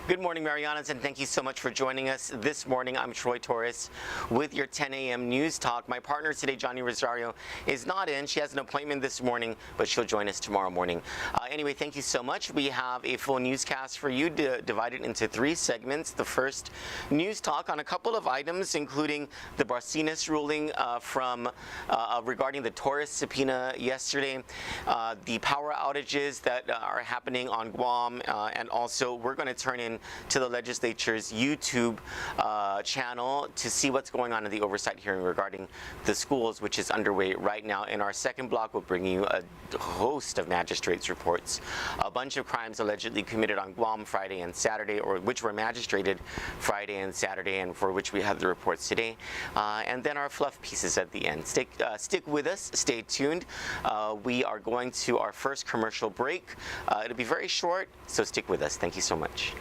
Good morning, Marianas, and thank you so much for joining us this morning. I'm Troy Torres with your 10 a.m. News Talk. My partner today, Johnnie Rosario, is not in. She has an appointment this morning, but she'll join us tomorrow morning. Anyway, thank you so much. We have a full newscast for you divided into 3 segments. The first, News Talk on a couple of items, including the Barcenas ruling regarding the Torres subpoena yesterday, the power outages that are happening on Guam, and also we're going to turn in to the legislature's YouTube channel to see what's going on in the oversight hearing regarding the schools, which is underway right now. In our second block, we'll bring you a host of magistrates' reports, a bunch of crimes allegedly committed on Guam Friday and Saturday, or which were magistrated Friday and Saturday, and for which we have the reports today, and then our fluff pieces at the end. Stick with us, stay tuned. We are going to our first commercial break. It'll be very short, so stick with us. Thank you so much.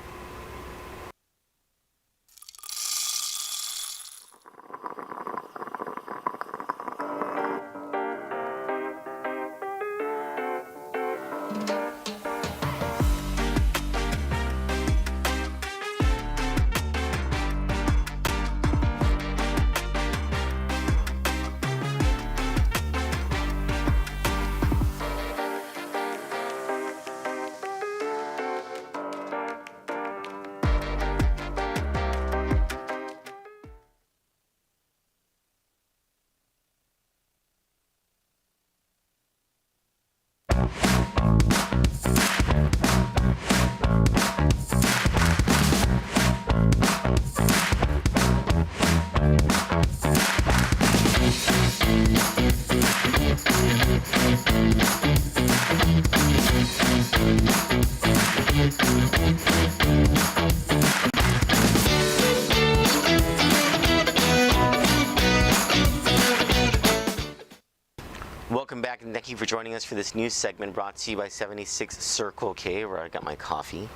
Welcome back, and thank you for joining us for this news segment brought to you by 76 Circle K, where I got my coffee.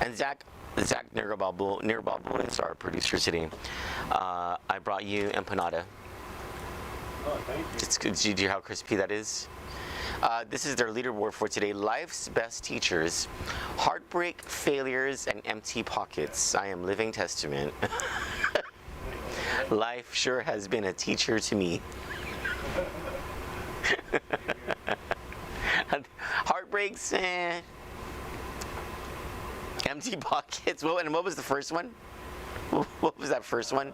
And Zach Nirababu is our producer today. I brought you empanada. Oh, thank you. It's good. Do you hear how crispy that is? This is their leaderboard for today. Life's best teachers, heartbreak, failures, and empty pockets. I am living testament. Life sure has been a teacher to me. Heartbreaks, empty pockets. And what was the first one? What was that first one?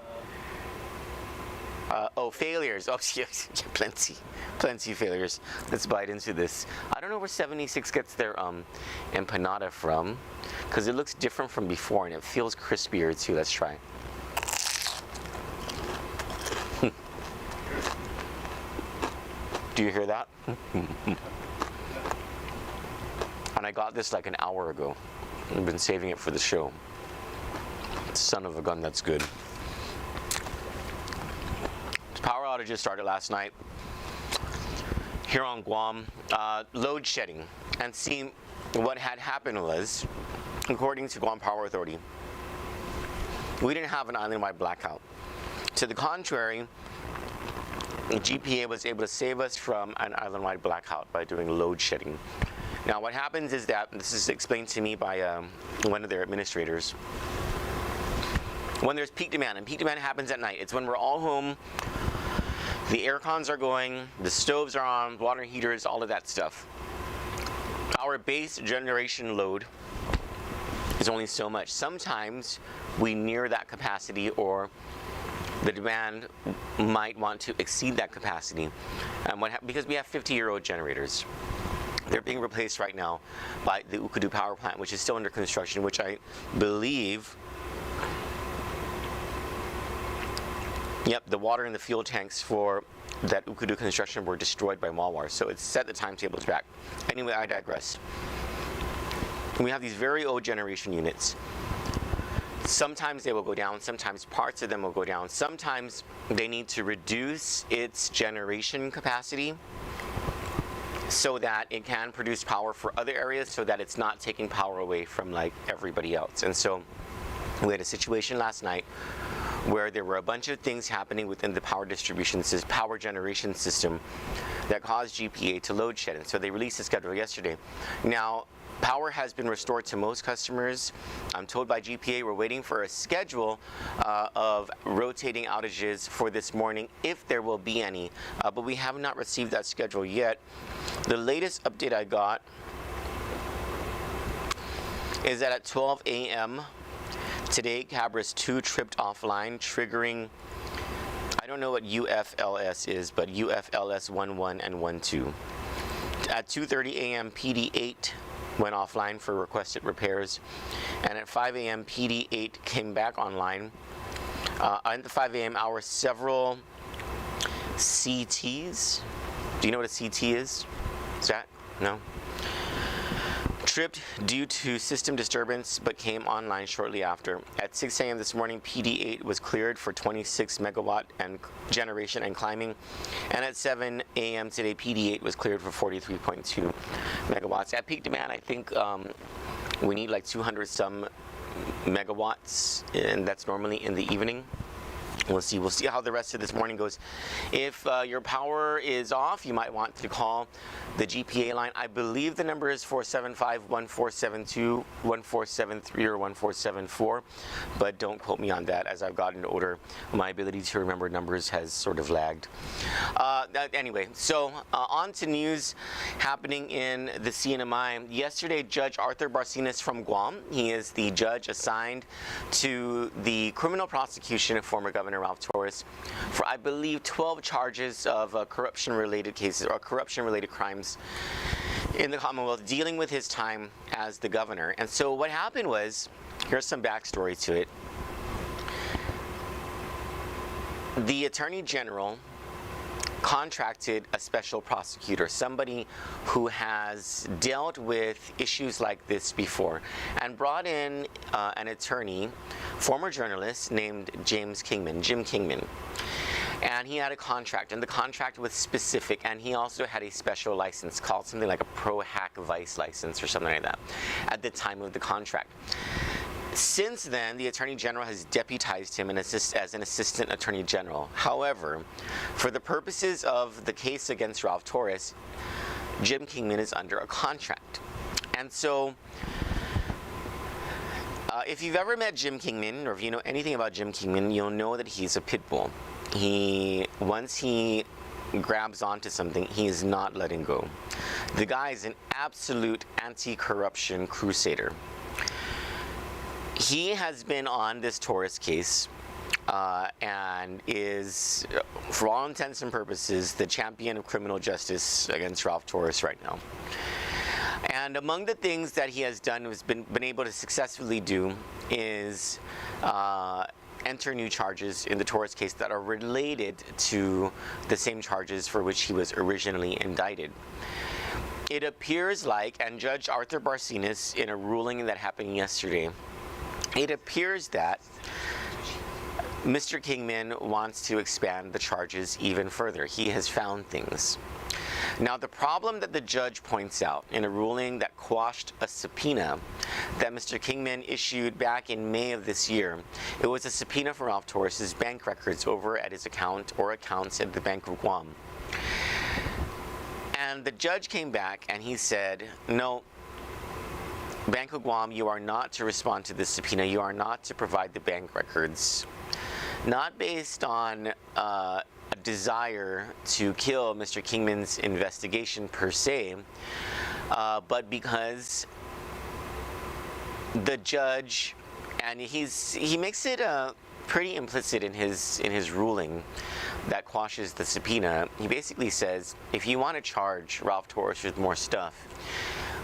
Failures. Oh, yes, plenty failures. Let's bite into this. I don't know where 76 gets their empanada from, because it looks different from before and it feels crispier too. Let's try. Do you hear that? And I got this like an hour ago. I've been saving it for the show. Son of a gun, that's good. Power outages started last night here on Guam. Load shedding. And see, what had happened was, according to Guam Power Authority, we didn't have an island-wide blackout. To the contrary, the GPA was able to save us from an island-wide blackout by doing load shedding. Now what happens is that, this is explained to me by one of their administrators, when there's peak demand, and peak demand happens at night, it's when we're all home, the air cons are going, the stoves are on, water heaters, all of that stuff. Our base generation load is only so much. Sometimes we near that capacity, or the demand might want to exceed that capacity, and because we have 50-year-old generators. They're being replaced right now by the Ukadu power plant, which is still under construction, which I believe, the water in the fuel tanks for that Ukadu construction were destroyed by Malwar, so it's set the timetables back. Anyway, I digress. We have these very old generation units. Sometimes they will go down, sometimes parts of them will go down. Sometimes they need to reduce its generation capacity so that it can produce power for other areas, so that it's not taking power away from like everybody else. And so we had a situation last night where there were a bunch of things happening within the power generation system that caused GPA to load shed. And so they released the schedule yesterday. Now, Power has been restored to most customers. I'm told by GPA we're waiting for a schedule of rotating outages for this morning, if there will be any, but we have not received that schedule yet. The latest update I got is that at 12 a.m. today, Cabras 2 tripped offline, triggering, I don't know what UFLS is, but UFLS 11 and 12. At 2:30 a.m., PD 8 went offline for requested repairs, and at 5 a.m. PD 8 came back online. At the 5 a.m. hour, several CTs, do you know what a CT is? Is that? No? Tripped due to system disturbance, but came online shortly after. At 6 a.m. this morning, PD 8 was cleared for 26 megawatt and generation and climbing, and at 7 a.m. today, PD 8 was cleared for 43.2 megawatts. At peak demand, I think we need like 200 some megawatts, and that's normally in the evening. We'll see how the rest of this morning goes. If your power is off, you might want to call the GPA line. I believe the number is 475-1472, 1473, or 1474, but don't quote me on that. As I've gotten older, my ability to remember numbers has sort of lagged. Anyway, so on to news happening in the CNMI. Yesterday, Judge Arthur Barcinas from Guam, he is the judge assigned to the criminal prosecution of former Governor Ralph Torres for, I believe, 12 charges of corruption-related cases or corruption-related crimes in the Commonwealth, dealing with his time as the governor. And so what happened was, here's some backstory to it. The Attorney General contracted a special prosecutor, somebody who has dealt with issues like this before, and brought in an attorney, former journalist named Jim Kingman. And he had a contract, and the contract was specific, and he also had a special license called something like a Pro Hack Vice license or something like that at the time of the contract. Since then, the Attorney General has deputized him as an Assistant Attorney General. However, for the purposes of the case against Ralph Torres, Jim Kingman is under a contract. And so, if you've ever met Jim Kingman, or if you know anything about Jim Kingman, you'll know that he's a pit bull. Once he grabs onto something, he is not letting go. The guy is an absolute anti-corruption crusader. He has been on this Torres case and is, for all intents and purposes, the champion of criminal justice against Ralph Torres right now. And among the things that he has done, has been able to successfully do, is enter new charges in the Torres case that are related to the same charges for which he was originally indicted. It appears like, and Judge Arthur Barcinas, in a ruling that happened yesterday, it appears that Mr. Kingman wants to expand the charges even further. He has found things. Now, the problem that the judge points out in a ruling that quashed a subpoena that Mr. Kingman issued back in May of this year, it was a subpoena for Ralph Torres' bank records over at his account or accounts at the Bank of Guam. And the judge came back and he said, no, Bank of Guam, you are not to respond to this subpoena. You are not to provide the bank records. Not based on a desire to kill Mr. Kingman's investigation per se, but because the judge, and he makes it pretty implicit in his ruling that quashes the subpoena. He basically says, if you want to charge Ralph Torres with more stuff,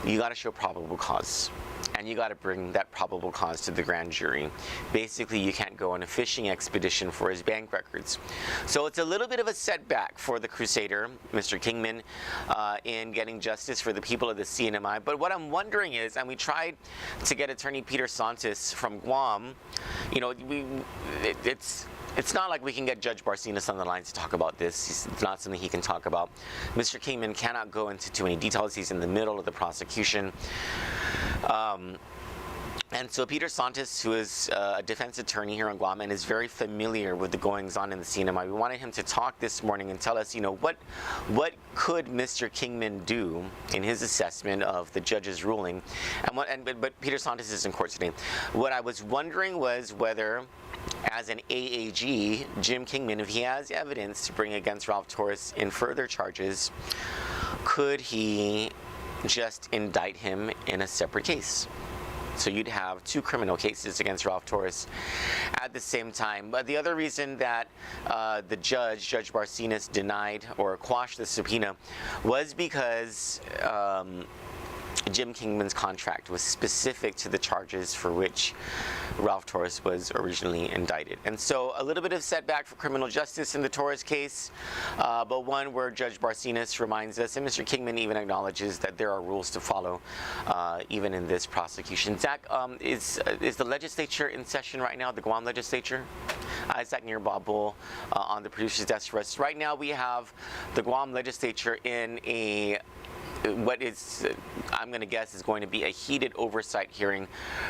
you got to show probable cause, and you got to bring that probable cause to the grand jury. Basically, you can't go on a fishing expedition for his bank records. So it's a little bit of a setback for the crusader, Mr. Kingman, in getting justice for the people of the CNMI. But what I'm wondering is, and we tried to get Attorney Peter Santos from Guam, you know, it's not like we can get Judge Barcinas on the line to talk about this. It's not something he can talk about. Mr. Kingman cannot go into too many details. He's in the middle of the prosecution. And so Peter Santos, who is a defense attorney here on Guam and is very familiar with the goings-on in the CNMI, we wanted him to talk this morning and tell us, what could Mr. Kingman do in his assessment of the judge's ruling. But Peter Santos is in court today. What I was wondering was whether, as an AAG, Jim Kingman, if he has evidence to bring against Ralph Torres in further charges, could he just indict him in a separate case? So you'd have two criminal cases against Ralph Torres at the same time. But the other reason that the Judge Barcinas, denied or quashed the subpoena was because Jim Kingman's contract was specific to the charges for which Ralph Torres was originally indicted. And so a little bit of setback for criminal justice in the Torres case, but one where Judge Barcinas reminds us, and Mr. Kingman even acknowledges, that there are rules to follow even in this prosecution. Zach, is the legislature in session right now, the Guam legislature? Zach Nearbabull on the producer's desk for us. Right now we have the Guam legislature in what is, I'm going to guess, is going to be a heated oversight hearing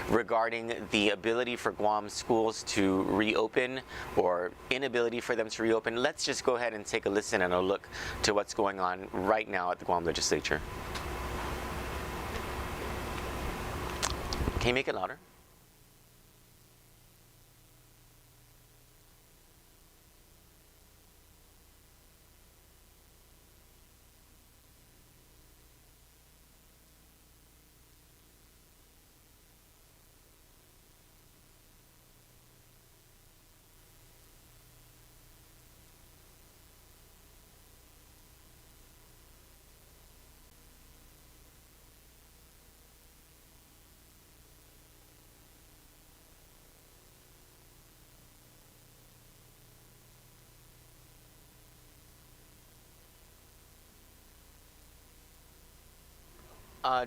regarding the ability for Guam schools to reopen or inability for them to reopen. Let's just go ahead and take a listen and a look to what's going on right now at the Guam legislature. Can you make it louder?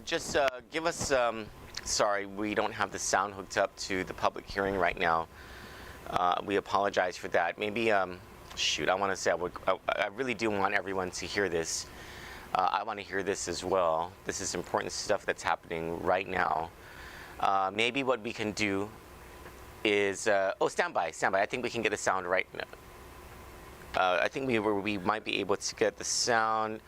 Just give us, sorry, we don't have the sound hooked up to the public hearing right now. We apologize for that. Maybe, shoot, I want to say I really do want everyone to hear this. I want to hear this as well. This is important stuff that's happening right now. Maybe what we can do is, stand by. I think we can get the sound right now. I think we might be able to get the sound.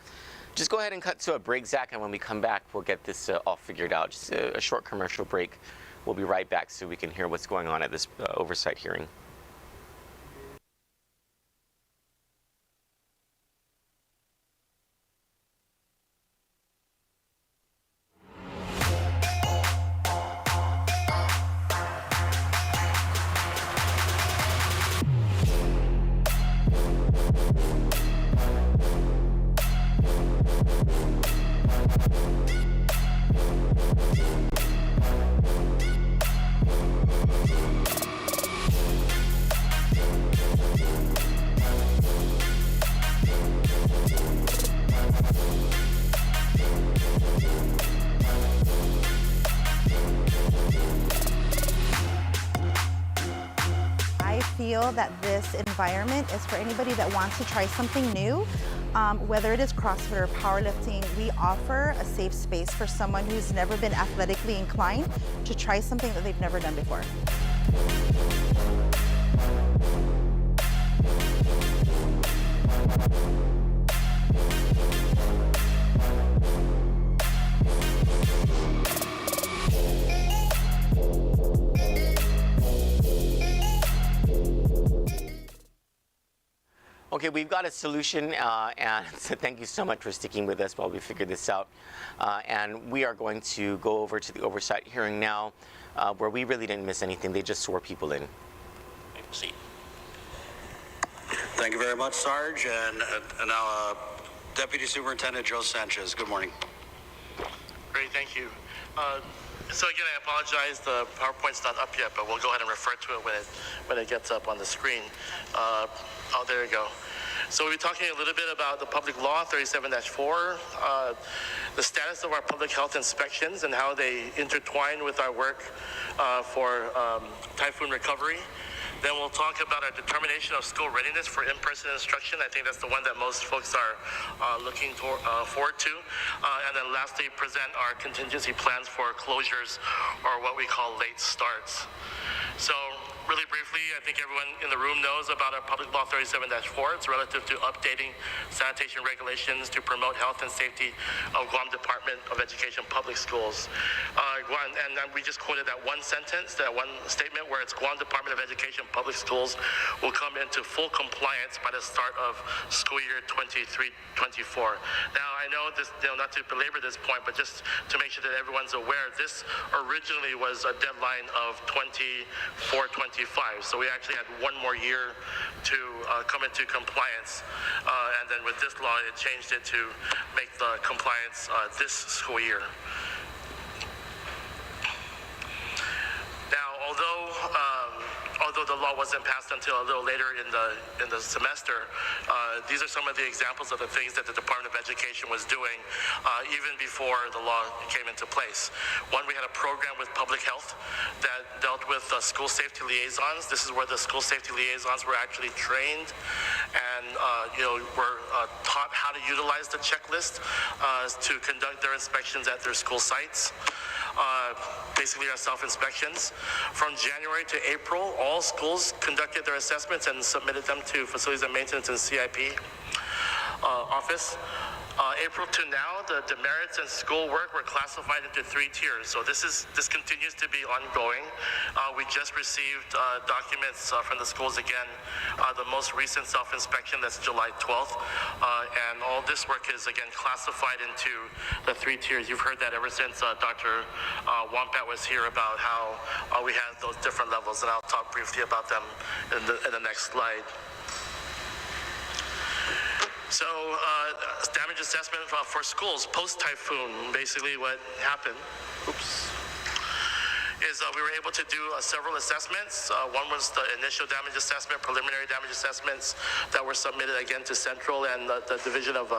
Just go ahead and cut to a break, Zach, and when we come back, we'll get this all figured out. Just a short commercial break. We'll be right back so we can hear what's going on at this oversight hearing. I feel that this environment is for anybody that wants to try something new, whether it is CrossFit or powerlifting. We offer a safe space for someone who's never been athletically inclined to try something that they've never done before. Okay, we've got a solution, and so thank you so much for sticking with us while we figure this out. And we are going to go over to the oversight hearing now, where we really didn't miss anything. They just swore people in. Proceed. Thank you very much, Sarge. And now, Deputy Superintendent Joe Sanchez. Good morning. Great, thank you. So again, I apologize, the PowerPoint's not up yet, but we'll go ahead and refer to it when it gets up on the screen. Oh, there you go. So we'll be talking a little bit about the Public Law 37-4, the status of our public health inspections and how they intertwine with our work for typhoon recovery. Then we'll talk about our determination of school readiness for in-person instruction. I think that's the one that most folks are looking forward to. And then lastly, present our contingency plans for closures, or what we call late starts. So really briefly, I think everyone in the room knows about our Public Law 37-4. It's relative to updating sanitation regulations to promote health and safety of Guam Department of Education public schools. And we just quoted that one sentence, that one statement, where it's Guam Department of Education public schools will come into full compliance by the start of school year 23-24. Now, I know this, not to belabor this point, but just to make sure that everyone's aware, this originally was a deadline of 24-25. So we actually had one more year to come into compliance. And then with this law, it changed it to make the compliance this school year. Now, although the law wasn't passed until a little later in the semester, these are some of the examples of the things that the Department of Education was doing even before the law came into place. One, we had a program with public health that dealt with school safety liaisons. This is where the school safety liaisons were actually trained and were taught how to utilize the checklist to conduct their inspections at their school sites. Basically our self-inspections. From January to April, all schools conducted their assessments and submitted them to Facilities and Maintenance and CIP office. April to now, the demerits and schoolwork were classified into 3 tiers. So this continues to be ongoing. We just received documents from the schools again, the most recent self-inspection, that's July 12th. And all this work is again classified into the 3 tiers. You've heard that ever since Dr. Wampat was here about how we have those different levels, and I'll talk briefly about them in the next slide. So damage assessment for schools post-typhoon, basically what happened, is we were able to do several assessments. One was the initial damage assessment, preliminary damage assessments that were submitted again to Central and the Division of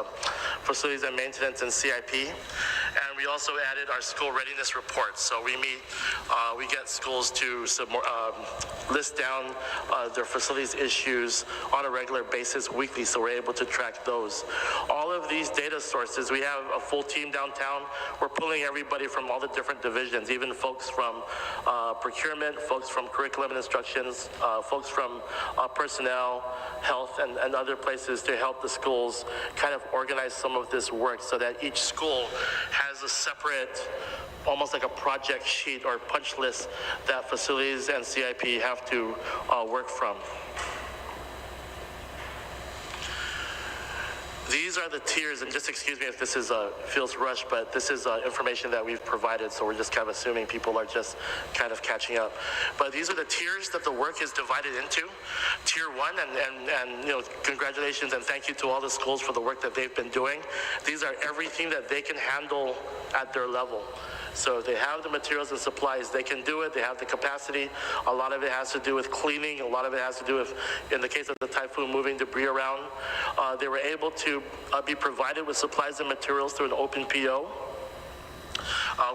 Facilities and Maintenance and CIP. And we also added our school readiness reports. So we get schools to list down their facilities issues on a regular basis weekly, so we're able to track those. All of these data sources, we have a full team downtown. We're pulling everybody from all the different divisions, even folks from procurement, folks from curriculum and instructions, folks from personnel, health, and other places to help the schools kind of organize some of this work so that each school has a separate, almost like a project sheet or punch list that facilities and CIP have to work from. These are the tiers, and just excuse me if this is feels rushed, but this is information that we've provided, so we're just kind of assuming people are just kind of catching up. But these are the tiers that the work is divided into. Tier 1, and congratulations and thank you to all the schools for the work that they've been doing. These are everything that they can handle at their level. So if they have the materials and supplies, they can do it. They have the capacity. A lot of it has to do with cleaning. A lot of it has to do with, in the case of the typhoon, moving debris around. They were able to be provided with supplies and materials through an open PO,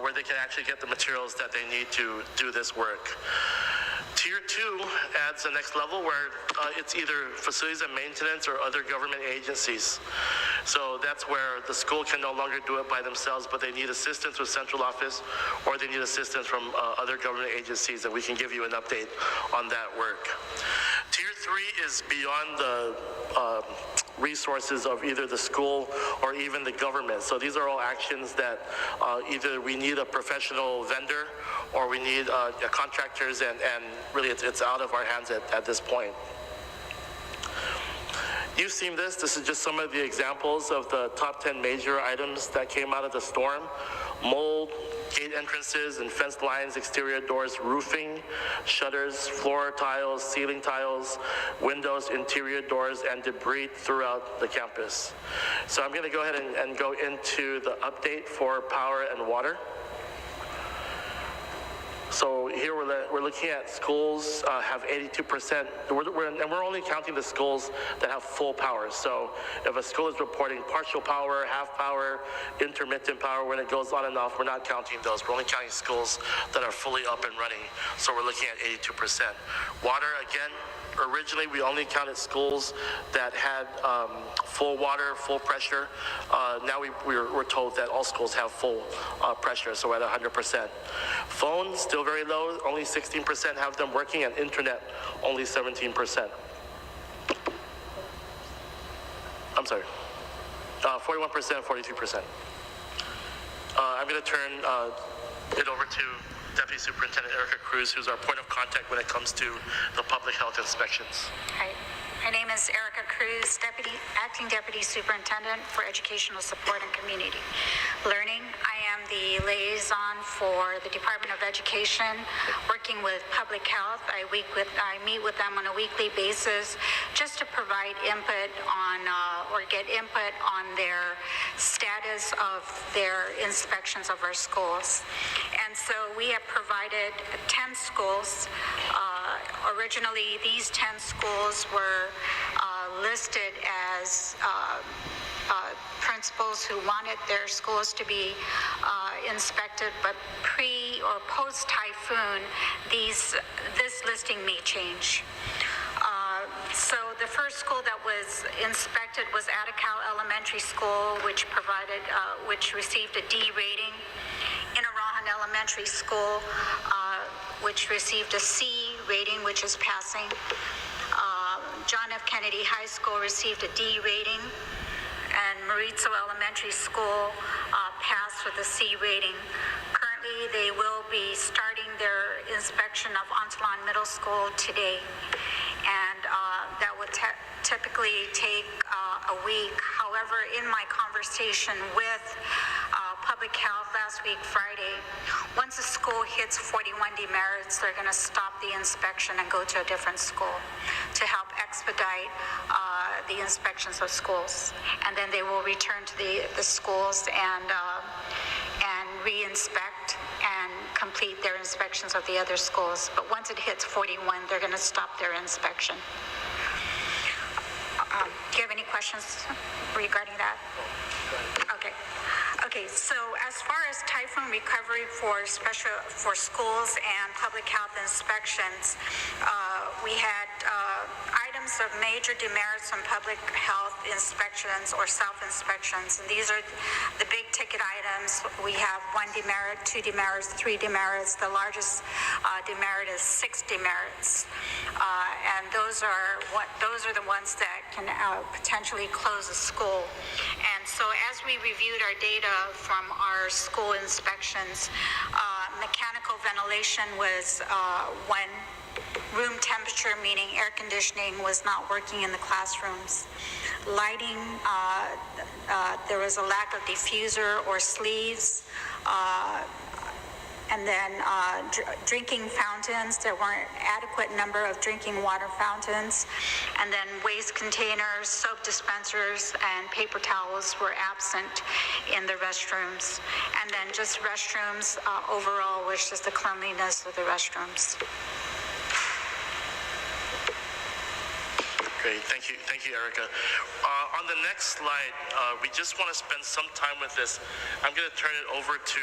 where they can actually get the materials that they need to do this work. Tier 2 adds the next level where it's either facilities and maintenance or other government agencies. So that's where the school can no longer do it by themselves, but they need assistance with central office or they need assistance from other government agencies, and we can give you an update on that work. Tier 3 is beyond the resources of either the school or even the government. So these are all actions that either we need a professional vendor or we need contractors, and really it's out of our hands at this point. You've seen this. This is just some of the examples of the top 10 major items that came out of the storm. Mold, gate entrances and fence lines, exterior doors, roofing, shutters, floor tiles, ceiling tiles, windows, interior doors, and debris throughout the campus. So I'm going to go ahead and go into the update for power and water. So here we're looking at schools have 82%, and we're only counting the schools that have full power. So if a school is reporting partial power, half power, intermittent power, when it goes on and off, we're not counting those. We're only counting schools that are fully up and running. So we're looking at 82%. Water, again, originally we only counted schools that had full water, full pressure. Now we're told that all schools have full pressure, so we're at 100%. Phones, still very low, only 16% have them working, and internet, only 17%. I'm sorry, 41%, 42%. I'm going to turn it over to Deputy Superintendent Erica Cruz, who's our point of contact when it comes to the public health inspections. Hi, my name is Erica Cruz, Acting Deputy Superintendent for Educational Support and Community Learning. I am the liaison for the Department of Education, working with public health. I meet with them on a weekly basis just to provide input on or get input on their status of their inspections of our schools. And so we have provided 10 schools. Originally, these 10 schools were listed as principals who wanted their schools to be inspected, but pre or post typhoon, this listing may change. So the first school that was inspected was Attica Elementary School, which received a D rating. Inarahan Elementary School, which received a C rating, which is passing. John F. Kennedy High School received a D rating, and Maritzo Elementary School passed with a C rating. Currently, they will be starting their inspection of Antlan Middle School today, and that would typically take a week. However, in my conversation with Public Health last week, Friday, once a school hits 41 demerits, they're going to stop the inspection and go to a different school to help expedite the inspections of schools. And then they will return to the schools and re-inspect and complete their inspections of the other schools. But once it hits 41, they're going to stop their inspection. Do you have any questions regarding that? Okay, so as far as typhoon recovery for schools and public health inspections, we had items of major demerits on public health inspections or self-inspections, and these are the big ticket items. We have 1 demerit, 2 demerits, 3 demerits. The largest demerit is 6 demerits, and those are the ones that can potentially close a school. And so as we reviewed our data from our school inspections, mechanical ventilation was 1. Room temperature, meaning air conditioning, was not working in the classrooms. Lighting, there was a lack of diffuser or sleeves. And then drinking fountains, there weren't adequate number of drinking water fountains. And then waste containers, soap dispensers, and paper towels were absent in the restrooms. And then just restrooms overall was just the cleanliness of the restrooms. Great, thank you, Erica. On the next slide, we just want to spend some time with this. I'm going to turn it over to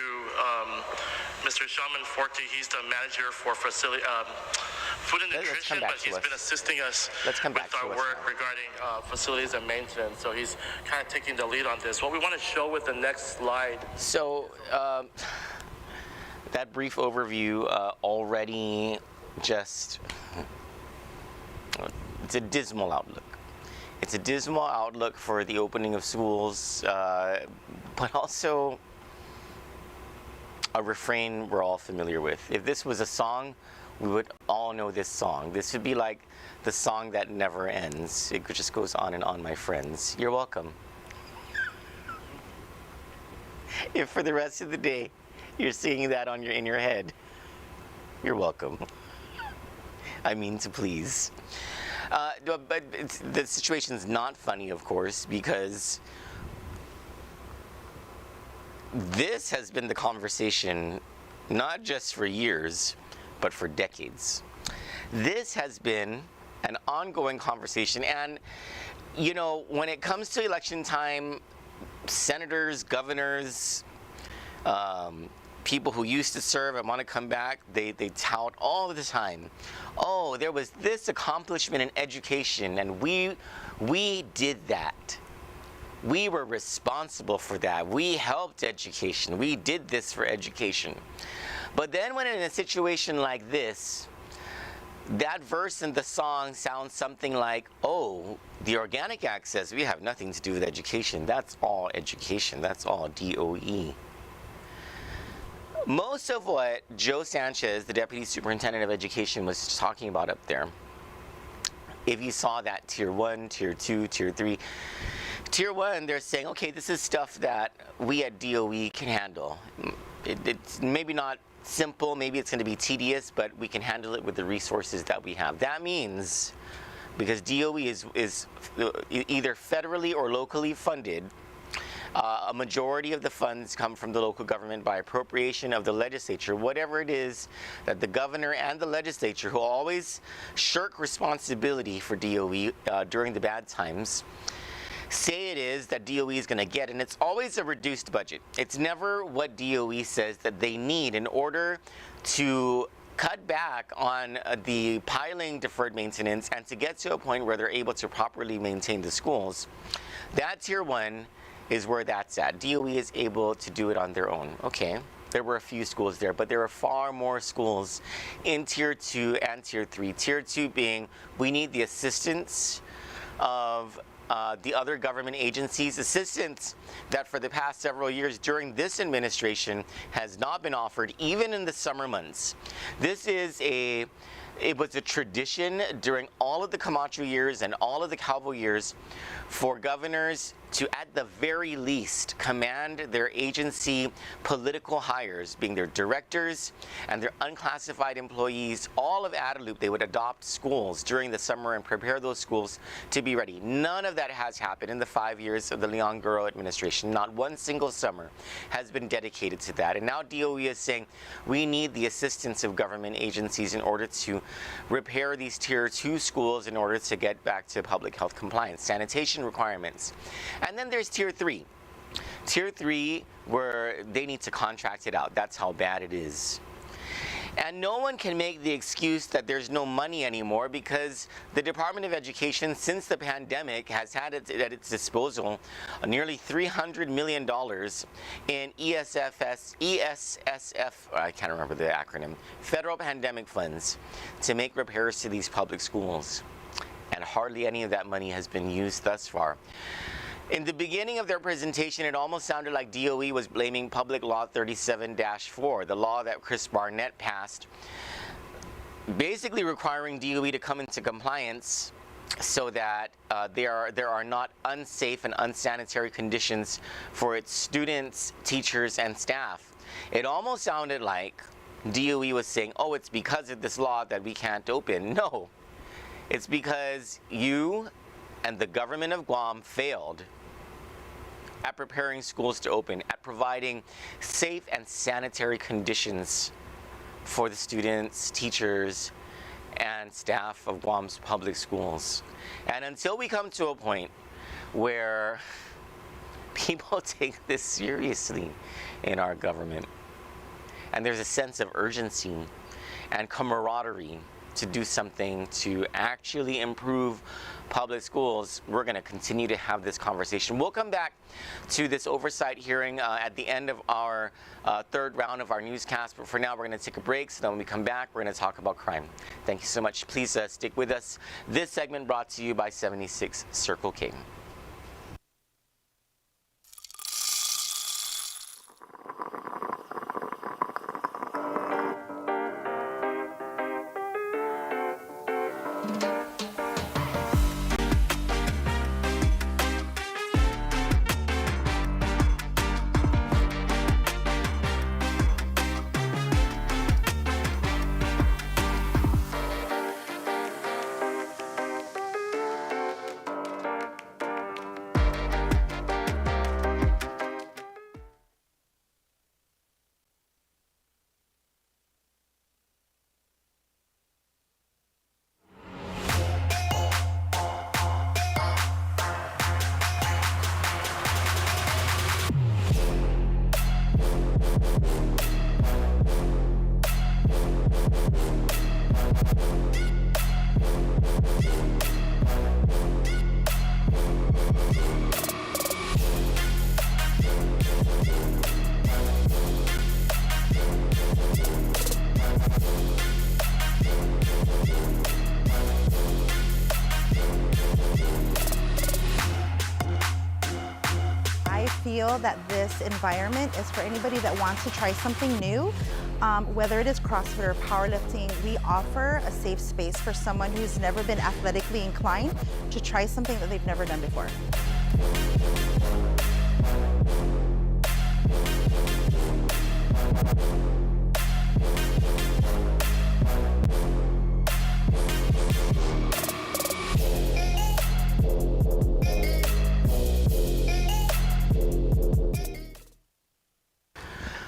Mr. Shaman Forte. He's the manager for facility, food and nutrition, but he's been assisting us with our work regarding facilities and maintenance. So he's kind of taking the lead on this. What we want to show with the next slide. So that brief overview already just... It's a dismal outlook. It's a dismal outlook for the opening of schools, but also a refrain we're all familiar with. If this was a song, we would all know this song. This would be like the song that never ends. It just goes on and on, my friends. You're welcome. If for the rest of the day you're singing that in your head, you're welcome. I mean to please. But the situation's not funny, of course, because this has been the conversation not just for years, but for decades. This has been an ongoing conversation, and you know, when it comes to election time, senators, governors, people who used to serve and want to come back, they tout all the time, oh, there was this accomplishment in education, and we did that. We were responsible for that. We helped education. We did this for education. But then when in a situation like this, that verse in the song sounds something like, oh, the Organic Act says we have nothing to do with education. That's all education. That's all DOE. Most of what Joe Sanchez, the Deputy Superintendent of Education, was talking about up there, if you saw that Tier 1, Tier 2, Tier 3, Tier 1, they're saying, okay, this is stuff that we at DOE can handle. It's maybe not simple, maybe it's going to be tedious, but we can handle it with the resources that we have. That means, because DOE is either federally or locally funded, a majority of the funds come from the local government by appropriation of the legislature. Whatever it is that the governor and the legislature, who always shirk responsibility for DOE during the bad times, say it is that DOE is going to get, and it's always a reduced budget. It's never what DOE says that they need in order to cut back on the piling deferred maintenance and to get to a point where they're able to properly maintain the schools. That Tier 1 is where that's at. DOE is able to do it on their own. Okay, there were a few schools there, but there are far more schools in Tier 2 and Tier 3. Tier 2 being, we need the assistance of the other government agencies, assistance that for the past several years during this administration has not been offered, even in the summer months. It was a tradition during all of the Camacho years and all of the Calvo years for governors to, at the very least, command their agency political hires, being their directors and their unclassified employees, all of Adelup. They would adopt schools during the summer and prepare those schools to be ready. None of that has happened in the 5 years of the Leon Guerrero administration. Not one single summer has been dedicated to that. And now DOE is saying we need the assistance of government agencies in order to repair these Tier 2 schools in order to get back to public health compliance, sanitation requirements. And then there's Tier 3. Tier 3, where they need to contract it out. That's how bad it is. And no one can make the excuse that there's no money anymore, because the Department of Education, since the pandemic, has had at its disposal nearly $300 million in ESSF, I can't remember the acronym, federal pandemic funds, to make repairs to these public schools. And hardly any of that money has been used thus far. In the beginning of their presentation, it almost sounded like DOE was blaming Public Law 37-4, the law that Chris Barnett passed, basically requiring DOE to come into compliance so that there are not unsafe and unsanitary conditions for its students, teachers, and staff. It almost sounded like DOE was saying, oh, it's because of this law that we can't open. No, it's because you and the government of Guam failed at preparing schools to open, at providing safe and sanitary conditions for the students, teachers, and staff of Guam's public schools. And until we come to a point where people take this seriously in our government, and there's a sense of urgency and camaraderie to do something to actually improve public schools, we're going to continue to have this conversation. We'll come back to this oversight hearing at the end of our third round of our newscast, but for now we're going to take a break, so then when we come back we're going to talk about crime. Thank you so much. Please stick with us. This segment brought to you by 76 Circle K. I feel that this environment is for anybody that wants to try something new. Whether it is CrossFit or powerlifting, we offer a safe space for someone who's never been athletically inclined to try something that they've never done before.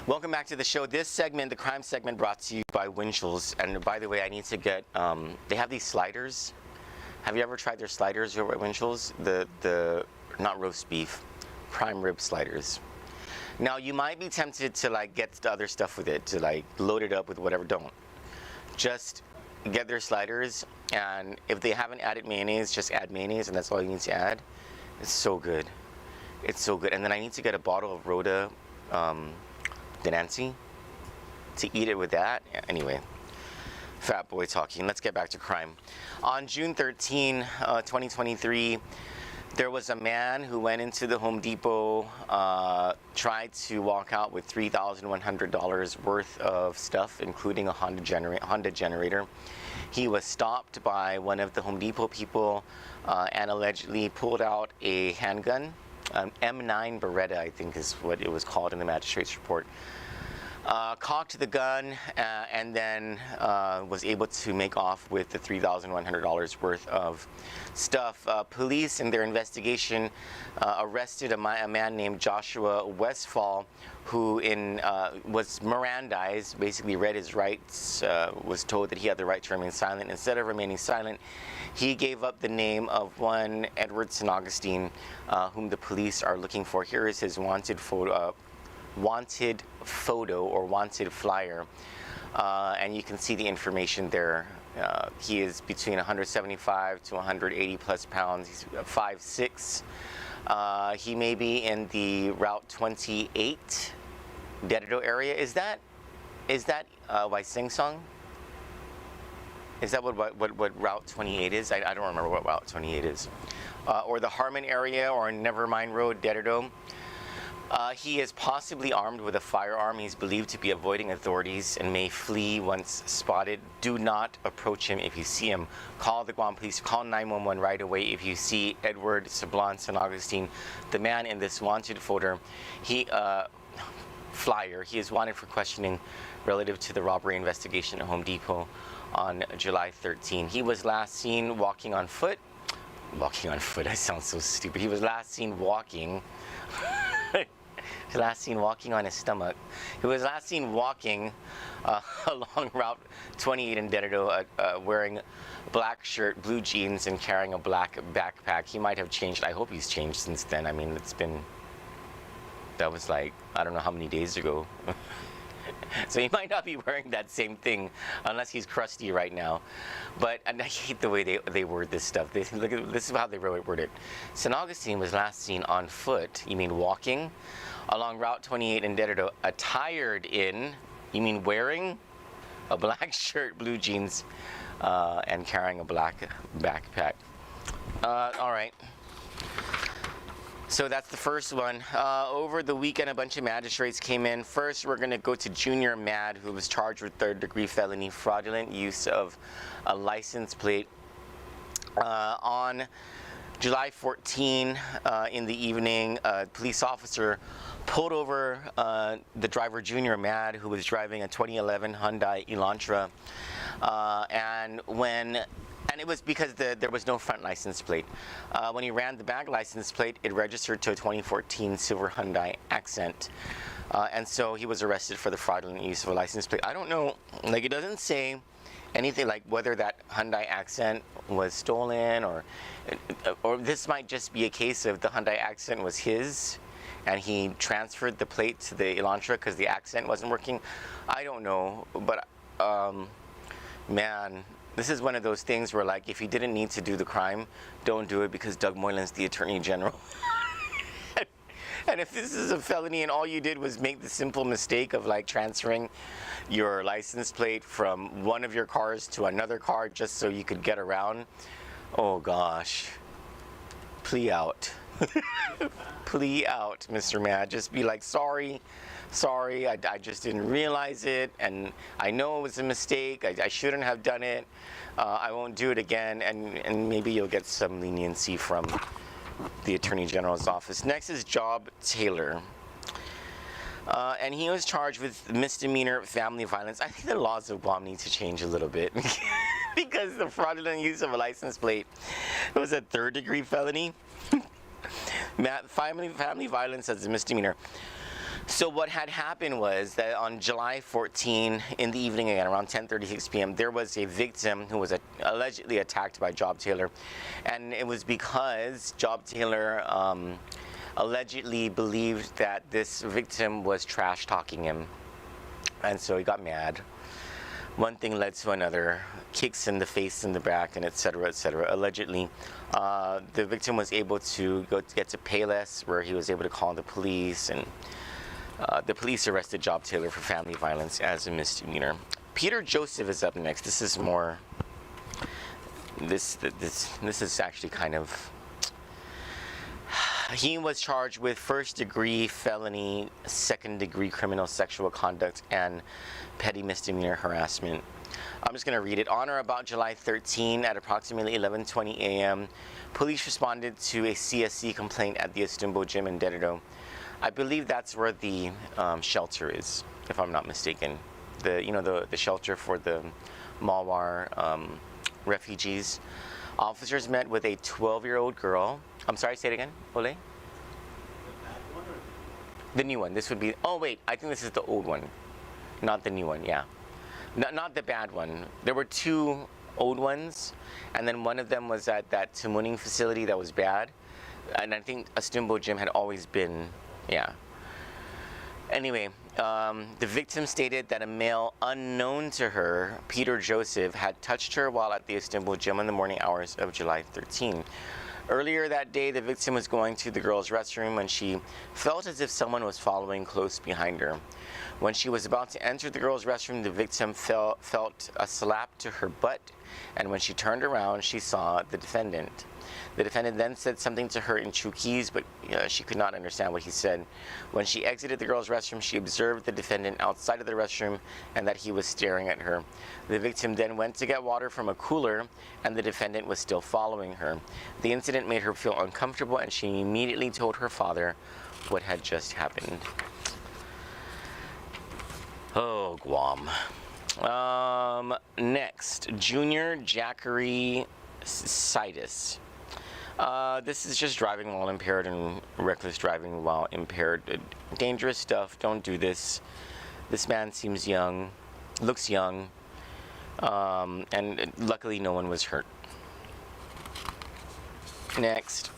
Welcome back to the show. This segment, the crime segment, brought to you by Winchell's. And by the way, I need to get, they have these sliders. Have you ever tried their sliders over at Winchell's? The not roast beef, prime rib sliders. Now, you might be tempted to like get the other stuff with it, to like load it up with whatever. Don't. Just get their sliders, and if they haven't added mayonnaise, just add mayonnaise, and that's all you need to add. It's so good. It's so good. And then I need to get a bottle of Rhoda Nancy to eat it with that. Anyway, fat boy talking. Let's get back to crime. On June 13, 2023, there was a man who went into the Home Depot, tried to walk out with $3,100 worth of stuff, including a Honda generator. He was stopped by one of the Home Depot people and allegedly pulled out a handgun. M9 Beretta, I think is what it was called in the magistrate's report. Cocked the gun and then was able to make off with the $3,100 worth of stuff. Police, in their investigation, arrested a man named Joshua Westfall, who was Mirandized, basically read his rights, was told that he had the right to remain silent. Instead of remaining silent, he gave up the name of one Edward St. Augustine, whom the police are looking for. Here is his wanted photo or wanted flyer, and you can see the information there. He is between 175 to 180 plus pounds. He's 5'6". He may be in the Route 28 Dededo area. Is that Waising Song? Is that what Route 28 is? I don't remember what Route 28 is. Or the Harmon area, or Nevermind Road, Dededo. He is possibly armed with a firearm. He's believed to be avoiding authorities and may flee once spotted. Do not approach him if you see him. Call the Guam police. Call 911 right away if you see Edward Sablon St. Augustine, the man in this wanted flyer. He is wanted for questioning relative to the robbery investigation at Home Depot on July 13. He was last seen walking on foot. Walking on foot, I sound so stupid. He was last seen walking. Last seen walking on his stomach. He was last seen walking along Route 28 in Dededo, wearing a black shirt, blue jeans, and carrying a black backpack. He might have changed. I hope he's changed since then. I mean, that was like, I don't know how many days ago. So he might not be wearing that same thing unless he's crusty right now. But, and I hate the way they word this stuff. This is how they word it. St. Augustine was last seen on foot, you mean walking, along Route 28 in Dededo, attired in, you mean wearing, a black shirt, blue jeans, and carrying a black backpack. All right. So that's the first one. Over the weekend, a bunch of magistrates came in. First, we're going to go to Junior Mad, who was charged with third-degree felony fraudulent use of a license plate. On July 14 in the evening, a police officer pulled over the driver, Junior Mad, who was driving a 2011 Hyundai Elantra. And it was because there was no front license plate. When he ran the back license plate, it registered to a 2014 silver Hyundai Accent. And so he was arrested for the fraudulent use of a license plate. I don't know, like it doesn't say anything like whether that Hyundai Accent was stolen or this might just be a case of the Hyundai Accent was his and he transferred the plate to the Elantra because the accent wasn't working. I don't know, but man, this is one of those things where, like, if you didn't need to do the crime, don't do it, because Doug Moylan's the Attorney General. And if this is a felony and all you did was make the simple mistake of, like, transferring your license plate from one of your cars to another car just so you could get around, oh gosh, plea out. Plea out, Mr. Man. Just be like, sorry, I just didn't realize it, and I know it was a mistake, I shouldn't have done it, I won't do it again, and maybe you'll get some leniency from the Attorney General's office. Next is Job Taylor. And he was charged with misdemeanor family violence. I think the laws of Guam need to change a little bit because the fraudulent use of a license plate was a third-degree felony. Family violence as a misdemeanor. So what had happened was that on July 14 in the evening, again around 10:36 p.m., there was a victim who was allegedly attacked by Job Taylor, and it was because Job Taylor allegedly believed that this victim was trash talking him, and so he got mad. One thing led to another, kicks in the face, in the back, and etc., etc. Allegedly, the victim was able to get to Payless, where he was able to call the police, and the police arrested Job Taylor for family violence as a misdemeanor. Peter Joseph is up next. This is more. This is actually kind of. He was charged with first-degree felony, second-degree criminal sexual conduct, and petty misdemeanor harassment. I'm just going to read it. On or about July 13 at approximately 11:20 a.m., police responded to a CSC complaint at the Estumbo Gym in Dededo. I believe that's where the shelter is, if I'm not mistaken. The shelter for the Malwar refugees. Officers met with a 12-year-old girl. I'm sorry, say it again, Ole? The new one. This would be, oh wait, I think this is the old one. Not the new one, yeah. Not the bad one. There were two old ones, and then one of them was at that Tumuning facility that was bad. And I think Estumbo Gym had always been, yeah. Anyway, the victim stated that a male unknown to her, Peter Joseph, had touched her while at the Estumbo Gym in the morning hours of July 13. Earlier that day, the victim was going to the girls' restroom when she felt as if someone was following close behind her. When she was about to enter the girls' restroom, the victim felt a slap to her butt, and when she turned around, she saw the defendant. The defendant then said something to her in Chuukese, but she could not understand what he said. When she exited the girls' restroom, she observed the defendant outside of the restroom and that he was staring at her. The victim then went to get water from a cooler, and the defendant was still following her. The incident made her feel uncomfortable, and she immediately told her father what had just happened. Oh, Guam. Next, Junior Jackery Citus. This is just driving while impaired and reckless driving while impaired. Dangerous stuff. Don't do this. This man seems young, looks young, and luckily no one was hurt. Next,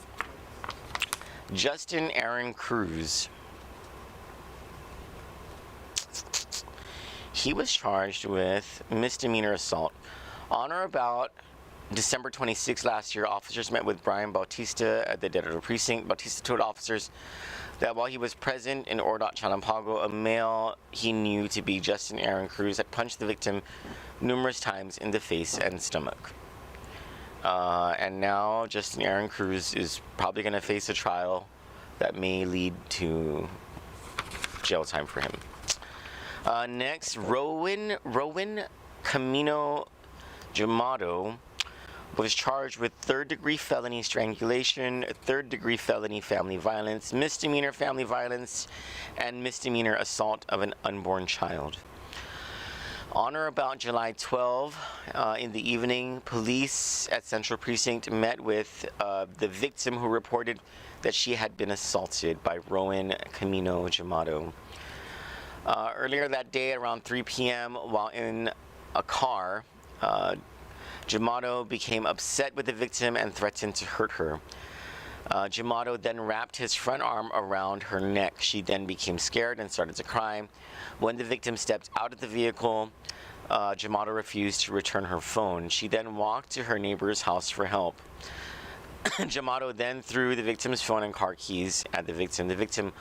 Justin Aaron Cruz. He was charged with misdemeanor assault. On or about December 26 last year, officers met with Brian Bautista at the Dededo precinct. Bautista told officers that while he was present in Ordot Chalampago, a male he knew to be Justin Aaron Cruz had punched the victim numerous times in the face and stomach. And now Justin Aaron Cruz is probably going to face a trial that may lead to jail time for him. Next, Rowan Camino Jamato was charged with third-degree felony strangulation, third-degree felony family violence, misdemeanor family violence, and misdemeanor assault of an unborn child. On or about July 12, in the evening, police at Central Precinct met with the victim who reported that she had been assaulted by Rowan Camino Jamato. Earlier that day, around 3 p.m., while in a car, Jamato became upset with the victim and threatened to hurt her. Jamato then wrapped his front arm around her neck. She then became scared and started to cry. When the victim stepped out of the vehicle, Jamato refused to return her phone. She then walked to her neighbor's house for help. Jamato then threw the victim's phone and car keys at the victim. The victim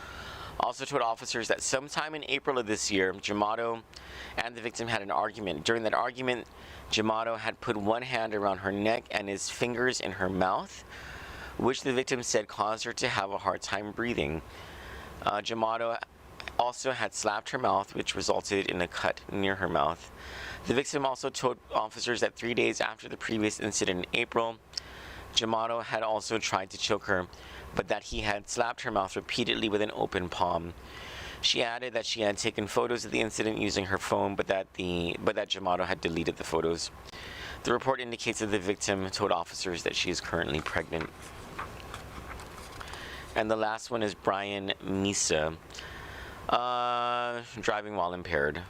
also told officers that sometime in April of this year, Jamato and the victim had an argument. During that argument, Jamato had put one hand around her neck and his fingers in her mouth, which the victim said caused her to have a hard time breathing. Jamato also had slapped her mouth, which resulted in a cut near her mouth. The victim also told officers that 3 days after the previous incident in April, Jamato had also tried to choke her, but that he had slapped her mouth repeatedly with an open palm. She added that she had taken photos of the incident using her phone, but that Jamato had deleted the photos. The report indicates that the victim told officers that she is currently pregnant. And the last one is Brian Misa, driving while impaired.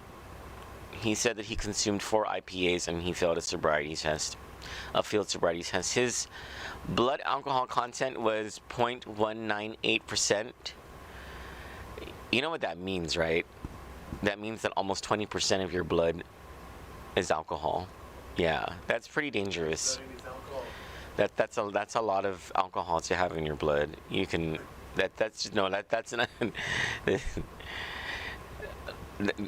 He said that he consumed 4 IPAs and he failed a sobriety test, a field sobriety test. His blood alcohol content was 0.198%. You know what that means, right? That means that almost 20% of your blood is alcohol. Yeah, that's pretty dangerous. That's a lot of alcohol to have in your blood. You can that's not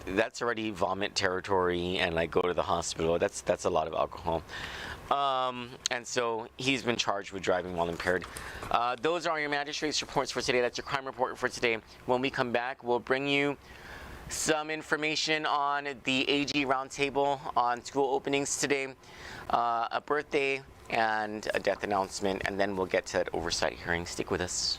that's already vomit territory and like go to the hospital. That's a lot of alcohol. And so he's been charged with driving while impaired. Those are your magistrate's reports for today. That's your crime report for today. When we come back, we'll bring you some information on the AG roundtable on school openings today, a birthday, and a death announcement, and then we'll get to that oversight hearing. Stick with us.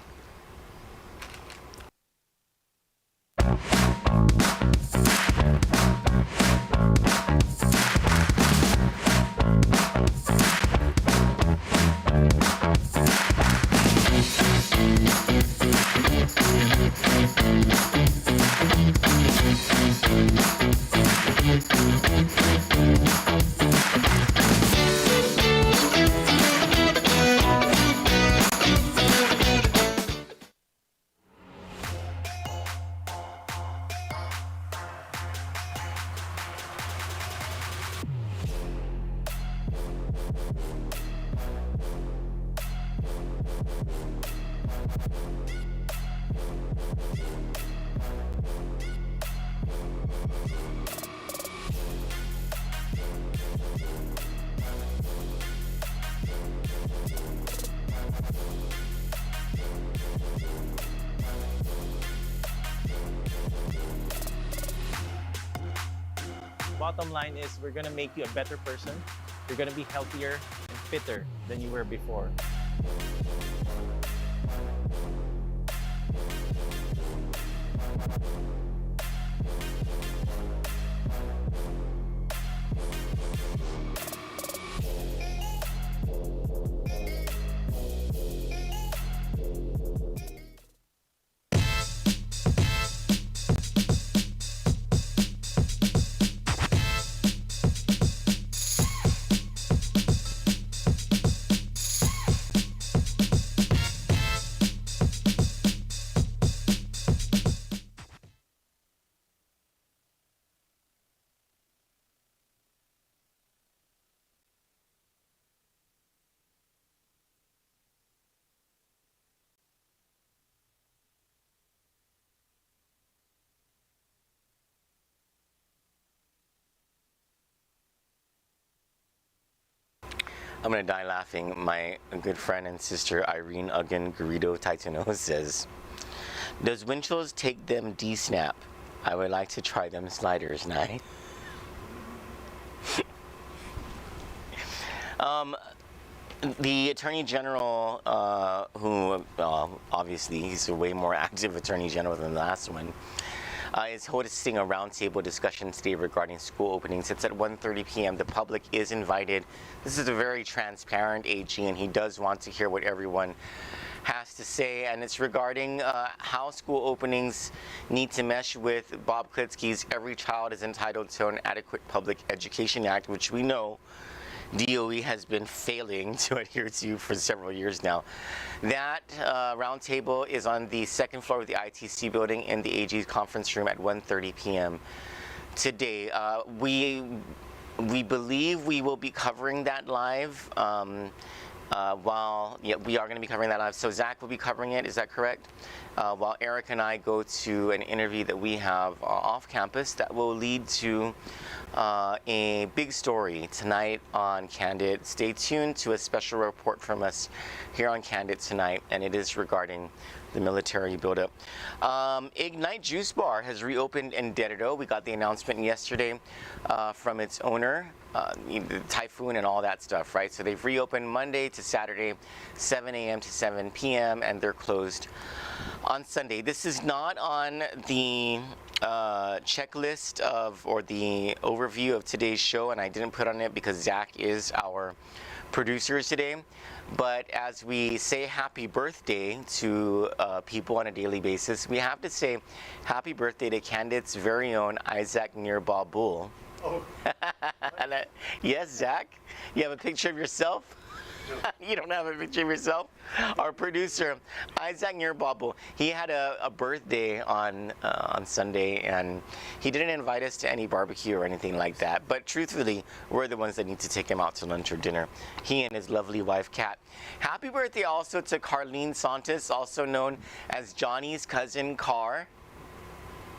Bottom line is we're gonna make you a better person. You're gonna be healthier and fitter than you were before. I'm gonna die laughing. My good friend and sister Irene Uggan Garrido Titano says, "Does Winchell's take them D-snap? I would like to try them sliders, Nye." The Attorney General, who obviously he's a way more active Attorney General than the last one, is hosting a roundtable discussion today regarding school openings. It's at 1:30 p.m. The public is invited. This is a very transparent AG, and he does want to hear what everyone has to say, and it's regarding how school openings need to mesh with Bob Klitsky's Every Child is Entitled to an Adequate Public Education Act, which we know DOE has been failing to adhere to for several years now. That roundtable is on the second floor of the ITC building in the AG's conference room at 1:30 p.m. today. We believe we will be covering that live. We are going to be covering that live. So Zach will be covering it. Is that correct? While Eric and I go to an interview that we have off campus that will lead to a big story tonight on Kandit. Stay tuned to a special report from us here on Kandit tonight, and it is regarding the military buildup. Ignite Juice Bar has reopened in Deredo. We got the announcement yesterday from its owner, the typhoon and all that stuff, right? So they've reopened Monday to Saturday, 7 a.m. to 7 p.m., and they're closed on Sunday. This is not on the checklist or the overview of today's show, and I didn't put on it because Zach is our producer today. But as we say happy birthday to people on a daily basis, we have to say happy birthday to Kandit's very own Isaac Nearbaugh Bull. Oh. Yes, Zach? You have a picture of yourself? You don't have a picture of yourself? Our producer, Isaac Nearbaugh, he had a birthday on Sunday, and he didn't invite us to any barbecue or anything like that. But truthfully, we're the ones that need to take him out to lunch or dinner. He and his lovely wife, Kat. Happy birthday also to Carlene Santos, also known as Johnny's cousin, Car.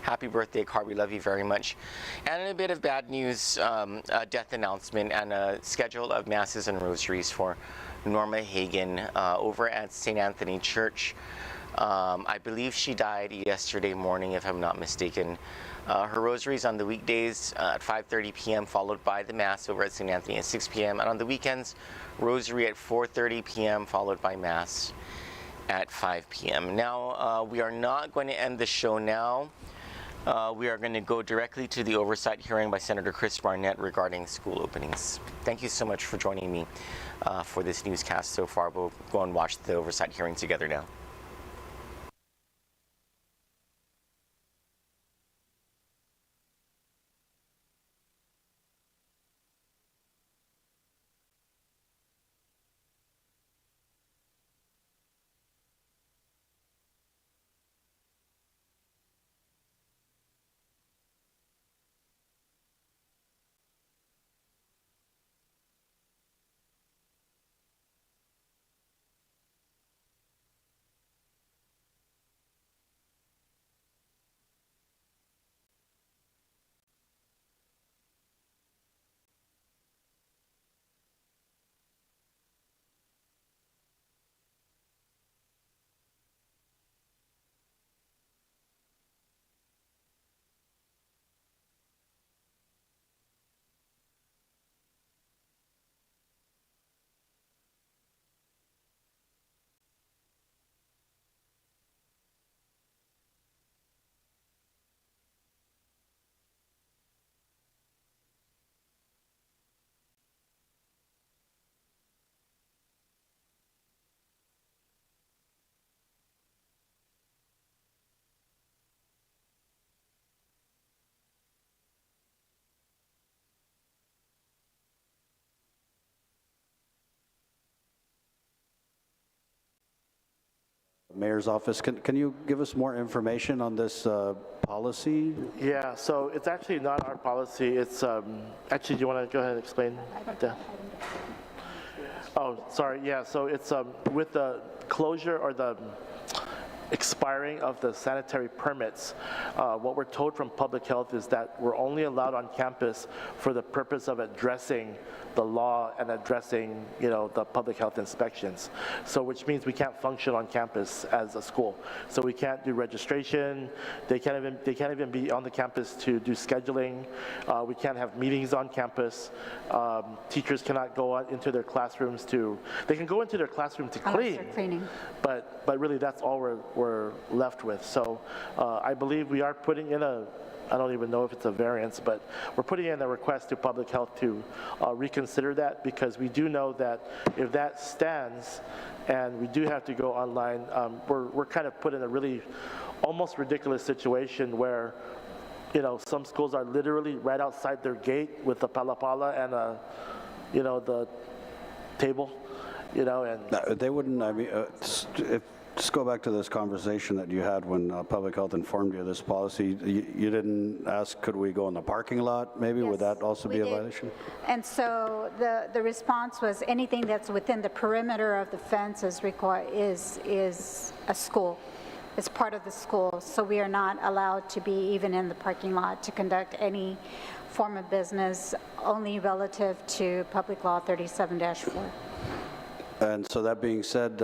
Happy birthday, Car. We love you very much. And a bit of bad news, a death announcement and a schedule of masses and rosaries for Norma Hagen over at St. Anthony Church. I believe she died yesterday morning, if I'm not mistaken. Her rosaries on the weekdays at 5:30 p.m., followed by the Mass over at St. Anthony at 6 p.m. And on the weekends, rosary at 4:30 p.m., followed by Mass at 5 p.m. Now, we are not going to end the show now. We are going to go directly to the oversight hearing by Senator Chris Barnett regarding school openings. Thank you so much for joining me for this newscast so far. We'll go and watch the oversight hearing together now. Mayor's office, can you give us more information on this policy? Yeah, so it's actually not our policy. It's actually, do you want to go ahead and explain that? Oh, sorry. Yeah, so it's with the closure or the expiring of the sanitary permits, what we're told from public health is that we're only allowed on campus for the purpose of addressing the law and addressing, the public health inspections. So which means we can't function on campus as a school. So we can't do registration. They can't even be on the campus to do scheduling. We can't have meetings on campus. Teachers cannot go out into their classrooms they can go into their classroom to clean. But really that's all we're left with. So I believe we are putting in I don't even know if it's a variance, but we're putting in a request to public health to reconsider that, because we do know that if that stands and we do have to go online, we're kind of put in a really almost ridiculous situation where some schools are literally right outside their gate with a palapala the table, and They wouldn't, I mean, just go back to this conversation that you had when Public Health informed you of this policy. You didn't ask, could we go in the parking lot maybe? Would that also be a violation? And so the response was anything that's within the perimeter of the fence is a school. It's part of the school, so we are not allowed to be even in the parking lot to conduct any form of business, only relative to Public Law 37-4. And so that being said,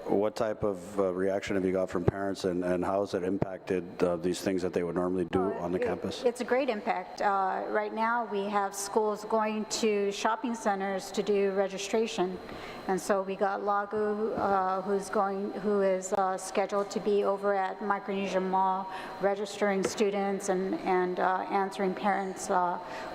what type of reaction have you got from parents, and how has it impacted these things that they would normally do on the campus? It's a great impact. Right now, we have schools going to shopping centers to do registration. And so we got Lagu, who is scheduled to be over at Micronesia Mall, registering students and answering parents'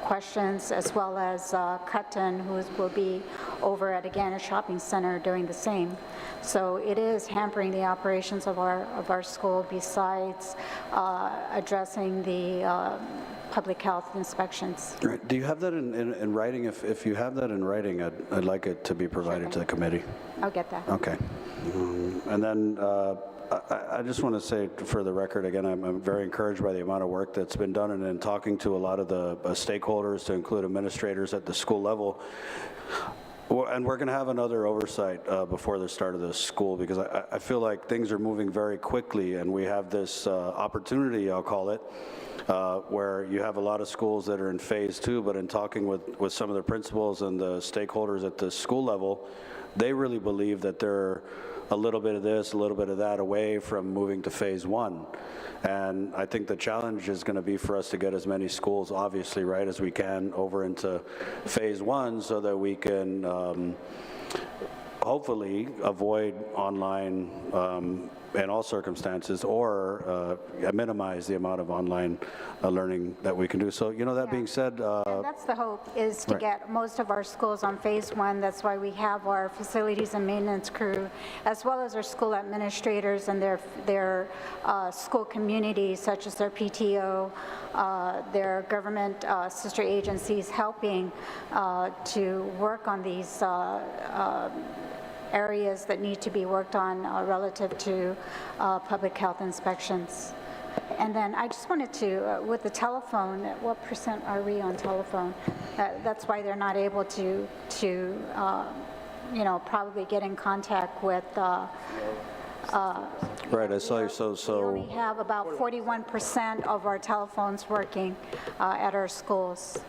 questions, as well as Cutton, who will be over at, again, a shopping center doing the same. So it is hampering the operations of our school, besides addressing the public health inspections. Right. Do you have that in writing? If you have that in writing, I'd like it to be provided to the committee. I'll get that. Okay. And then I just want to say for the record, again, I'm very encouraged by the amount of work that's been done, and in talking to a lot of the stakeholders, to include administrators at the school level. And we're going to have another oversight before the start of the school, because I feel like things are moving very quickly, and we have this opportunity, I'll call it, where you have a lot of schools that are in phase 2, but in talking with some of the principals and the stakeholders at the school level, they really believe that they're a little bit of this, a little bit of that away from moving to phase 1. And I think the challenge is going to be for us to get as many schools, obviously, right, as we can over into phase 1, so that we can hopefully avoid online in all circumstances, or minimize the amount of online learning that we can do. So, that being said, and that's the hope, is to get most of our schools on phase 1. That's why we have our facilities and maintenance crew, as well as our school administrators and their school communities, such as their PTO, their government sister agencies, helping to work on these areas that need to be worked on relative to public health inspections. And then I just wanted to, with the telephone, what % are we on telephone? That's why they're not able to probably get in contact with right, I saw you, we only have about 41% of our telephones working at our schools.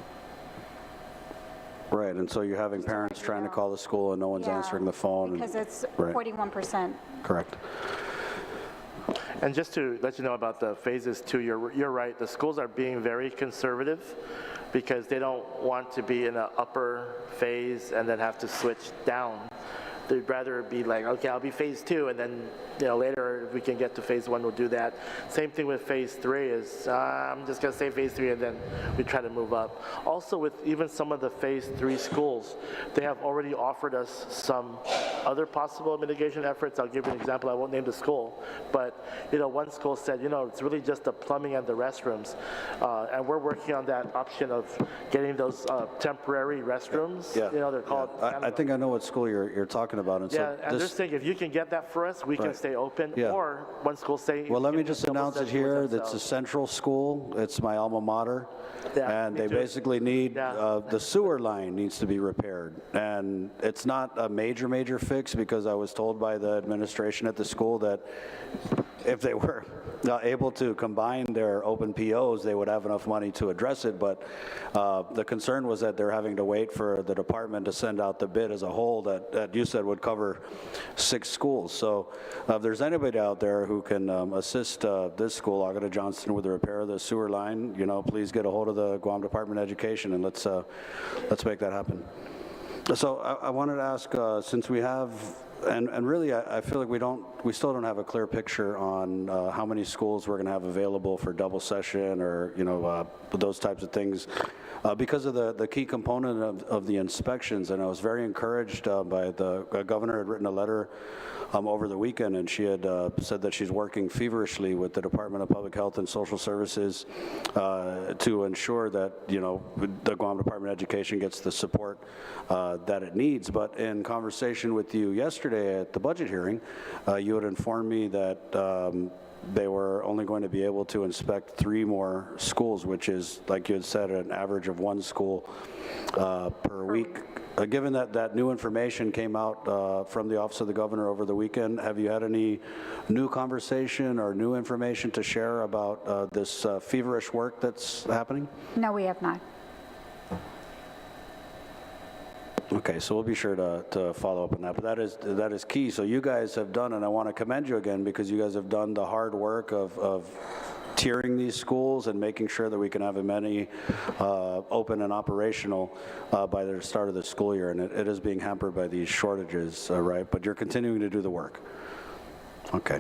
Right, and so you're having parents trying to call the school and no one's answering the phone. Because it's right. 41%. Correct. And just to let you know about the phases 2, you're right. The schools are being very conservative because they don't want to be in an upper phase and then have to switch down. They'd rather be like, okay, I'll be phase 2, and then later if we can get to phase 1, we'll do that. Same thing with phase 3 is I'm just going to say phase 3, and then we try to move up. Also, with even some of the phase 3 schools, they have already offered us some other possible mitigation efforts. I'll give you an example. I won't name the school, but one school said, it's really just the plumbing and the restrooms, and we're working on that option of getting those temporary restrooms. Yeah. They're called. I think I know what school you're talking about. And yeah, so and they're saying if you can get that for us, we can stay open. Yeah. Or one school saying. Well, let me just announce it here. That's a central school. It's my alma mater. Yeah, and they basically need, the sewer line needs to be repaired. And it's not a major fix, because I was told by the administration at the school that if they were able to combine their open POs, they would have enough money to address it. But the concern was that they're having to wait for the department to send out the bid as a whole that you said would cover 6 schools. So if there's anybody out there who can assist this school, Agata Johnston, with the repair of the sewer line, please get a hold of the Guam Department of Education, and let's make that happen. So I wanted to ask, since we have And really, I feel like we still don't have a clear picture on how many schools we're going to have available for double session, or those types of things, because of the key component of the inspections. And I was very encouraged by the governor had written a letter over the weekend, and she had said that she's working feverishly with the Department of Public Health and Social Services to ensure that the Guam Department of Education gets the support that it needs. But in conversation with you yesterday at the budget hearing, you had informed me that they were only going to be able to inspect 3 more schools, which is, like you had said, an average of 1 school per week. Given that new information came out from the Office of the Governor over the weekend, have you had any new conversation or new information to share about this feverish work that's happening? No, we have not. Okay, so we'll be sure to follow up on that, but that is key. So you guys have done, and I want to commend you again, because you guys have done the hard work of tiering these schools and making sure that we can have as many open and operational by the start of the school year, and it is being hampered by these shortages, right? But you're continuing to do the work. Okay.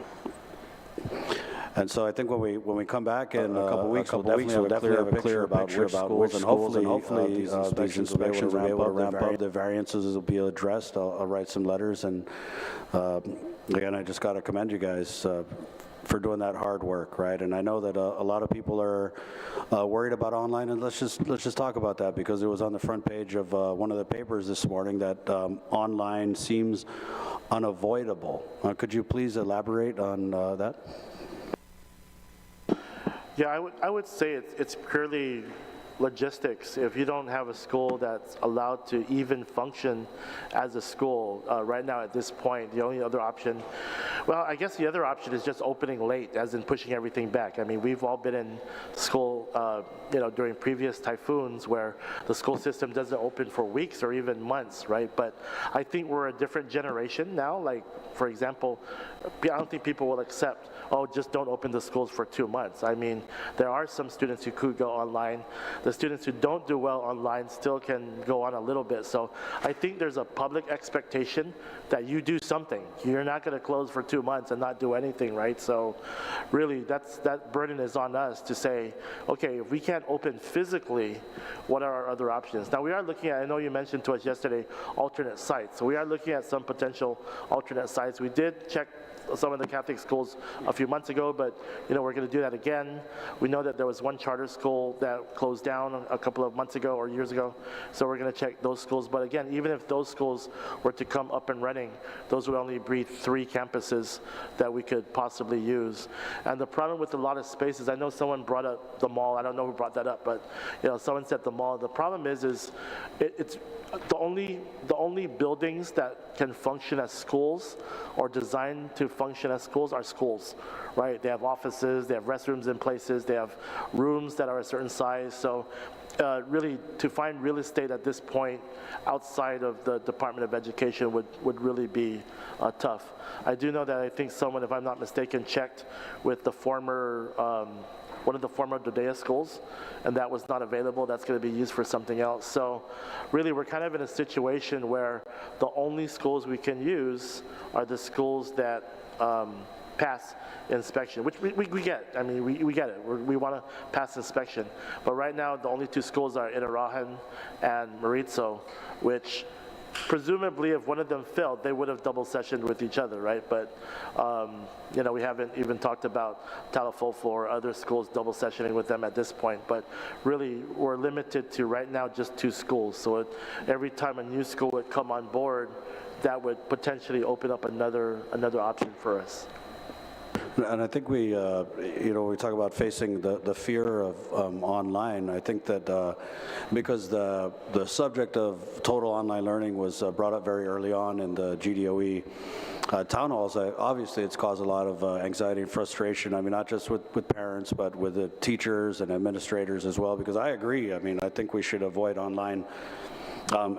And so I think when we come back in a couple weeks, we'll definitely have a clear picture about which schools, and hopefully these inspections will be able to ramp up. The variances will be addressed. I'll write some letters, and again, I just got to commend you guys for doing that hard work, right? And I know that a lot of people are worried about online, and let's just talk about that, because it was on the front page of one of the papers this morning that online seems unavoidable. Could you please elaborate on that? Yeah, I would say it's purely logistics. If you don't have a school that's allowed to even function as a school, right now at this point, the only other option, well, I guess the other option is just opening late, as in pushing everything back. I mean, we've all been in school, during previous typhoons where the school system doesn't open for weeks or even months, right? But I think we're a different generation now. Like, for example, I don't think people will accept, oh, just don't open the schools for 2 months. I mean, there are some students who could go online. The students who don't do well online still can go on a little bit. So I think there's a public expectation that you do something. You're not going to close for 2 months and not do anything, right? So really, that burden is on us to say, okay, if we can't open physically, what are our other options? Now we are looking at, I know you mentioned to us yesterday, alternate sites. So we are looking at some potential alternate sites. We did check some of the Catholic schools a few months ago, but we're going to do that again. We know that there was one charter school that closed down a couple of months ago or years ago, so we're going to check those schools. But again, even if those schools were to come up and running, those would only be 3 campuses that we could possibly use. And the problem with a lot of spaces, I know someone brought up the mall. I don't know who brought that up, but someone said the mall. The problem is it's the only buildings that can function as schools or designed to function as schools are schools, right? They have offices, they have restrooms in places, they have rooms that are a certain size. So really, to find real estate at this point outside of the Department of Education would really be tough. I do know that I think someone, if I'm not mistaken, checked with the former one of the former Dodea schools, and that was not available. That's going to be used for something else. So really, we're kind of in a situation where the only schools we can use are the schools that pass inspection, which we get. I mean, we get it. We want to pass inspection. But right now, the only 2 schools are Itarajan and Maritzo, which presumably if one of them failed, they would have double sessioned with each other, right? But we haven't even talked about Talafofo or other schools double sessioning with them at this point. But really, we're limited to right now just 2 schools. So every time a new school would come on board, that would potentially open up another option for us. And I think we talk about facing the fear of online. I think that because the subject of total online learning was brought up very early on in the GDOE town halls, obviously it's caused a lot of anxiety and frustration. I mean, not just with parents, but with the teachers and administrators as well, because I agree. I mean, I think we should avoid online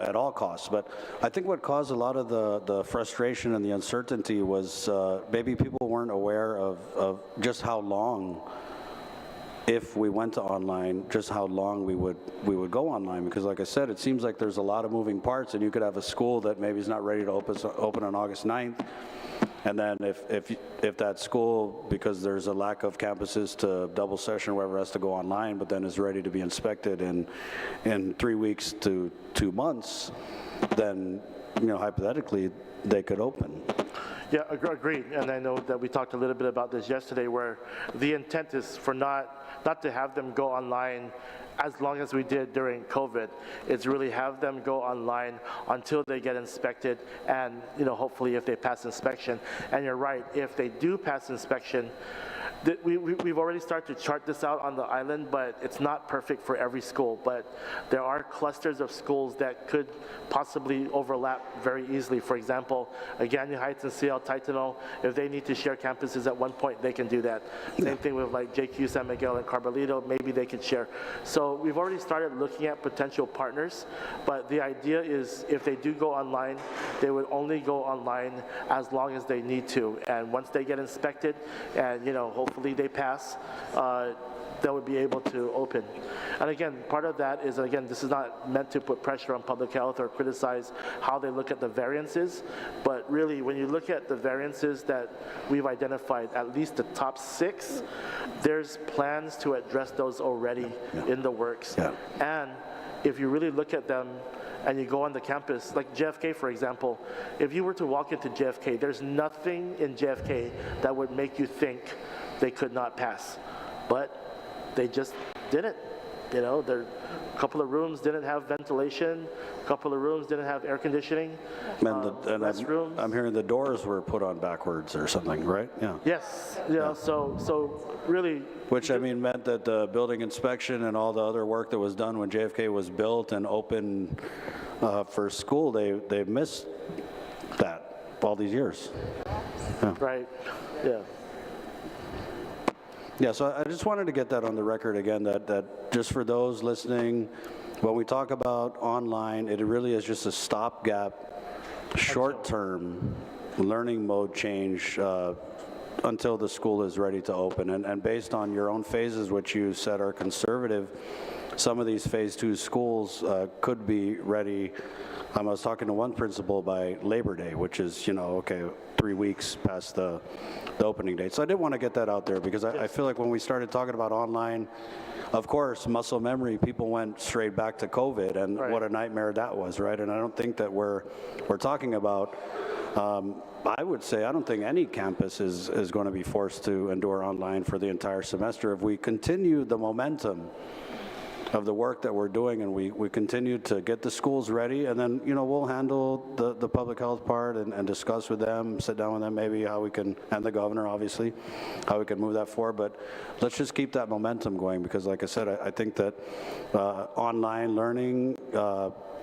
at all costs. But I think what caused a lot of the frustration and the uncertainty was maybe people weren't aware of just how long if we went to online, just how long we would go online, because like I said, it seems like there's a lot of moving parts, and you could have a school that maybe is not ready to open on August 9th, and then if that school, because there's a lack of campuses to double session or whatever, has to go online, but then is ready to be inspected in 3 weeks to 2 months, then, you know, hypothetically, they could open. Yeah, agreed. And I know that we talked a little bit about this yesterday, where the intent is for not to have them go online as long as we did during COVID. It's really have them go online until they get inspected, and, you know, hopefully if they pass inspection. And you're right, if they do pass inspection, we've already started to chart this out on the island, but it's not perfect for every school. But there are clusters of schools that could possibly overlap very easily. For example, Agana Heights and CL Titano, if they need to share campuses at one point, they can do that. Same thing with like JQ San Miguel and Carbalito, maybe they could share. So we've already started looking at potential partners, but the idea is if they do go online, they would only go online as long as they need to. And once they get inspected and, you know, hopefully they pass, they would be able to open. And again, part of that is, again, this is not meant to put pressure on public health or criticize how they look at the variances, but really when you look at the variances that we've identified, at least the top 6, there's plans to address those already in the works. And if you really look at them and you go on the campus, like JFK, for example, if you were to walk into JFK, there's nothing in JFK that would make you think they could not pass. But they just didn't. You know, a couple of rooms didn't have ventilation, a couple of rooms didn't have air conditioning, restrooms. I'm hearing the doors were put on backwards or something, right? Yeah. Yes. You know, so really. Which, I mean, meant that the building inspection and all the other work that was done when JFK was built and open for school, they missed that all these years. Yeah. Right. Yeah. Yeah, so I just wanted to get that on the record again, that just for those listening, when we talk about online, it really is just a stopgap, short-term learning mode change until the school is ready to open. And based on your own phases, which you said are conservative, some of these phase 2 schools could be ready. I was talking to one principal by Labor Day, which is, you know, okay, 3 weeks past the opening date. So I did want to get that out there, because I feel like when we started talking about online, of course, muscle memory, people went straight back to COVID and what a nightmare that was, right? And I don't think that we're talking about, I would say, I don't think any campus is going to be forced to endure online for the entire semester. If we continue the momentum of the work that we're doing, and we continue to get the schools ready, and then, you know, we'll handle the public health part and discuss with them, sit down with them, maybe how we can, and the governor, obviously, how we can move that forward. But let's just keep that momentum going, because like I said, I think that online learning,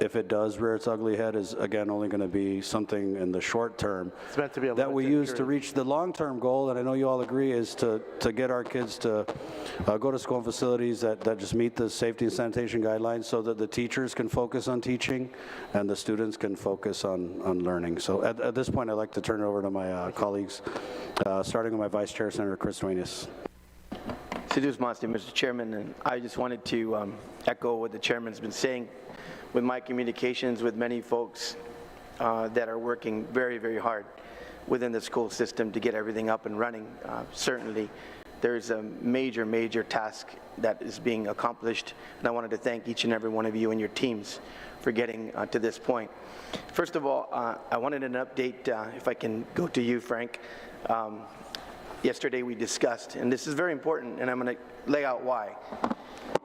if it does rear its ugly head, is again only going to be something in the short term it's meant to be a that we use to reach the long-term goal, and I know you all agree, is to get our kids to go to school in facilities that just meet the safety and sanitation guidelines, so that the teachers can focus on teaching and the students can focus on learning. So at this point, I'd like to turn it over to my colleagues, starting with my Vice Chair, Senator Chris Duenas. Sidus Masti, Mr. Chairman, and I just wanted to echo what the Chairman's been saying. With my communications with many folks that are working very, very hard within the school system to get everything up and running, certainly there's a major, major task that is being accomplished, and I wanted to thank each and every one of you and your teams for getting to this point. First of all, I wanted an update, if I can go to you, Frank. Yesterday we discussed, and this is very important, and I'm going to lay out why.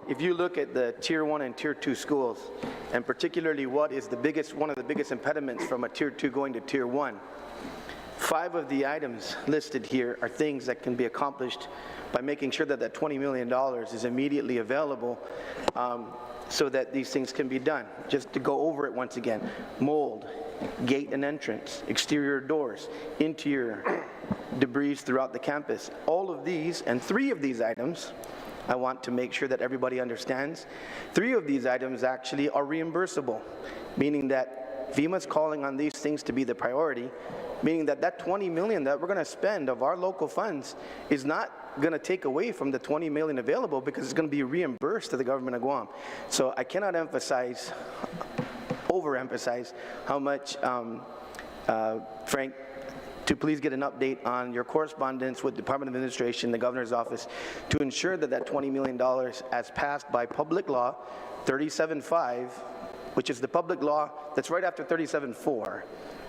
If you look at the Tier 1 and Tier 2 schools, and particularly what is one of the biggest impediments from a Tier 2 going to Tier 1, 5 of the items listed here are things that can be accomplished by making sure that that $20 million is immediately available so that these things can be done. Just to go over it once again: mold, gate and entrance, exterior doors, interior debris throughout the campus. All of these, and 3 of these items, I want to make sure that everybody understands, 3 of these items actually are reimbursable, meaning that FEMA's calling on these things to be the priority, meaning that that $20 million that we're going to spend of our local funds is not going to take away from the $20 million available because it's going to be reimbursed to the government of Guam. So I cannot overemphasize how much, Frank, to please get an update on your correspondence with the Department of Administration, the Governor's Office, to ensure that that $20 million, as passed by Public Law 37.5, which is the public law that's right after 37.4.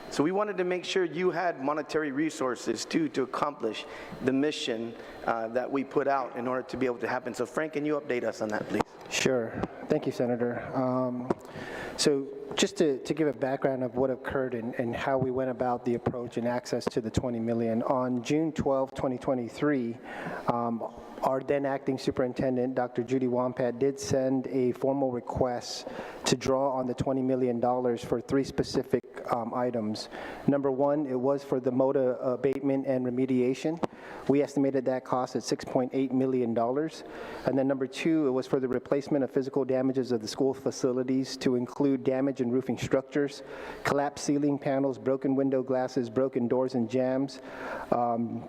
So we wanted to make sure you had monetary resources too to accomplish the mission that we put out in order to be able to happen. So Frank, can you update us on that, please? Sure. Thank you, Senator. So just to give a background of what occurred and how we went about the approach and access to the $20 million, on June 12, 2023, our then acting superintendent, Dr. Judy Wampat, did send a formal request to draw on the $20 million for 3 specific items. Number 1, it was for the MOTA abatement and remediation. We estimated that cost at $6.8 million. And then number 2, it was for the replacement of physical damages of the school facilities to include damage in roofing structures, collapsed ceiling panels, broken window glasses, broken doors and jambs,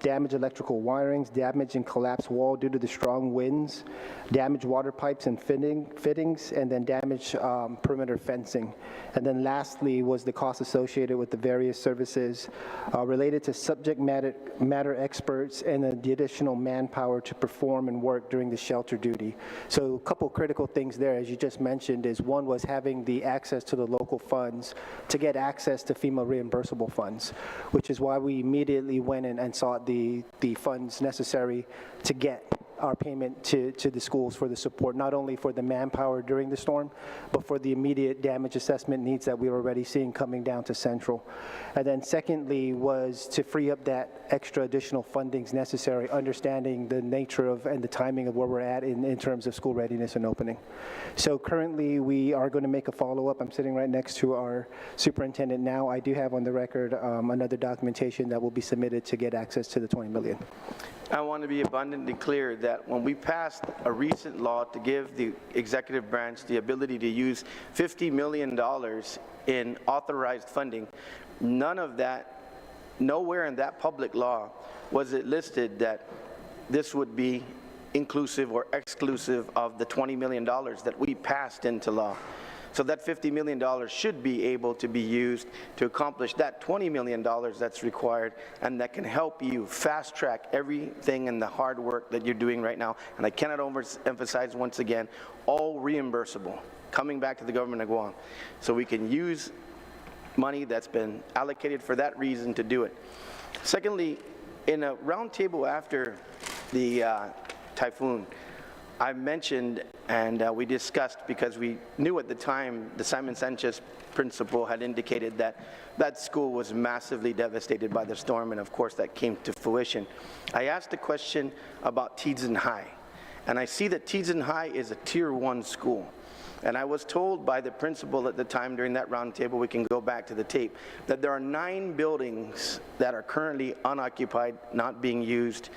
damaged electrical wirings, damage and collapsed wall due to the strong winds, damaged water pipes and fittings, and then damaged perimeter fencing. And then lastly was the cost associated with the various services related to subject matter experts and the additional manpower to perform and work during the shelter duty. So a couple critical things there, as you just mentioned, is one was having the access to the local funds to get access to FEMA reimbursable funds, which is why we immediately went in and sought the funds necessary to get our payment to the schools for the support, not only for the manpower during the storm, but for the immediate damage assessment needs that we were already seeing coming down to Central. And then secondly was to free up that extra additional fundings necessary, understanding the nature of and the timing of where we're at in terms of school readiness and opening. So currently we are going to make a follow-up. I'm sitting right next to our superintendent now. I do have on the record another documentation that will be submitted to get access to the $20 million. I want to be abundantly clear that when we passed a recent law to give the executive branch the ability to use $50 million in authorized funding, none of that, nowhere in that public law was it listed that this would be inclusive or exclusive of the $20 million that we passed into law. So that $50 million should be able to be used to accomplish that $20 million that's required, and that can help you fast track everything and the hard work that you're doing right now. And I cannot overemphasize once again, all reimbursable, coming back to the government of Guam. So we can use money that's been allocated for that reason to do it. Secondly, in a roundtable after the typhoon, I mentioned and we discussed, because we knew at the time the Simon Sanchez principal had indicated that that school was massively devastated by the storm, and of course that came to fruition. I asked a question about Teadsden High, and I see that Teadsden High is a Tier 1 school. And I was told by the principal at the time during that roundtable, we can go back to the tape, that there are 9 buildings that are currently unoccupied, not being used.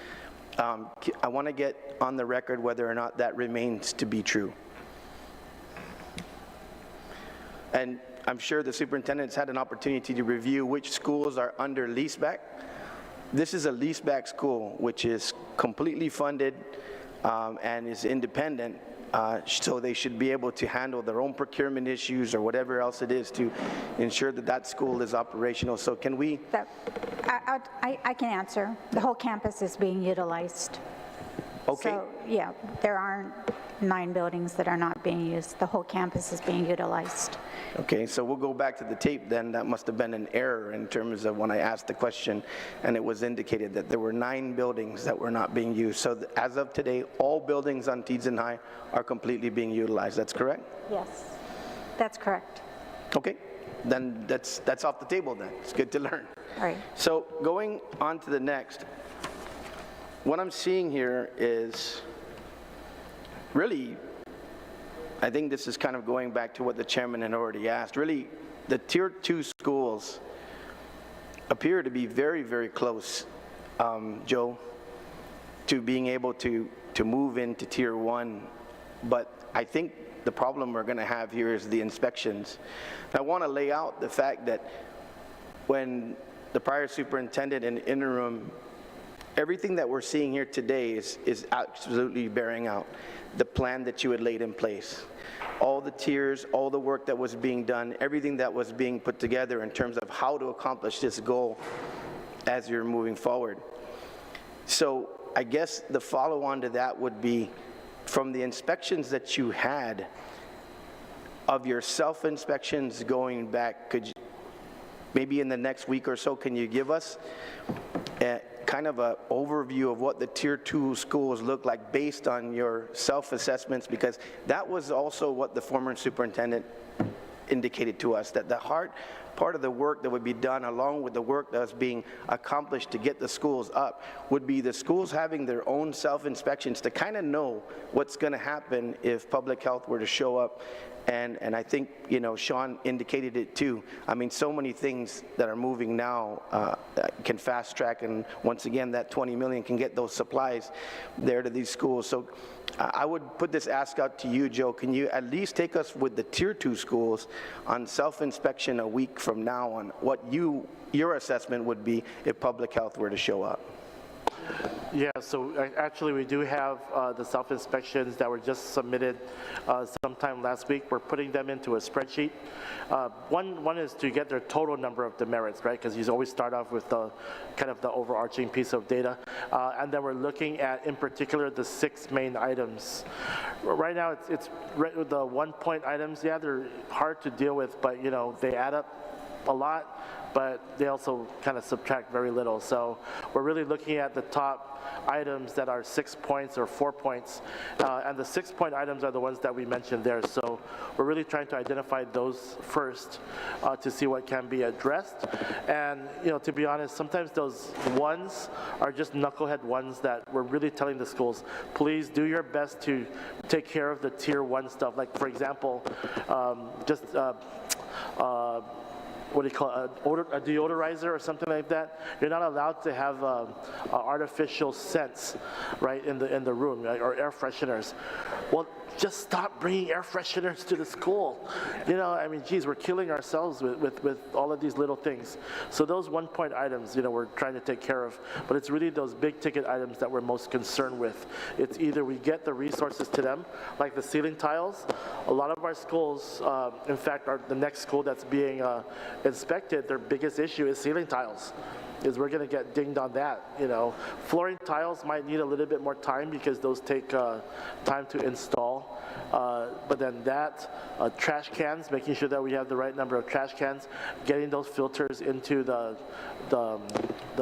I want to get on the record whether or not that remains to be true. And I'm sure the superintendent's had an opportunity to review which schools are under leaseback. This is a leaseback school, which is completely funded and is independent. So they should be able to handle their own procurement issues or whatever else it is to ensure that that school is operational. So can we? I can answer. The whole campus is being utilized. Okay. So, yeah, there aren't 9 buildings that are not being used. The whole campus is being utilized. Okay, so we'll go back to the tape then. That must have been an error in terms of when I asked the question, and it was indicated that there were 9 buildings that were not being used. So as of today, all buildings on Teadsden High are completely being utilized. That's correct? Yes, that's correct. Okay, then that's off the table then. It's good to learn. All right. So going on to the next, what I'm seeing here is really, I think this is kind of going back to what the chairman had already asked. Really, the Tier 2 schools appear to be very, very close, Joe, to being able to move into Tier 1. But I think the problem we're going to have here is the inspections. And I want to lay out the fact that when the prior superintendent and interim everything that we're seeing here today is absolutely bearing out the plan that you had laid in place. All the tiers, all the work that was being done, everything that was being put together in terms of how to accomplish this goal as you're moving forward. So I guess the follow-on to that would be, from the inspections that you had, of your self-inspections going back, could you, maybe in the next week or so, can you give us kind of an overview of what the Tier 2 schools look like based on your self-assessments? Because that was also what the former superintendent indicated to us, that the hard part of the work that would be done, along with the work that was being accomplished to get the schools up, would be the schools having their own self-inspections to kind of know what's going to happen if public health were to show up. And I think, you know, Sean indicated it too. I mean, so many things that are moving now can fast track, and once again, that 20 million can get those supplies there to these schools. So I would put this ask out to you, Joe. Can you at least take us with the Tier 2 schools on self-inspection a week from now on what your assessment would be if public health were to show up? Yeah, so actually we do have the self-inspections that were just submitted sometime last week. We're putting them into a spreadsheet. One is to get their total number of demerits, right? Because you always start off with the kind of the overarching piece of data. And then we're looking at, in particular, the 6 main items. Right now, it's the 1-point items. Yeah, they're hard to deal with, but you know, they add up a lot, but they also kind of subtract very little. So we're really looking at the top items that are 6 points or 4 points, and the 6-point items are the ones that we mentioned there. So we're really trying to identify those first to see what can be addressed. And you know, to be honest, sometimes those ones are just knucklehead ones that we're really telling the schools, please do your best to take care of the Tier 1 stuff. Like, for example, what do you call it, a deodorizer or something like that. You're not allowed to have artificial scents, right, in the room, right, or air fresheners. Well, just stop bringing air fresheners to the school. You know, I mean, geez, we're killing ourselves with all of these little things. So those 1-point items, you know, we're trying to take care of, but it's really those big ticket items that we're most concerned with. It's either we get the resources to them, like the ceiling tiles. A lot of our schools, in fact, the next school that's being inspected, their biggest issue is ceiling tiles. Is we're going to get dinged on that, you know. Flooring tiles might need a little bit more time because those take time to install. But then that, trash cans, making sure that we have the right number of trash cans, getting those filters into the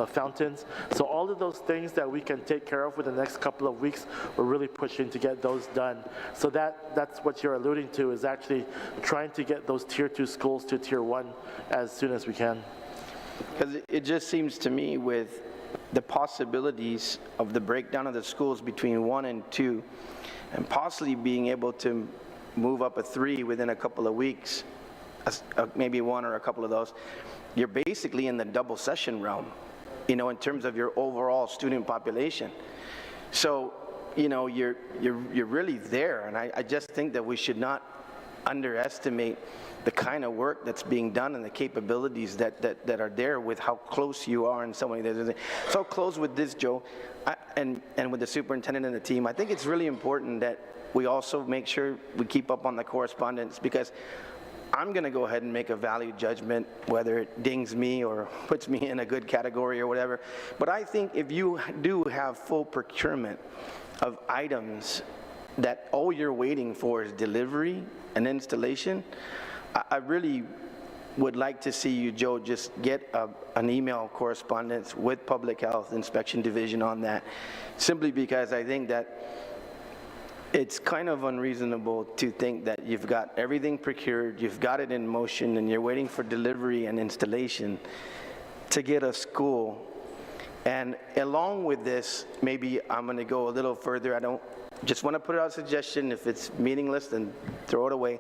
fountains. So all of those things that we can take care of within the next couple of weeks, we're really pushing to get those done. So that's what you're alluding to, is actually trying to get those Tier 2 schools to Tier 1 as soon as we can. Because it just seems to me, with the possibilities of the breakdown of the schools between 1 and 2, and possibly being able to move up a 3 within a couple of weeks, maybe 1 or a couple of those, you're basically in the double session realm, you know, in terms of your overall student population. So, you know, you're really there, and I just think that we should not underestimate the kind of work that's being done and the capabilities that are there with how close you are in so many things. So I'll close with this, Joe, and with the superintendent and the team. I think it's really important that we also make sure we keep up on the correspondence, because I'm going to go ahead and make a value judgment, whether it dings me or puts me in a good category or whatever. But I think if you do have full procurement of items that all you're waiting for is delivery and installation, I really would like to see you, Joe, just get an email correspondence with Public Health Inspection Division on that, simply because I think that it's kind of unreasonable to think that you've got everything procured, you've got it in motion, and you're waiting for delivery and installation to get a school. And along with this, maybe I'm going to go a little further. I don't just want to put out a suggestion. If it's meaningless, then throw it away.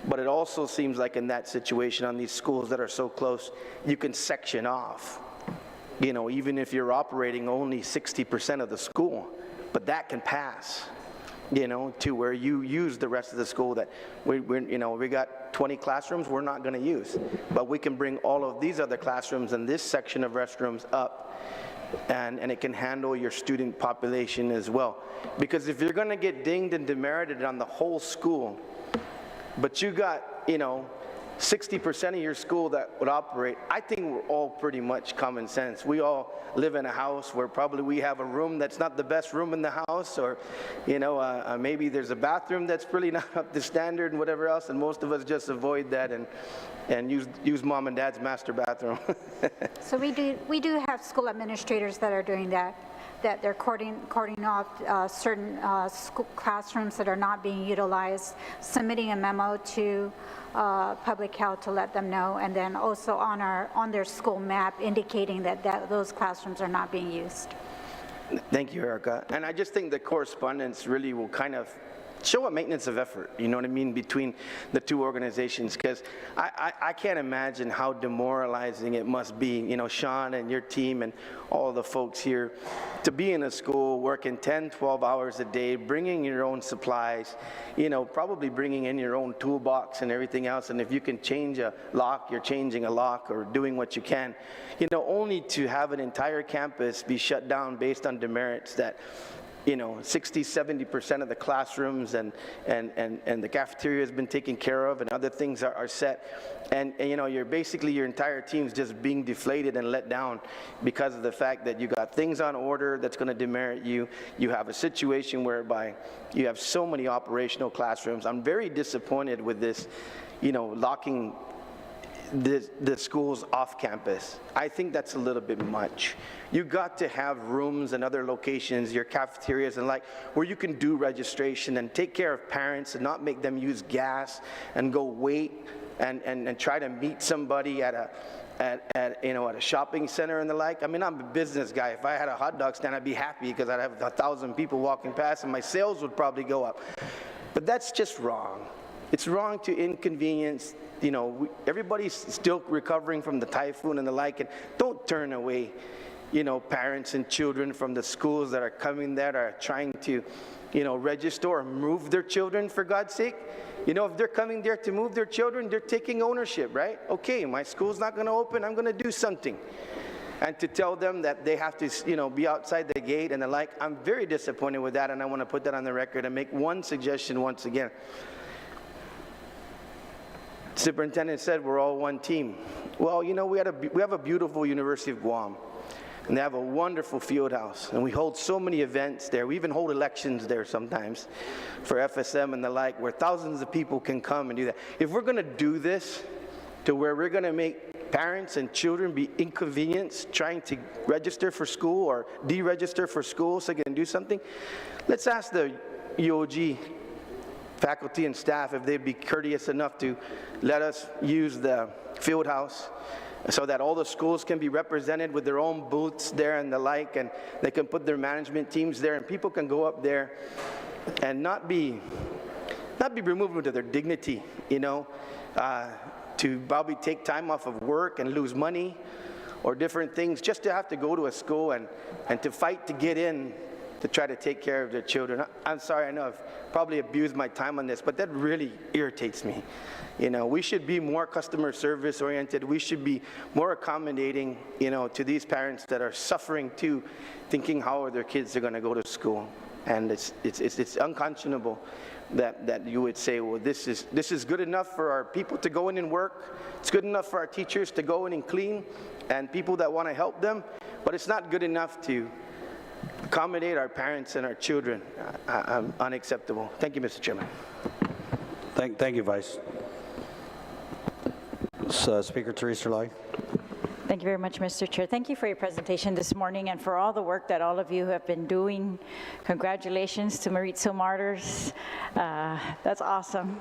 But it also seems like in that situation, on these schools that are so close, you can section off, you know, even if you're operating only 60% of the school, but that can pass. you know, to where you use the rest of the school that we got 20 classrooms we're not going to use, but we can bring all of these other classrooms and this section of restrooms up, and it can handle your student population as well. Because if you're going to get dinged and demerited on the whole school, but you got, you know, 60% of your school that would operate, I think we're all pretty much common sense. We all live in a house where probably we have a room that's not the best room in the house, or, you know, maybe there's a bathroom that's really not up to standard and whatever else, and most of us just avoid that and use mom and dad's master bathroom. So we do have school administrators that are doing that they're cording off certain school classrooms that are not being utilized, submitting a memo to public health to let them know, and then also on their school map indicating that those classrooms are not being used. Thank you, Erica. And I just think the correspondence really will kind of show a maintenance of effort, you know what I mean, between the two organizations, because I can't imagine how demoralizing it must be, you know, Sean and your team and all the folks here, to be in a school working 10, 12 hours a day, bringing your own supplies, you know, probably bringing in your own toolbox and everything else, and if you can change a lock, you're changing a lock or doing what you can, you know, only to have an entire campus be shut down based on demerits that, you know, 60–70% of the classrooms and the cafeteria has been taken care of, and other things are set, and you know, you're basically, your entire team's just being deflated and let down because of the fact that you got things on order that's going to demerit you. You have a situation whereby you have so many operational classrooms. I'm very disappointed with this, you know, locking the schools off campus. I think that's a little bit much. You got to have rooms and other locations, your cafeterias and like, where you can do registration and take care of parents and not make them use gas and go wait and try to meet somebody at a shopping center and the like. I mean, I'm a business guy. If I had a hot dog stand, I'd be happy because I'd have 1,000 people walking past and my sales would probably go up. But that's just wrong. It's wrong to inconvenience, you know, everybody's still recovering from the typhoon and the like, and don't turn away, you know, parents and children from the schools that are coming that are trying to, you know, register or move their children, for God's sake. You know, if they're coming there to move their children, they're taking ownership, right? Okay, my school's not going to open, I'm going to do something. And to tell them that they have to, you know, be outside the gate and the like, I'm very disappointed with that, and I want to put that on the record and make one suggestion once again. Superintendent said we're all one team. Well, you know, we have a beautiful University of Guam, and they have a wonderful field house, and we hold so many events there. We even hold elections there sometimes for FSM and the like, where thousands of people can come and do that. If we're going to do this to where we're going to make parents and children be inconvenienced trying to register for school or deregister for school so they can do something, let's ask the UOG faculty and staff if they'd be courteous enough to let us use the field house so that all the schools can be represented with their own booths there and the like, and they can put their management teams there, and people can go up there and not be removed of their dignity, you know, to probably take time off of work and lose money or different things just to have to go to a school and to fight to get in to try to take care of their children. I'm sorry, I know I've probably abused my time on this, but that really irritates me. You know, we should be more customer service oriented. We should be more accommodating, you know, to these parents that are suffering too, thinking how their kids are going to go to school. And it's unconscionable that you would say, well, this is good enough for our people to go in and work. It's good enough for our teachers to go in and clean, and people that want to help them, but it's not good enough to accommodate our parents and our children. Unacceptable. Thank you, Mr. Chairman. Thank you, Vice. Speaker Teresa Lai. Thank you very much, Mr. Chair. Thank you for your presentation this morning and for all the work that all of you have been doing. Congratulations to Maritza Martyrs. That's awesome.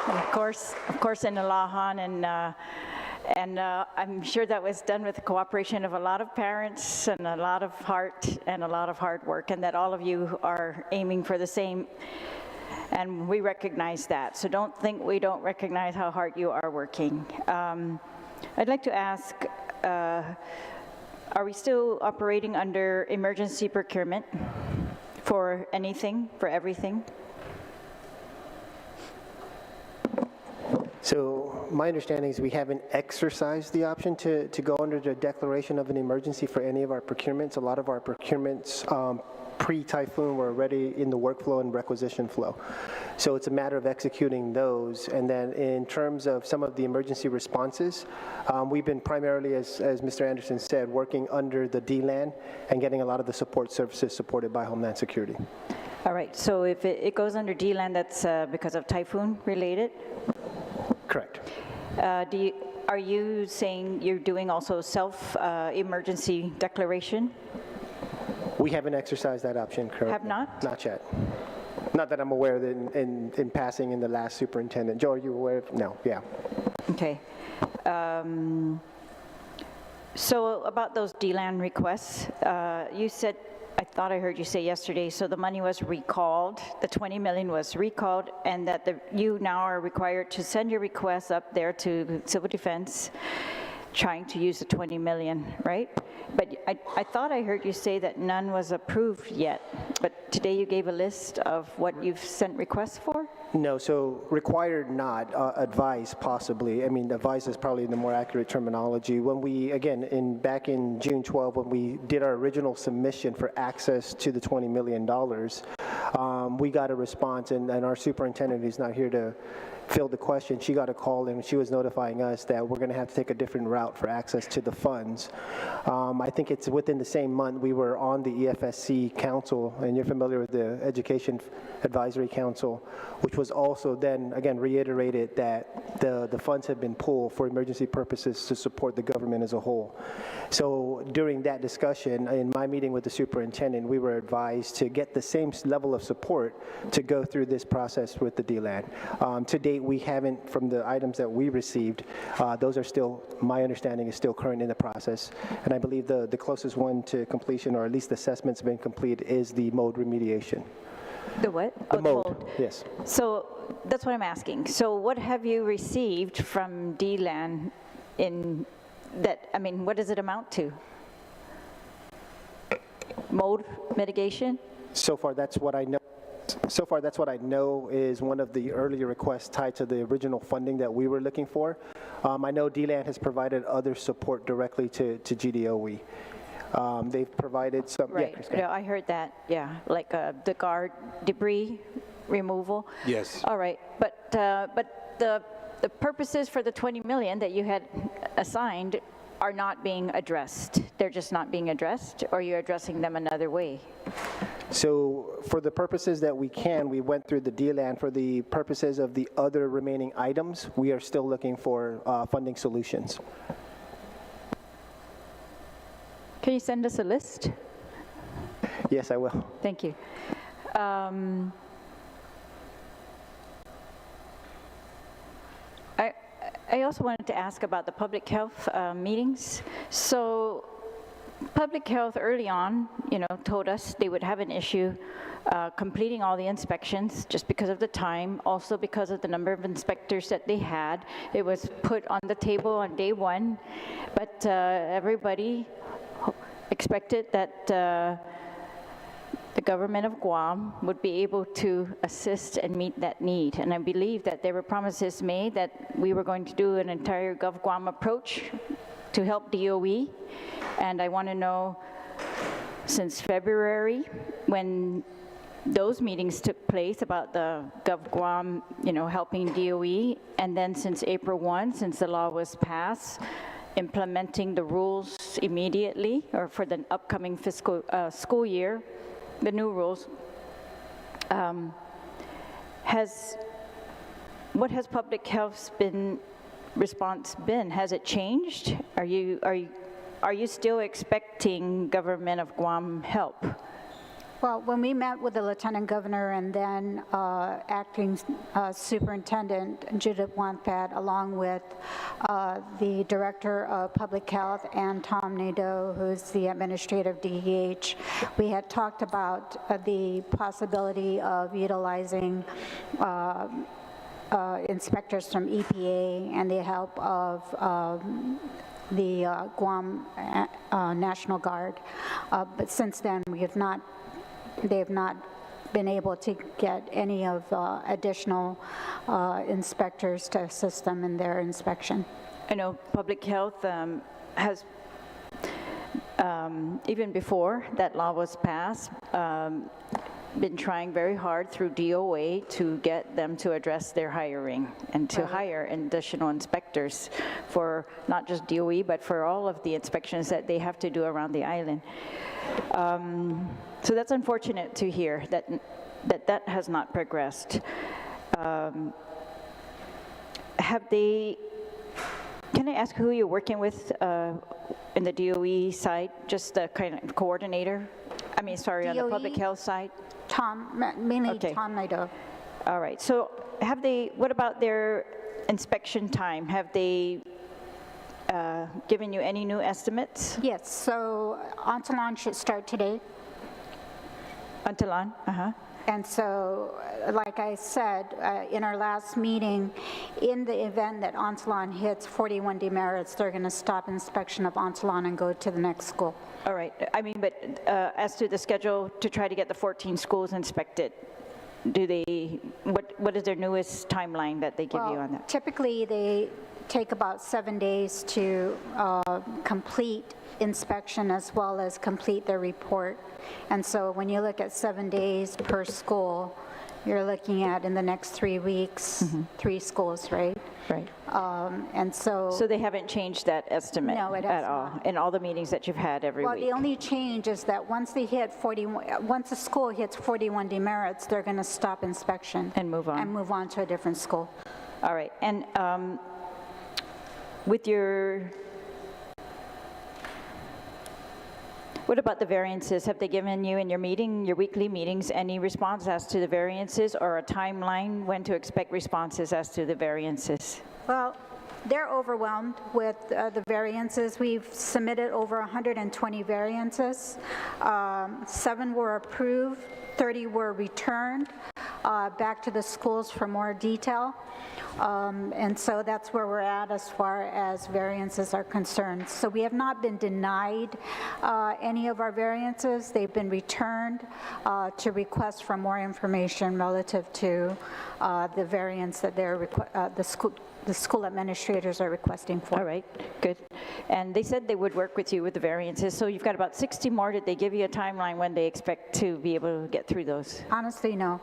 And of course, in Alahan, and I'm sure that was done with the cooperation of a lot of parents and a lot of heart and a lot of hard work, and that all of you are aiming for the same. And we recognize that. So don't think we don't recognize how hard you are working. I'd like to ask Are we still operating under emergency procurement for anything, for everything? So my understanding is we haven't exercised the option to go under the declaration of an emergency for any of our procurements. A lot of our procurements pre-typhoon were already in the workflow and requisition flow. So it's a matter of executing those. And then in terms of some of the emergency responses, we've been primarily, as Mr. Anderson said, working under the DLAN and getting a lot of the support services supported by Homeland Security. All right, so if it goes under DLAN, that's because of typhoon related? Correct. Are you saying you're doing also self-emergency declaration? We haven't exercised that option currently. Have not? Not yet. Not that I'm aware of in passing in the last superintendent. Joe, are you aware of? No, yeah. Okay. So about those DLAN requests, you said, I thought I heard you say yesterday, so the money was recalled, the 20 million was recalled, and that you now are required to send your requests up there to Civil Defense, trying to use the 20 million, right? But I thought I heard you say that none was approved yet, but today you gave a list of what you've sent requests for? No, so required not, advised possibly. I mean, advised is probably the more accurate terminology. When we, again, back in June 12, when we did our original submission for access to the $20 million, we got a response, and our superintendent, who's not here to fill the question, she got a call and she was notifying us that we're going to have to take a different route for access to the funds. I think it's within the same month we were on the EFSC Council, and you're familiar with the Education Advisory Council, which was also then, again, reiterated that the funds have been pulled for emergency purposes to support the government as a whole. So during that discussion, in my meeting with the superintendent, we were advised to get the same level of support to go through this process with the DLAN. To date, we haven't, from the items that we received, those are still, my understanding is still current in the process. And I believe the closest one to completion, or at least the assessment's been complete, is the mold remediation. The what? The mold, yes. So that's what I'm asking. So what have you received from DLAN in that, I mean, what does it amount to? Mold mitigation? So far, that's what I know. So far, that's what I know is one of the earlier requests tied to the original funding that we were looking for. I know DLAN has provided other support directly to GDOE. They've provided some. Right, yeah, I heard that, yeah, like the guard debris removal. Yes. All right, but the purposes for the 20 million that you had assigned are not being addressed. They're just not being addressed, or you're addressing them another way? So for the purposes that we went through the DLAN. For the purposes of the other remaining items, we are still looking for funding solutions. Can you send us a list? Yes, I will. Thank you. I also wanted to ask about the public health meetings. So public health early on, told us they would have an issue completing all the inspections just because of the time, also because of the number of inspectors that they had. It was put on the table on day one, but everybody expected that the government of Guam would be able to assist and meet that need. And I believe that there were promises made that we were going to do an entire Gov Guam approach to help DOE. And I want to know, since February, when those meetings took place about the Gov Guam, helping DOE, and then since April 1, since the law was passed, implementing the rules immediately, or for the upcoming fiscal school year, the new rules, what has public health's response been? Has it changed? Are you still expecting government of Guam help? Well, when we met with the Lieutenant Governor and then Acting Superintendent Judith Wanpat, along with the Director of Public Health and Tom Nadeau, who's the Administrative DEH, we had talked about the possibility of utilizing inspectors from EPA and the help of the Guam National Guard. But since then, they have not been able to get any of additional inspectors to assist them in their inspection. I know public health has, even before that law was passed, been trying very hard through DOA to get them to address their hiring and to hire additional inspectors for not just DOE, but for all of the inspections that they have to do around the island. So that's unfortunate to hear that has not progressed. Can I ask who you're working with in the DOE side, just the kind of coordinator? I mean, sorry, on the public health side? Mainly Okay. Tom Nadeau. All right, so what about their inspection time? Have they given you any new estimates? Yes, so Antolon should start today. Antolon, And so, like I said, in our last meeting, in the event that Antolon hits 41 demerits, they're going to stop inspection of Antolon and go to the next school. All right, I mean, but as to the schedule to try to get the 14 schools inspected, what is their newest timeline that they give you on that? Typically, they take about 7 days to complete inspection as well as complete their report. And so when you look at 7 days per school, you're looking at in the next 3 weeks, 3 schools, right? Right. And so... So they haven't changed that estimate at all in all the meetings that you've had every week? Well, the only change is that once a school hits 41 demerits, they're going to stop inspection. And move on. And move on to a different school. All right, and with your... What about the variances? Have they given you in your weekly meetings, any response as to the variances or a timeline when to expect responses as to the variances? Well, they're overwhelmed with the variances. We've submitted over 120 variances. 7 were approved, 30 were returned back to the schools for more detail. And so that's where we're at as far as variances are concerned. So we have not been denied any of our variances. They've been returned to request for more information relative to the variance that the school administrators are requesting for. All right, good. And they said they would work with you with the variances. So you've got about 60 more. Did they give you a timeline when they expect to be able to get through those? Honestly, no.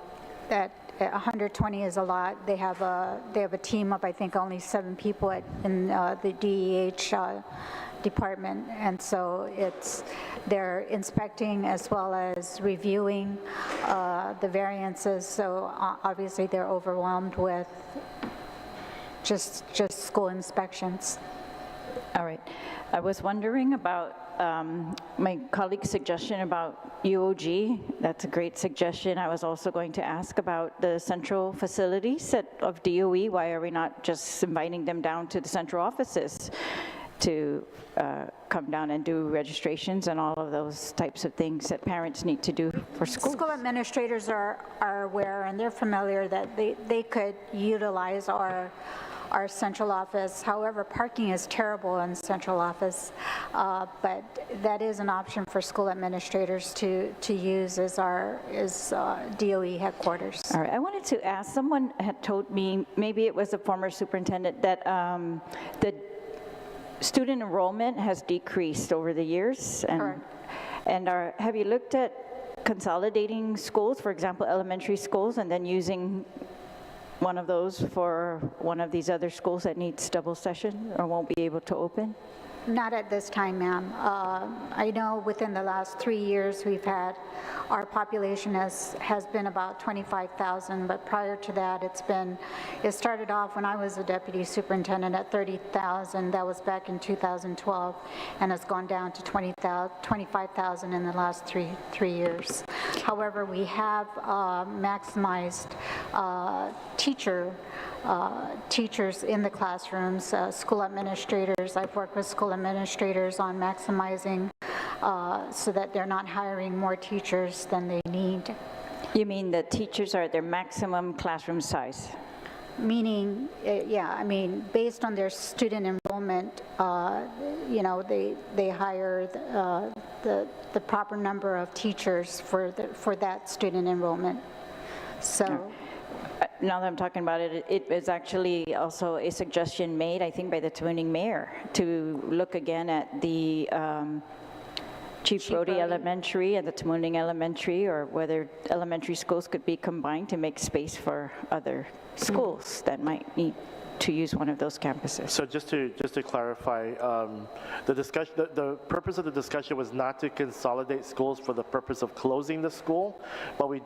That 120 is a lot. They have a team of, I think, only 7 people in the DEH department, and so they're inspecting as well as reviewing the variances. So obviously, they're overwhelmed with just school inspections. All right. I was wondering about my colleague's suggestion about UOG. That's a great suggestion. I was also going to ask about the central facilities of DOE. Why are we not just inviting them down to the central offices to come down and do registrations and all of those types of things that parents need to do for schools? School administrators are aware, and they're familiar that they could utilize our central office. However, parking is terrible in central office, but that is an option for school administrators to use as DOE headquarters. All right, I wanted to ask, someone had told me, maybe it was a former superintendent, that the student enrollment has decreased over the years. And have you looked at consolidating schools, for example, elementary schools, and then using one of those for one of these other schools that needs double session or won't be able to open? Not at this time, ma'am. I know within the last 3 years our population has been about 25,000, but prior to that it started off when I was a deputy superintendent at 30,000. That was back in 2012, and has gone down to 25,000 in the last three years. However, we have maximized teachers in the classrooms, school administrators. I've worked with school administrators on maximizing so that they're not hiring more teachers than they need. You mean the teachers are at their maximum classroom size? meaning, I mean, based on their student enrollment, you know, they hire the proper number of teachers for that student enrollment. So. Now that I'm talking about it, it was actually also a suggestion made, I think, by the Tuning mayor to look again at the Chief Brody Elementary and the Tamuning Elementary, or whether elementary schools could be combined to make space for other schools that might need to use one of those campuses. So just to clarify, the purpose of the discussion was not to consolidate schools for the purpose of closing the school, but we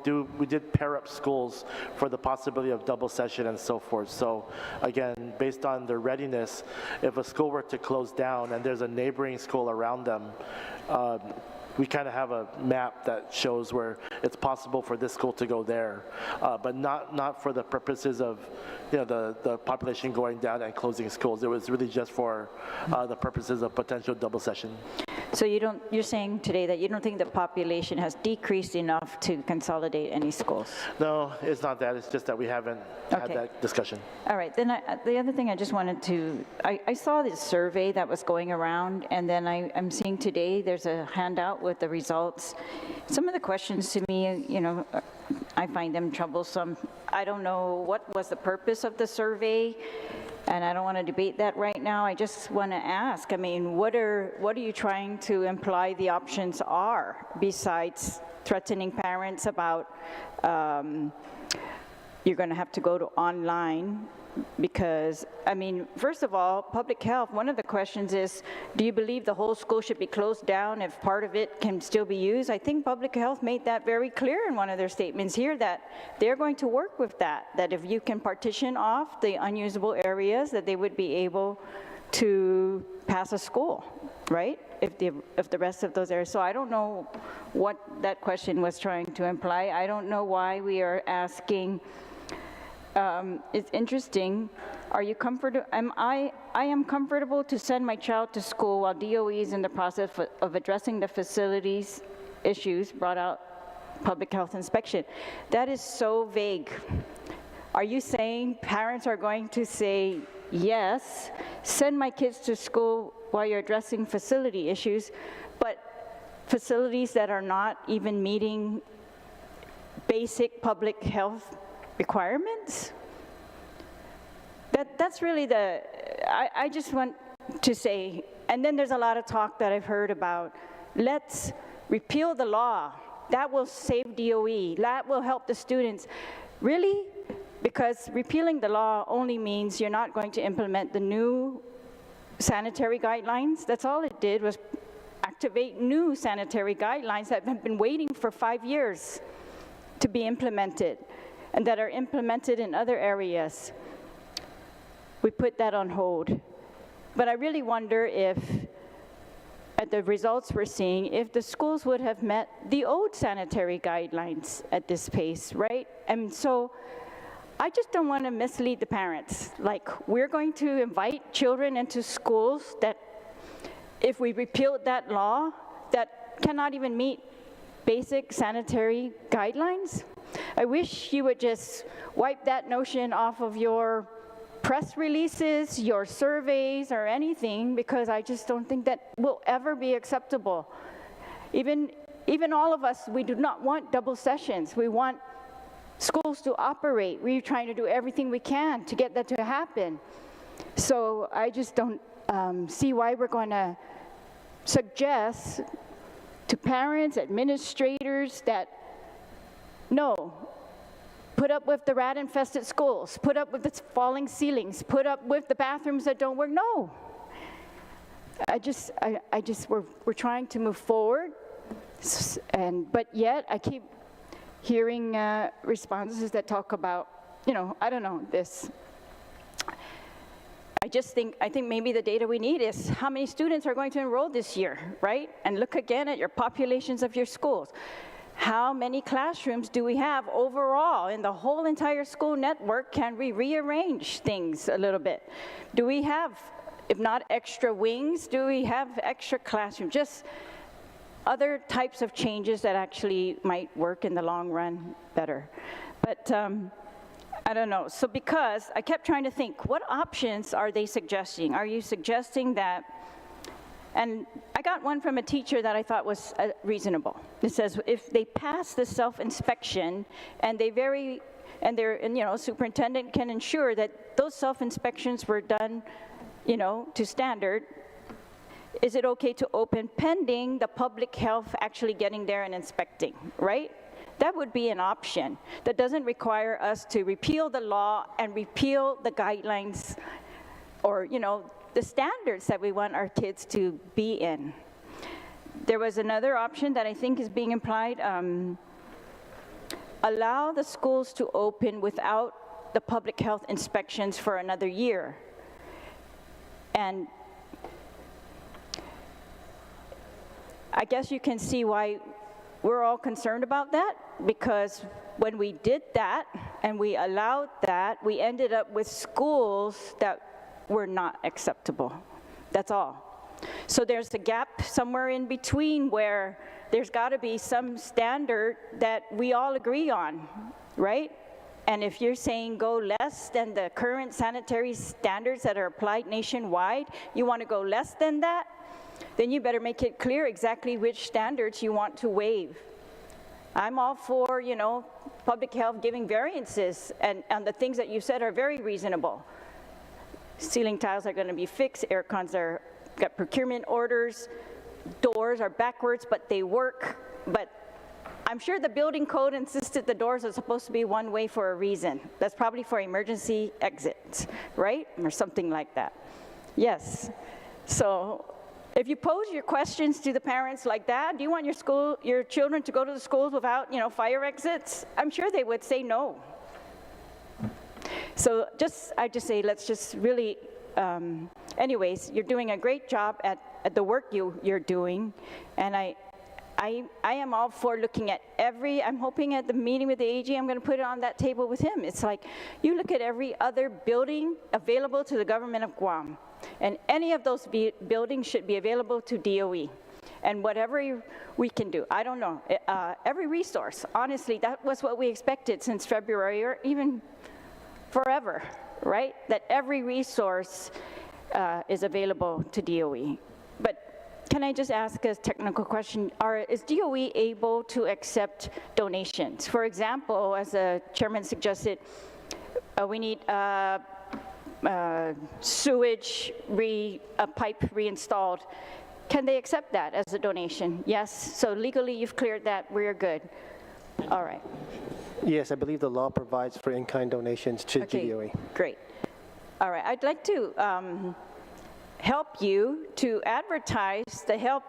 did pair up schools for the possibility of double session and so forth. So again, based on their readiness, if a school were to close down and there's a neighboring school around them, we kind of have a map that shows where it's possible for this school to go there, but not for the purposes of, you know, the population going down and closing schools. It was really just for the purposes of potential double session. So you're saying today that you don't think the population has decreased enough to consolidate any schools? No, it's not that. It's just that we haven't had that discussion. All right. Then the other thing I just wanted to, I saw this survey that was going around, and then I'm seeing today there's a handout with the results. Some of the questions to me, you know, I find them troublesome. I don't know what was the purpose of the survey, and I don't want to debate that right now. I just want to ask, I mean, what are you trying to imply the options are, besides threatening parents about you're going to have to go to online? Because, I mean, first of all, public health, one of the questions is, do you believe the whole school should be closed down if part of it can still be used? I think public health made that very clear in one of their statements here, that they're going to work with that if you can partition off the unusable areas, that they would be able to pass a school, right? If the rest of those areas. So I don't know what that question was trying to imply. I don't know why we are asking. It's interesting. Are you comfortable? I am comfortable to send my child to school while DOE is in the process of addressing the facilities issues brought out public health inspection. That is so vague. Are you saying parents are going to say, yes, send my kids to school while you're addressing facility issues, but facilities that are not even meeting basic public health requirements? That's really I just want to say, and then there's a lot of talk that I've heard about, let's repeal the law. That will save DOE. That will help the students. Really? Because repealing the law only means you're not going to implement the new sanitary guidelines. That's all it did, was activate new sanitary guidelines that have been waiting for 5 years to be implemented, and that are implemented in other areas. We put that on hold. But I really wonder if, at the results we're seeing, if the schools would have met the old sanitary guidelines at this pace, right? And so I just don't want to mislead the parents. Like, we're going to invite children into schools that, if we repealed that law, that cannot even meet basic sanitary guidelines. I wish you would just wipe that notion off of your press releases, your surveys, or anything, because I just don't think that will ever be acceptable. Even all of us, we do not want double sessions. We want schools to operate. We're trying to do everything we can to get that to happen. So I just don't see why we're going to suggest to parents, administrators, that no, put up with the rat-infested schools, put up with the falling ceilings, put up with the bathrooms that don't work. No. We're trying to move forward, but yet I keep hearing responses that talk about, you know, I don't know, this. I think maybe the data we need is how many students are going to enroll this year, right? And look again at your populations of your schools. How many classrooms do we have overall in the whole entire school network? Can we rearrange things a little bit? Do we have, if not extra wings, do we have extra classrooms? Just other types of changes that actually might work in the long run better. But I don't know. So because I kept trying to think, what options are they suggesting? Are you suggesting that, and I got one from a teacher that I thought was reasonable. It says if they pass the self-inspection and superintendent can ensure that those self-inspections were done, to standard, is it okay to open pending the public health actually getting there and inspecting, right? That would be an option. That doesn't require us to repeal the law and repeal the guidelines or, the standards that we want our kids to be in. There was another option that I think is being implied. Allow the schools to open without the public health inspections for another year. And I guess you can see why we're all concerned about that, because when we did that and we allowed that, we ended up with schools that were not acceptable. That's all. So there's a gap somewhere in between where there's got to be some standard that we all agree on, right? And if you're saying go less than the current sanitary standards that are applied nationwide, you want to go less than that, then you better make it clear exactly which standards you want to waive. I'm all for, public health giving variances, and the things that you said are very reasonable. Ceiling tiles are going to be fixed, air cons are got procurement orders, doors are backwards, but they work. But I'm sure the building code insisted the doors are supposed to be one way for a reason. That's probably for emergency exits, right? Or something like that. Yes. So if you pose your questions to the parents like that, do you want your children to go to the schools without, fire exits? I'm sure they would say no. So I just say, let's just really, anyways, you're doing a great job at the work you're doing, and I am all for looking at I'm hoping at the meeting with the AG, I'm going to put it on that table with him. It's like, you look at every other building available to the government of Guam, and any of those buildings should be available to DOE. And whatever we can do, I don't know, every resource, honestly, that was what we expected since February, or even forever, right? That every resource is available to DOE. But can I just ask a technical question? Is DOE able to accept donations? For example, as the chairman suggested, we need sewage pipe reinstalled. Can they accept that as a donation? Yes, so legally you've cleared that, we're good. All right. Yes, I believe the law provides for in-kind donations to DOE. Great. All right, I'd like to help you to advertise the help.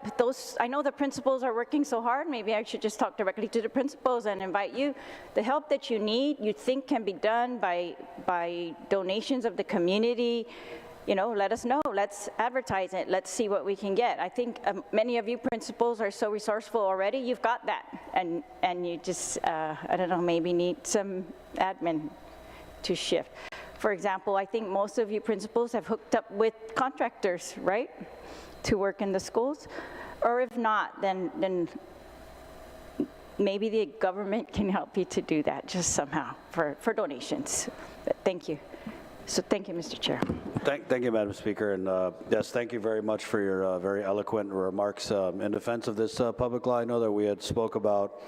I know the principals are working so hard, maybe I should just talk directly to the principals and invite you. The help that you need, you think can be done by donations of the community, let us know. Let's advertise it. Let's see what we can get. I think many of you principals are so resourceful already. You've got that. And you just, I don't know, maybe need some admin to shift. For example, I think most of you principals have hooked up with contractors, right, to work in the schools? Or if not, then maybe the government can help you to do that just somehow for donations. But thank you. So thank you, Mr. Chair. Thank you, Madam Speaker, and yes, thank you very much for your very eloquent remarks in defense of this public law. I know that we had spoke about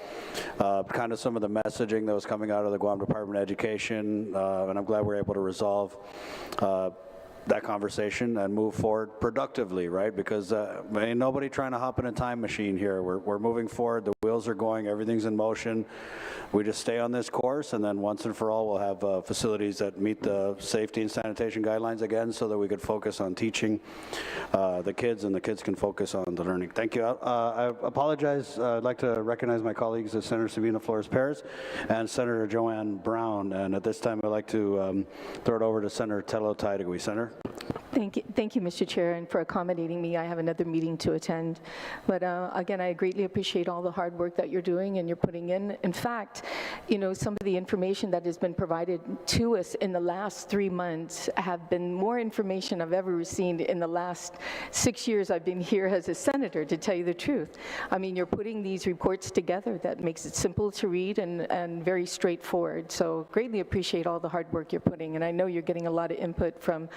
kind of some of the messaging that was coming out of the Guam Department of Education, and I'm glad we're able to resolve that conversation and move forward productively, right? Because ain't nobody trying to hop in a time machine here. We're moving forward. The wheels are going. Everything's in motion. We just stay on this course, and then once and for all, we'll have facilities that meet the safety and sanitation guidelines again, so that we could focus on teaching the kids, and the kids can focus on the learning. Thank you. I apologize. I'd like to recognize my colleagues, Senator Sabina Flores-Perez and Senator Joanne Brown. And at this time, I'd like to throw it over to Senator Tello Taitagui. Senator. Thank you, Mr. Chair, and for accommodating me. I have another meeting to attend. But again, I greatly appreciate all the hard work that you're doing and you're putting in. In fact, you know, some of the information that has been provided to us in the last 3 months have been more information I've ever received in the last 6 years I've been here as a senator, to tell you the truth. I mean, you're putting these reports together that makes it simple to read and very straightforward. So greatly appreciate all the hard work you're putting. And I know you're getting a lot of input from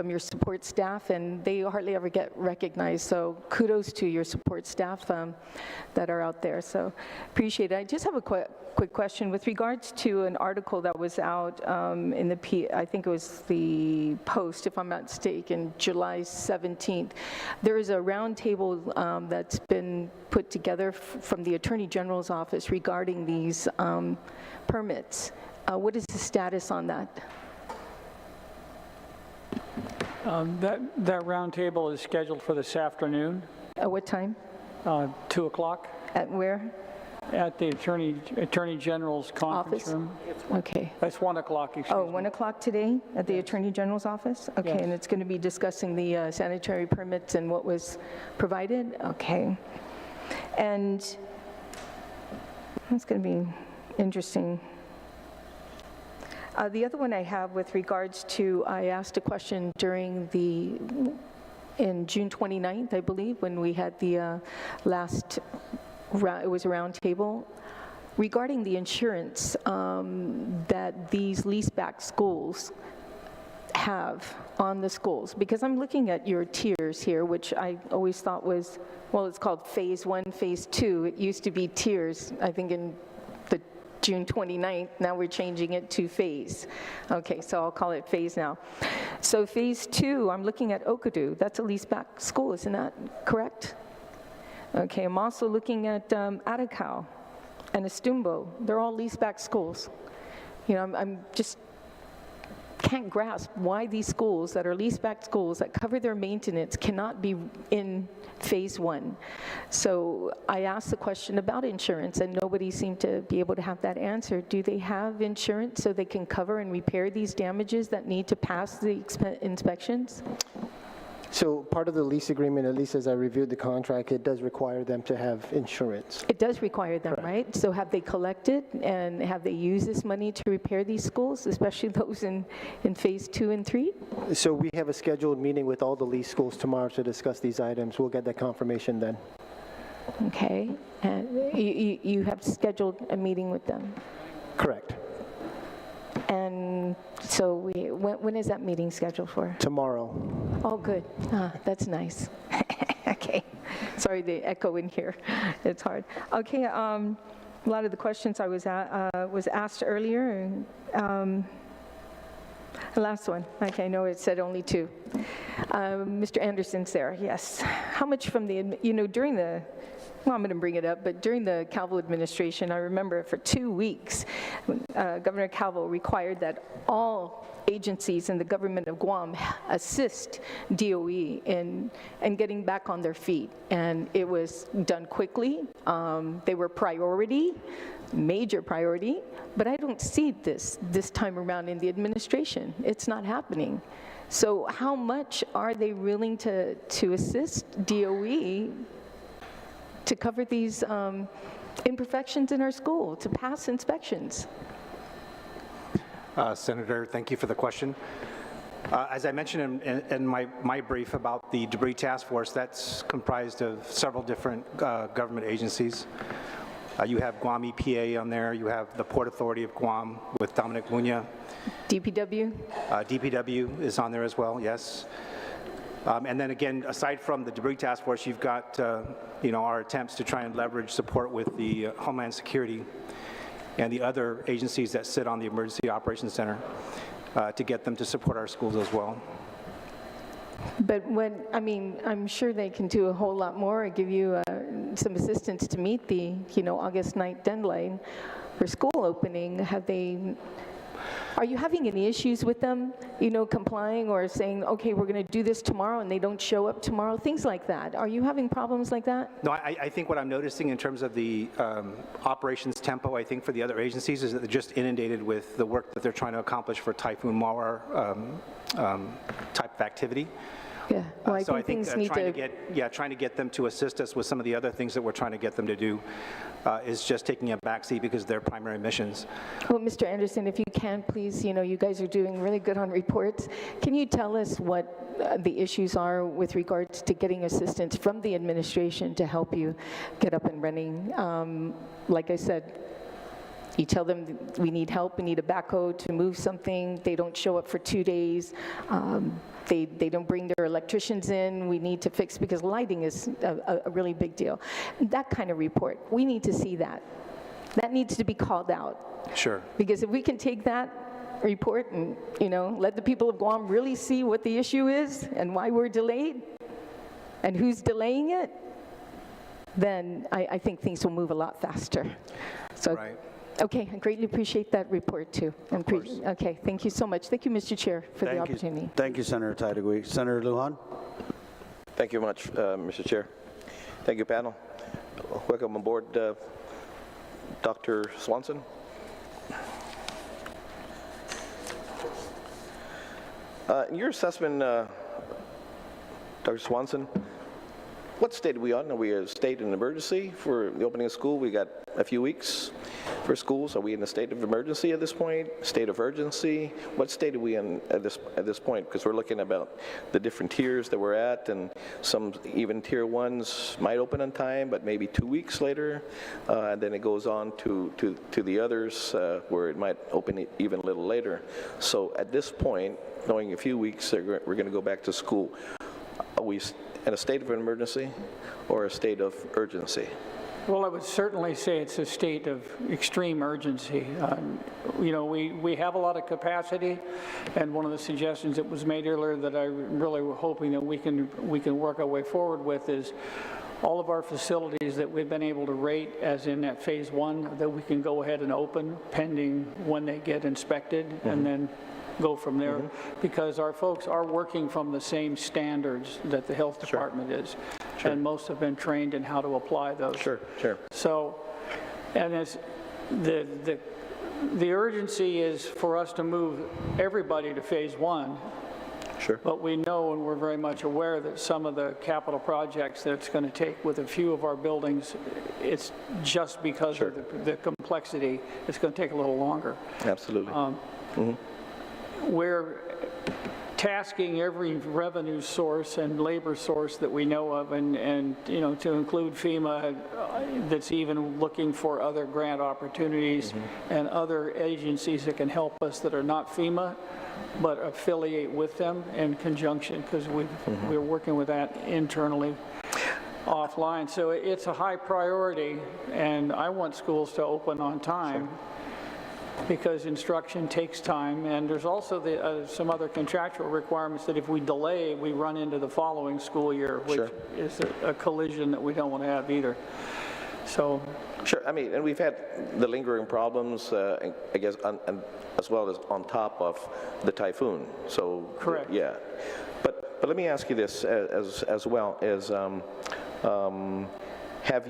your support staff, and they hardly ever get recognized. So kudos to your support staff that are out there. So appreciate it. I just have a quick question with regards to an article that was out in the I think it was the Post, if I'm not mistaken, July 17th. There is a roundtable that's been put together from the Attorney General's office regarding these permits. What is the status on that? That roundtable is scheduled for this afternoon. At what time? 2 o'clock. At where? At the Attorney General's conference Office? room. Okay. That's 1 o'clock. Oh, 1 o'clock today at the Attorney General's office? Okay, Yes. and it's going to be discussing the sanitary permits and what was provided? Okay. And that's going to be interesting. The other one I have with regards to, I asked a question during in June 29th, I believe, when we had the last, it was a round table, regarding the insurance that these leaseback schools have on the schools. Because I'm looking at your tiers here, which I always thought was, well, it's called phase 1, phase 2. It used to be tiers, I think in the June 29th, now we're changing it to phase. Okay, so I'll call it phase now. So phase 2, I'm looking at Okadu. That's a leaseback school, isn't that correct? Okay, I'm also looking at Atakau and Estumbo. They're all leaseback schools. You know, I'm just can't grasp why these schools that are leaseback schools that cover their maintenance cannot be in phase 1. So I asked the question about insurance, and nobody seemed to be able to have that answer. Do they have insurance so they can cover and repair these damages that need to pass the inspections? So part of the lease agreement, at least as I reviewed the contract, it does require them to have insurance. It does require them, right? So have they collected and have they used this money to repair these schools, especially those in phase 2 and 3? So we have a scheduled meeting with all the lease schools tomorrow to discuss these items. We'll get that confirmation then. Okay. And you have scheduled a meeting with them? Correct. And so when is that meeting scheduled for? Tomorrow. Oh, good. That's nice. Okay. Sorry, the echo in here. It's hard. Okay. A lot of the questions I was asked earlier. The last one. Okay, I know it said only 2. Mr. Anderson's there. Yes. How much from the, during the, well, I'm going to bring it up, but during the Calvo administration, I remember for 2 weeks, Governor Calvo required that all agencies in the government of Guam assist DOE in getting back on their feet. And it was done quickly. They were priority, major priority, but I don't see this time around in the administration. It's not happening. So how much are they willing to assist DOE to cover these imperfections in our school, to pass inspections? Senator, thank you for the question. As I mentioned in my brief about the debris task force, that's comprised of several different government agencies. You have Guam EPA on there, you have the Port Authority of Guam with Dominic Muña. DPW? DPW is on there as well, yes. And then again, aside from the debris task force, you've got our attempts to try and leverage support with the Homeland Security and the other agencies that sit on the Emergency Operations Center to get them to support our schools as well. But I'm sure they can do a whole lot more or give you some assistance to meet the, August 9th deadline for school opening. Have they Are you having any issues with them, complying or saying, okay, we're going to do this tomorrow, and they don't show up tomorrow? Things like that. Are you having problems like that? No, I think what I'm noticing in terms of the operations tempo, I think for the other agencies, is that they're just inundated with the work that they're trying to accomplish for Typhoon Mawar type of activity. Yeah, well, so I think trying to get them to assist us with some of the other things that we're trying to get them to do is just taking a backseat because of their primary missions. Well, Mr. Anderson, if you can, please, you guys are doing really good on reports. Can you tell us what the issues are with regards to getting assistance from the administration to help you get up and running? Like I said, you tell them we need help, we need a backhoe to move something, they don't show up for 2 days, they don't bring their electricians in, we need to fix, because lighting is a really big deal. That kind of report, we need to see that. That needs to be called out. Sure. Because if we can take that report and, let the people of Guam really see what the issue is and why we're delayed and who's delaying it, then I think things will move a lot faster. So. Right. Okay, I greatly appreciate that report too. Okay, thank you so much. Thank you, Mr. Chair, for the opportunity. Thank you, Senator Taidagui. Senator Lujan? Thank you much, Mr. Chair. Thank you, panel. Welcome aboard, Dr. Swanson. In your assessment, Dr. Swanson, what state are we on? Are we a state in emergency for the opening of school? We got a few weeks for schools. Are we in a state of emergency at this point? State of urgency? What state are we in at this point? Because we're looking about the different tiers that we're at, and some even tier ones might open on time, but maybe 2 weeks later, and then it goes on to the others where it might open even a little later. So at this point, knowing a few weeks we're going to go back to school, are we in a state of emergency or a state of urgency? Well, I would certainly say it's a state of extreme urgency. We have a lot of capacity, and one of the suggestions that was made earlier that I really were hoping that we can work our way forward with is all of our facilities that we've been able to rate as in that phase 1 that we can go ahead and open pending when they get inspected, and then go from there, because our folks are working from the same standards that the health department is, and most have been trained in how to apply those. Sure. So, and it's the urgency is for us to move everybody to phase 1. Sure. But we know, and we're very much aware, that some of the capital projects that it's going to take with a few of our buildings, it's just because of the complexity, it's going to take a little longer. Absolutely. We're tasking every revenue source and labor source that we know of, and to include FEMA, that's even looking for other grant opportunities, and other agencies that can help us that are not FEMA, but affiliate with them in conjunction, because we're working with that internally offline. So it's a high priority, and I want schools to open on time. Because instruction takes time, and there's also some other contractual requirements that if we delay, we run into the following school year, which is a collision that we don't want to have either. So. Sure, I mean, and we've had the lingering problems, I guess, as well as on top of the typhoon. So. Correct. Yeah, but let me ask you this as well, is have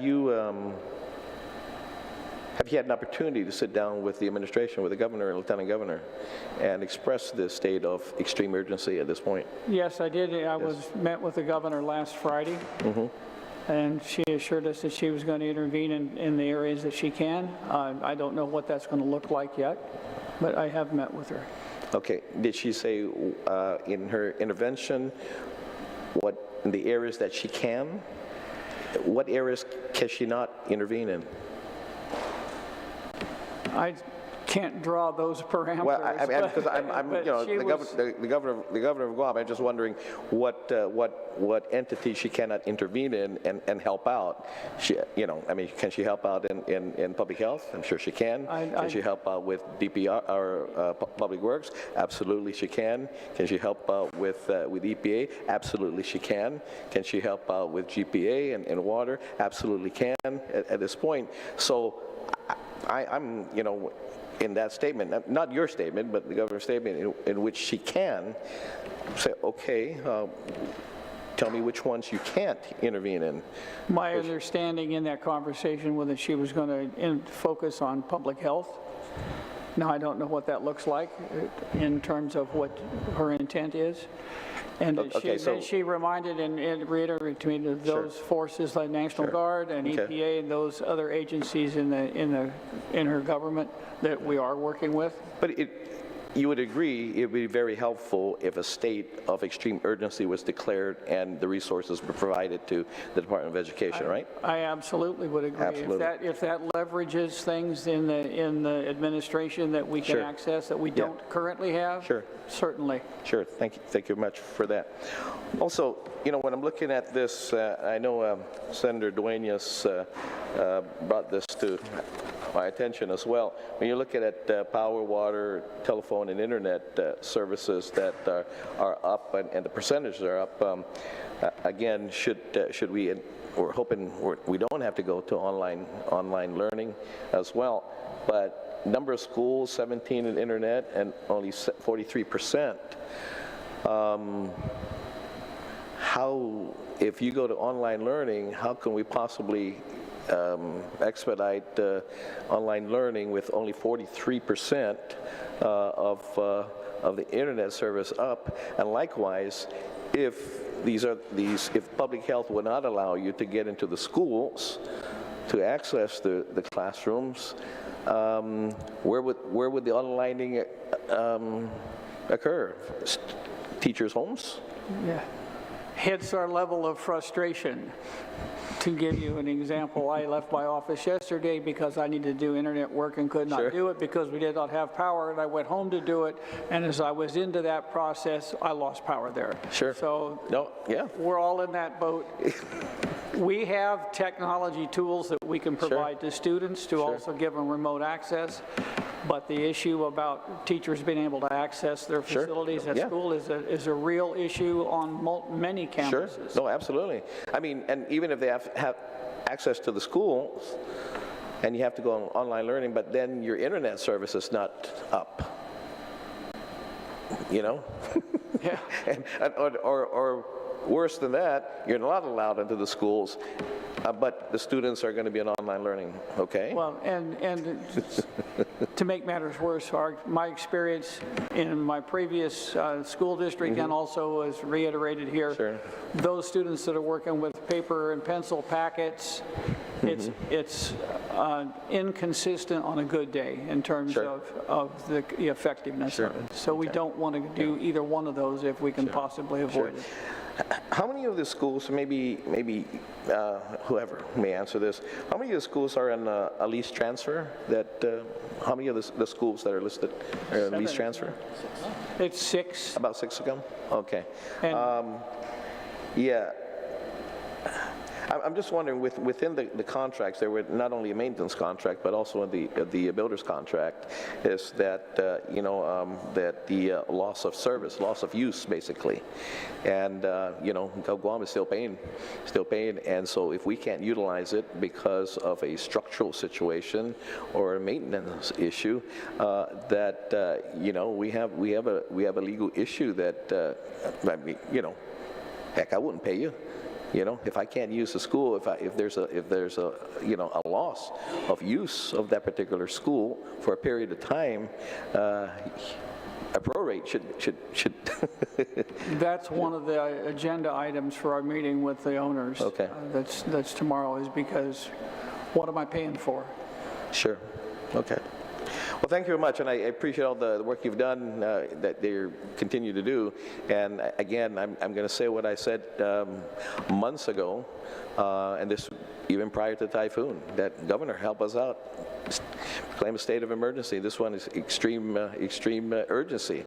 you had an opportunity to sit down with the administration, with the governor and lieutenant governor, and express the state of extreme urgency at this point? Yes, I did. I met with the governor last Friday, and she assured us that she was going to intervene in the areas that she can. I don't know what that's going to look like yet, but I have met with her. Okay. Did she say in her intervention what in the areas that she can? What areas can she not intervene in? I can't draw those parameters. Well, because I'm the governor of Guam. I'm just wondering what entity she cannot intervene in and help out. Can she help out in public health? I'm sure she can. Can she help out with DPR or Public Works? Absolutely, she can. Can she help out with EPA? Absolutely, she can. Can she help out with GPA and water? Absolutely can. At this point, so. I'm, in that statement, not your statement, but the governor's statement, in which she can say, okay, tell me which ones you can't intervene in. My understanding in that conversation was that she was going to focus on public health. Now, I don't know what that looks like in terms of what her intent is. And she reminded and reiterated to me that those forces like National Guard and EPA and those other agencies in her government that we are working with. But you would agree it would be very helpful if a state of extreme urgency was declared and the resources were provided to the Department of Education, right? I absolutely would agree. Absolutely. If that leverages things in the administration that we can access that we don't currently have, certainly. Sure, thank you very much for that. Also, you know, when I'm looking at this, I know Senator Duenas brought this to my attention as well. When you're looking at power, water, telephone, and internet services that are up, and the percentages are up, again, should we? We're hoping we don't have to go to online learning as well, but number of schools, 17 in internet, and only 43%. How, if you go to online learning, how can we possibly expedite online learning with only 43% of the internet service up? And likewise, if public health would not allow you to get into the schools to access the classrooms, where would the onlining occur? Teachers' homes? Yeah. Hits our level of frustration. To give you an example, I left my office yesterday because I needed to do internet work and could not do it because we did not have power, and I went home to do it, and as I was into that process, I lost power there. So we're all in that boat. We have technology tools that we can provide to students to also give them remote access, but the issue about teachers being able to access their facilities at school is a real issue on many campuses. No, absolutely. I mean, and even if they have access to the schools, and you have to go on online learning, but then your internet service is not up, you know? Yeah. or worse than that, you're not allowed into the schools, but the students are going to be in online learning, okay? Well, and to make matters worse, my experience in my previous school district and also as reiterated here, those students that are working with paper and pencil packets, it's inconsistent on a good day in terms of the effectiveness of it. So we don't want to do either one of those if we can possibly avoid it. How many of the schools, maybe whoever may answer this, how many of the schools are in a lease transfer? How many of the schools that are listed are in lease transfer? It's 6. About 6 of them? Okay. Yeah. I'm just wondering, within the contracts, there were not only a maintenance contract, but also in the builder's contract, is that, that the loss of service, loss of use, basically. And, Guam is still paying. And so if we can't utilize it because of a structural situation or a maintenance issue, we have a legal issue that, heck, I wouldn't pay you. If I can't use the school, if there's a loss of use of that particular school for a period of time, a prorate should. That's one of the agenda items for our meeting with the owners. Okay. That's tomorrow, is because what am I paying for? Sure. Okay. Well, thank you very much, and I appreciate all the work you've done that they continue to do. And again, I'm going to say what I said months ago, and this even prior to the typhoon, that Governor, help us out. Claim a state of emergency. This one is extreme urgency,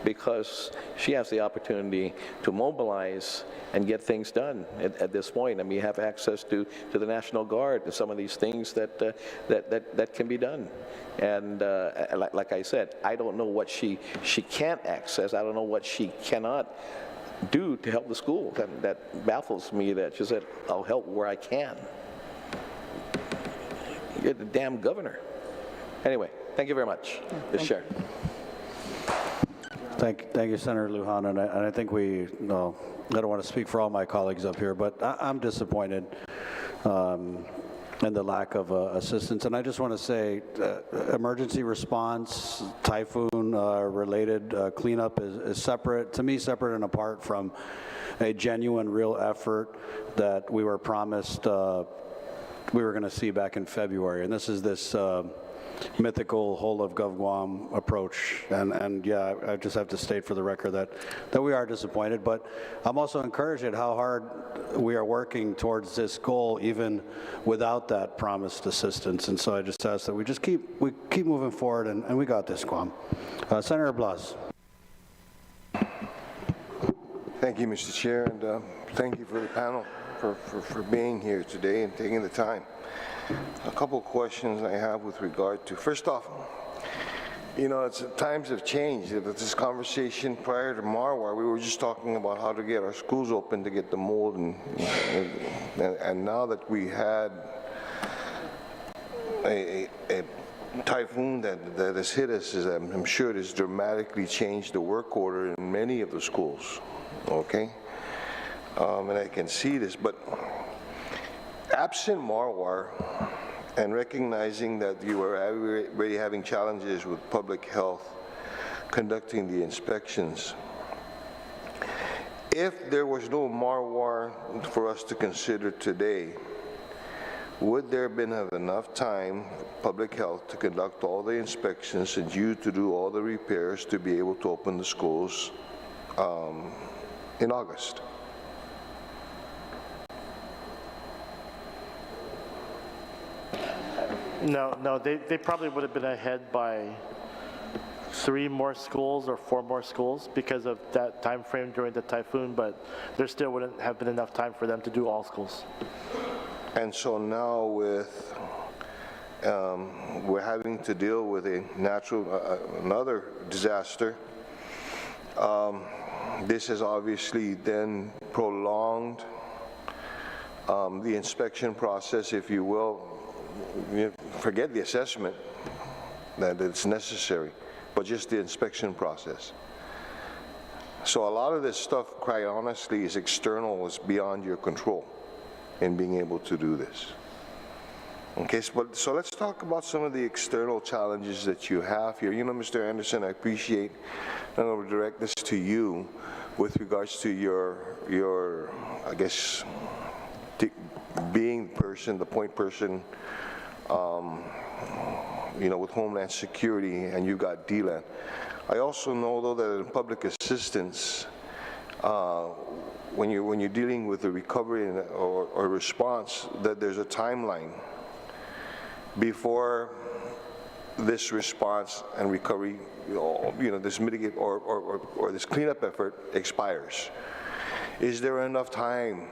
because she has the opportunity to mobilize and get things done at this point. I mean, you have access to the National Guard and some of these things that can be done. And like I said, I don't know what she can't access. I don't know what she cannot do to help the school. That baffles me, that she said, I'll help where I can. You're the damn governor. Anyway, Thank you very much. Ms. Chair. Thank you, Senator Lujan, and I think I don't want to speak for all my colleagues up here, but I'm disappointed in the lack of assistance. And I just want to say, emergency response, typhoon-related cleanup is separate, to me, separate and apart from a genuine, real effort that we were promised we were going to see back in February. And this is this mythical whole of Gov Guam approach, and yeah, I just have to state for the record that we are disappointed, but I'm also encouraged at how hard we are working towards this goal even without that promised assistance. And so I just ask that we keep moving forward, and we got this, Guam. Senator Blas. Thank you, Mr. Chair, and thank you for the panel for being here today and taking the time. A couple of questions I have with regard to, first off, you know, times have changed. This conversation prior to Marwar, we were just talking about how to get our schools open to get the mold, and now that we had a typhoon that has hit us, I'm sure it has dramatically changed the work order in many of the schools, okay? And I can see this, but absent Marwar, and recognizing that you were already having challenges with public health conducting the inspections, if there was no Marwar for us to consider today, would there have been enough time for public health to conduct all the inspections and you to do all the repairs to be able to open the schools in August? No, they probably would have been ahead by 3 more schools or 4 more schools because of that time frame during the typhoon, but there still wouldn't have been enough time for them to do all schools. And so now with, we're having to deal with another disaster. This has obviously then prolonged the inspection process, if you will. Forget the assessment that it's necessary, but just the inspection process. So a lot of this stuff, quite honestly, is external, is beyond your control in being able to do this. Okay, so let's talk about some of the external challenges that you have here. You know, Mr. Anderson, I appreciate, and I'll direct this to you with regards to your I guess, being the point person, you know, with Homeland Security, and you got DLAN. I also know, though, that in public assistance, when you're dealing with the recovery or response, that there's a timeline before this response and recovery, you know, this mitigate or this cleanup effort expires. Is there enough time?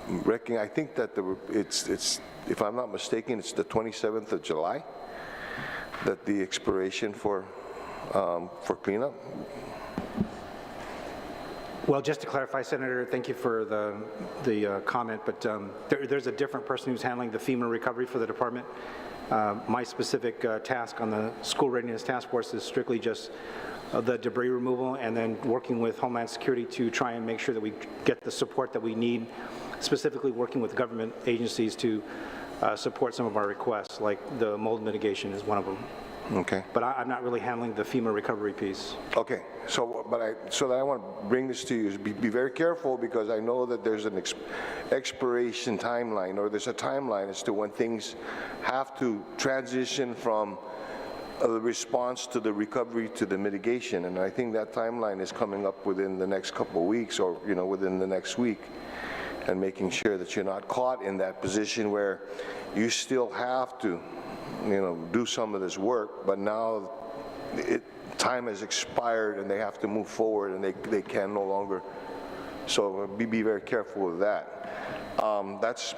I think that it's if I'm not mistaken, it's the 27th of July that the expiration for cleanup. Well, just to clarify, Senator, thank you for the comment, but there's a different person who's handling the FEMA recovery for the department. My specific task on the School Readiness Task Force is strictly just the debris removal, and then working with Homeland Security to try and make sure that we get the support that we need, specifically working with government agencies to support some of our requests, like the mold mitigation is one of them. Okay. But I'm not really handling the FEMA recovery piece. Okay, so that I want to bring this to you is be very careful, because I know that there's an expiration timeline, or there's a timeline as to when things have to transition from the response to the recovery to the mitigation, and I think that timeline is coming up within the next couple of weeks, or within the next week, and making sure that you're not caught in that position where you still have to do some of this work, but now time has expired and they have to move forward, and they can no longer. So be very careful with that. That's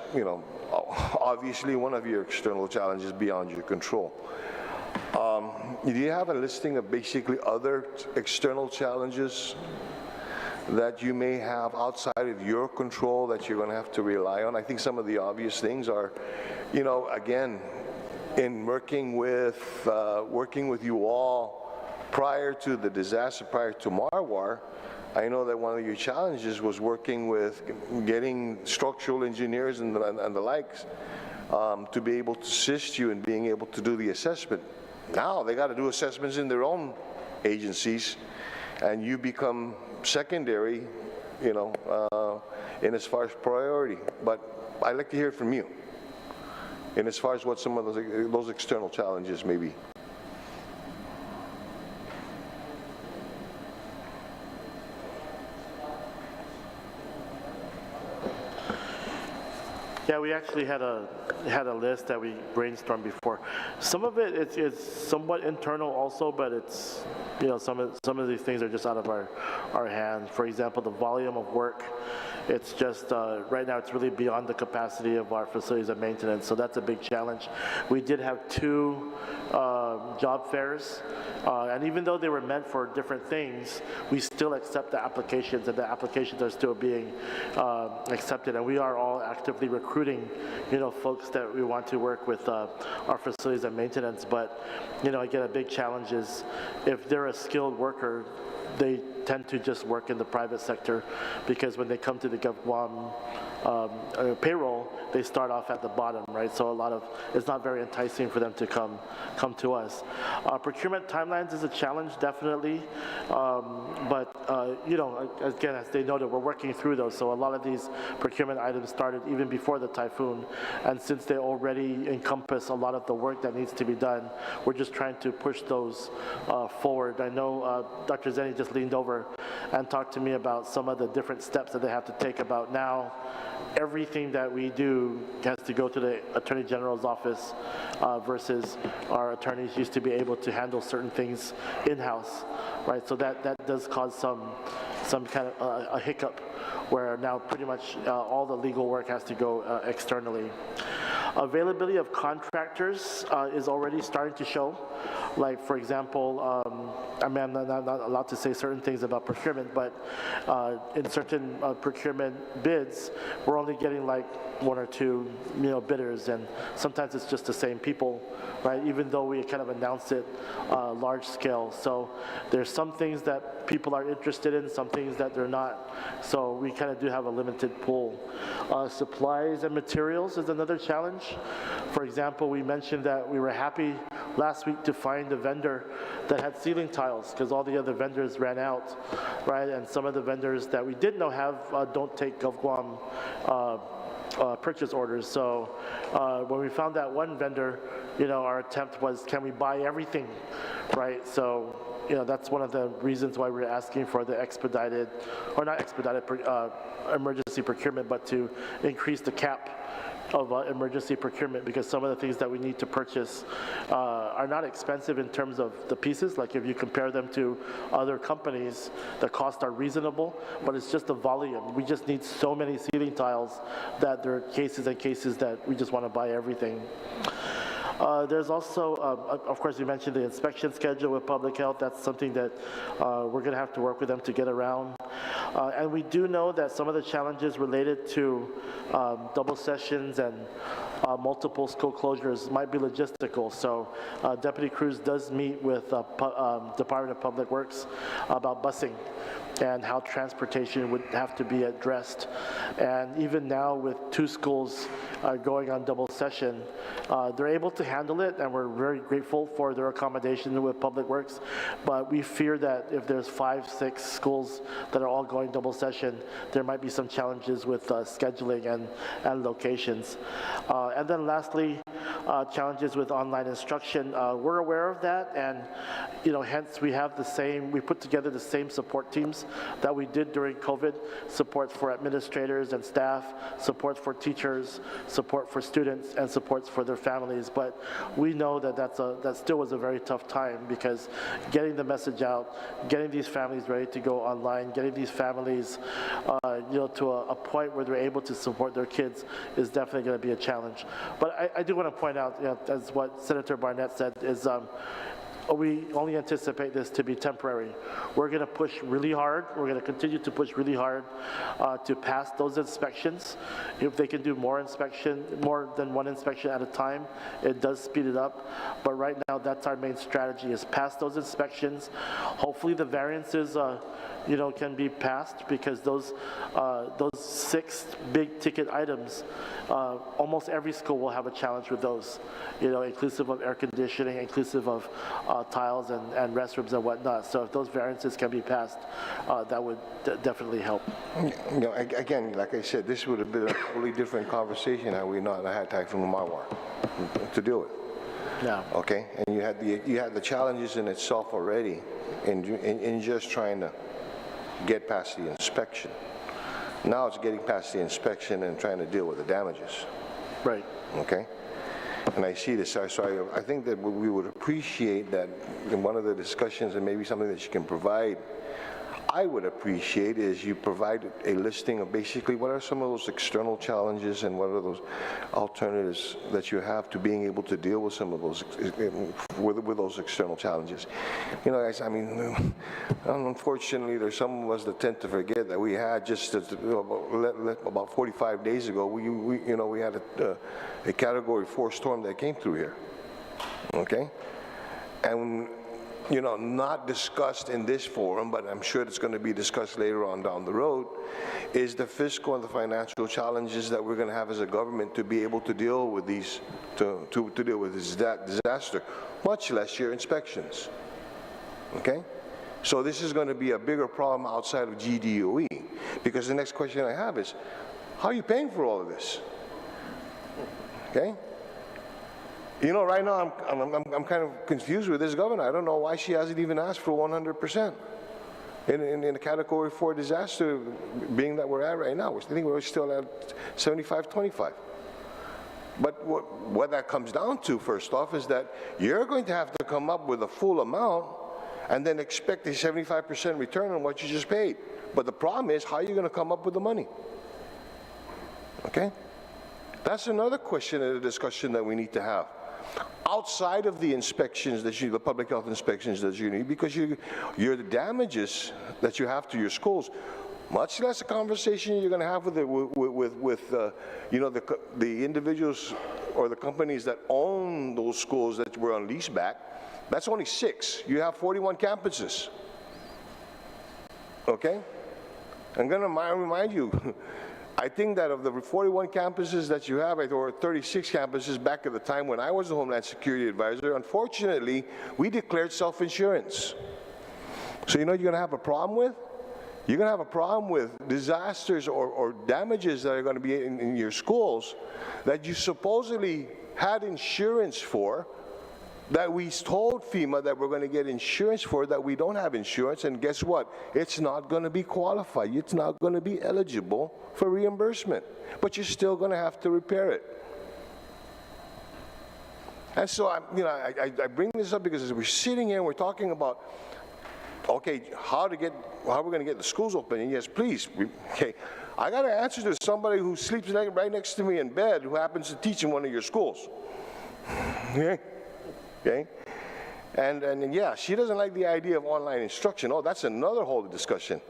obviously one of your external challenges beyond your control. Do you have a listing of basically other external challenges that you may have outside of your control that you're going to have to rely on? I think some of the obvious things are, again, in working with you all prior to the disaster, prior to Marwar, I know that one of your challenges was working with getting structural engineers and the likes to be able to assist you in being able to do the assessment. Now they got to do assessments in their own agencies, and you become secondary, you know, in as far as priority. But I'd like to hear it from you, in as far as what some of those external challenges may be. Yeah, we actually had a list that we brainstormed before. Some of it is somewhat internal also, but it's, you know, some of these things are just out of our hands. For example, the volume of work, it's just right now it's really beyond the capacity of our facilities and maintenance, so that's a big challenge. We did have 2 job fairs, and even though they were meant for different things, we still accept the applications, and the applications are still being accepted, and we are all actively recruiting, you know, folks that we want to work with our facilities and maintenance. But, you know, again, a big challenge is if they're a skilled worker, they tend to just work in the private sector, because when they come to the GovGuam payroll, they start off at the bottom, right? So it's not very enticing for them to come to us. Procurement timelines is a challenge, definitely, but you know, again, as they noted, we're working through those. So a lot of these procurement items started even before the typhoon, and since they already encompass a lot of the work that needs to be done, we're just trying to push those forward. I know Dr. Zenny just leaned over and talked to me about some of the different steps that they have to take. About now, everything that we do has to go to the Attorney General's office versus our attorneys used to be able to handle certain things in-house, right? So that does cause some kind of a hiccup where now pretty much all the legal work has to go externally. Availability of contractors is already starting to show. Like, for example, I mean, I'm not allowed to say certain things about procurement, but in certain procurement bids, we're only getting like 1 or 2, you know, bidders, and sometimes it's just the same people, right? Even though we kind of announced it large scale. So there's some things that people are interested in, some things that they're not. So we kind of do have a limited pool. Supplies and materials is another challenge. For example, we mentioned that we were happy last week to find a vendor that had ceiling tiles, because all the other vendors ran out, right? And some of the vendors that we did know have don't take GovGuam purchase orders. So when we found that one vendor, you know, our attempt was, can we buy everything, right? So, you know, that's one of the reasons why we're asking for the expedited, or not expedited, emergency procurement, but to increase the cap of emergency procurement, because some of the things that we need to purchase are not expensive in terms of the pieces. Like if you compare them to other companies, the costs are reasonable, but it's just the volume. We just need so many ceiling tiles that there are cases and cases that we just want to buy everything. There's also, of course, you mentioned the inspection schedule with public health. That's something that we're going to have to work with them to get around. And we do know that some of the challenges related to double sessions and multiple school closures might be logistical. So Deputy Cruz does meet with Department of Public Works about busing and how transportation would have to be addressed. And even now with 2 schools going on double session, they're able to handle it, and we're very grateful for their accommodation with Public Works. But we fear that if there's 5, 6 schools that are all going double session, there might be some challenges with scheduling and locations. And then lastly, challenges with online instruction. We're aware of that, and you know, hence we put together the same support teams that we did during COVID, supports for administrators and staff, supports for teachers, support for students, and supports for their families. But we know that that still was a very tough time, because getting the message out, getting these families ready to go online, getting these families you know, to a point where they're able to support their kids is definitely going to be a challenge. But I do want to point out, you know, as what Senator Barnett said, is we only anticipate this to be temporary. We're going to push really hard. We're going to continue to push really hard to pass those inspections. If they can do more than one inspection at a time, it does speed it up. But right now, that's our main strategy: is pass those inspections. Hopefully, the variances, can be passed, because those 6 big ticket items, almost every school will have a challenge with those. Inclusive of air conditioning, inclusive of tiles and restrooms and whatnot. So if those variances can be passed, that would definitely help. Again, like I said, this would have been a totally different conversation had we not had Typhoon Mawar to deal with. Yeah. Okay, and you had the challenges in itself already in just trying to get past the inspection. Now it's getting past the inspection and trying to deal with the damages. Right. Okay. And I see this, so I think that we would appreciate that in one of the discussions, and maybe something that you can provide, I would appreciate is you provide a listing of basically what are some of those external challenges and what are those alternatives that you have to being able to deal with some of those, with those external challenges. Guys, I mean, unfortunately, there's some of us that tend to forget that we had just about 45 days ago, we had a Category 4 storm that came through here, okay? And not discussed in this forum, but I'm sure it's going to be discussed later on down the road, is the fiscal and the financial challenges that we're going to have as a government to be able to deal with these, to deal with this disaster, much less your inspections. Okay? So this is going to be a bigger problem outside of GDOE, because the next question I have is, how are you paying for all of this? Okay? Right now I'm kind of confused with this governor. I don't know why she hasn't even asked for 100% in a Category 4 disaster, being that we're at right now. I think we're still at 75-25. But what that comes down to, first off, is that you're going to have to come up with a full amount and then expect a 75% return on what you just paid. But the problem is, how are you going to come up with the money? Okay? That's another question and a discussion that we need to have. Outside of the inspections the public health inspections that you need, because the damages that you have to your schools, much less a conversation you're going to have with the individuals or the companies that own those schools that were on lease back. That's only 6. You have 41 campuses. Okay? I'm going to remind you. I think that of the 41 campuses that you have, or 36 campuses back at the time when I was the Homeland Security Advisor, unfortunately, we declared self-insurance. So you're going to have a problem with? You're going to have a problem with disasters or damages that are going to be in your schools that you supposedly had insurance for, that we told FEMA that we're going to get insurance for, that we don't have insurance, and guess what? It's not going to be qualified. It's not going to be eligible for reimbursement, but you're still going to have to repair it. And so, I bring this up because as we're sitting here and we're talking about, okay, how we're going to get the schools open, and yes, please, okay, I got to answer to somebody who sleeps right next to me in bed who happens to teach in one of your schools. Okay? Okay, and yeah, she doesn't like the idea of online instruction. Oh, that's another whole discussion.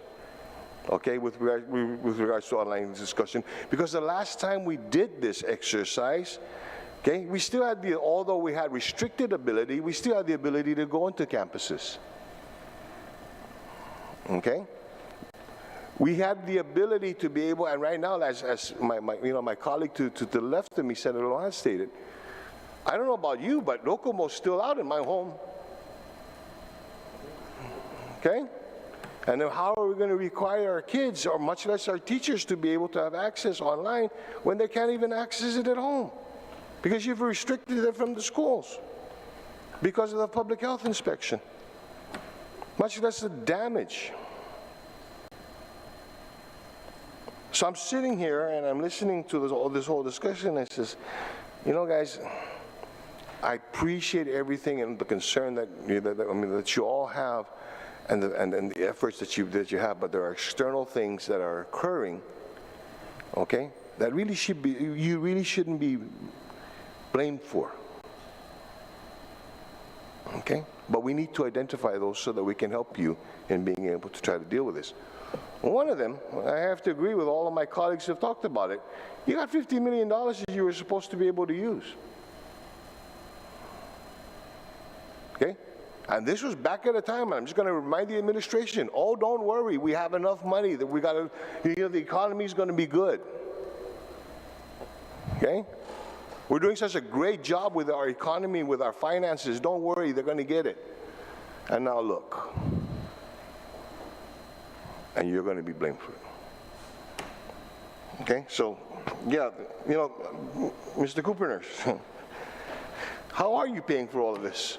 Okay, with regards to online discussion, because the last time we did this exercise, okay, we still had although we had restricted ability, we still had the ability to go into campuses. Okay, we had the ability to be able, and right now, as my colleague to the left of me, Senator Lohan, stated. I don't know about you, but Docomo's still out in my home. Okay? And then how are we going to require our kids, or much less our teachers, to be able to have access online when they can't even access it at home? Because you've restricted it from the schools because of the public health inspection. Much less the damage. So I'm sitting here and I'm listening to this whole discussion, and it says, guys, I appreciate everything and the concern that you all have, and the efforts that you have, but there are external things that are occurring, okay, that really you really shouldn't be blamed for. Okay? But we need to identify those so that we can help you in being able to try to deal with this. One of them, I have to agree with all of my colleagues who have talked about it, you got $50 million that you were supposed to be able to use. Okay? And this was back at a time, and I'm just going to remind the administration, oh, don't worry, we have enough money that we got to, the economy is going to be good. Okay? We're doing such a great job with our economy, with our finances, don't worry, they're going to get it. And now look. And you're going to be blamed for it. Okay? So, yeah, Mr. Cooper Nurse, how are you paying for all of this?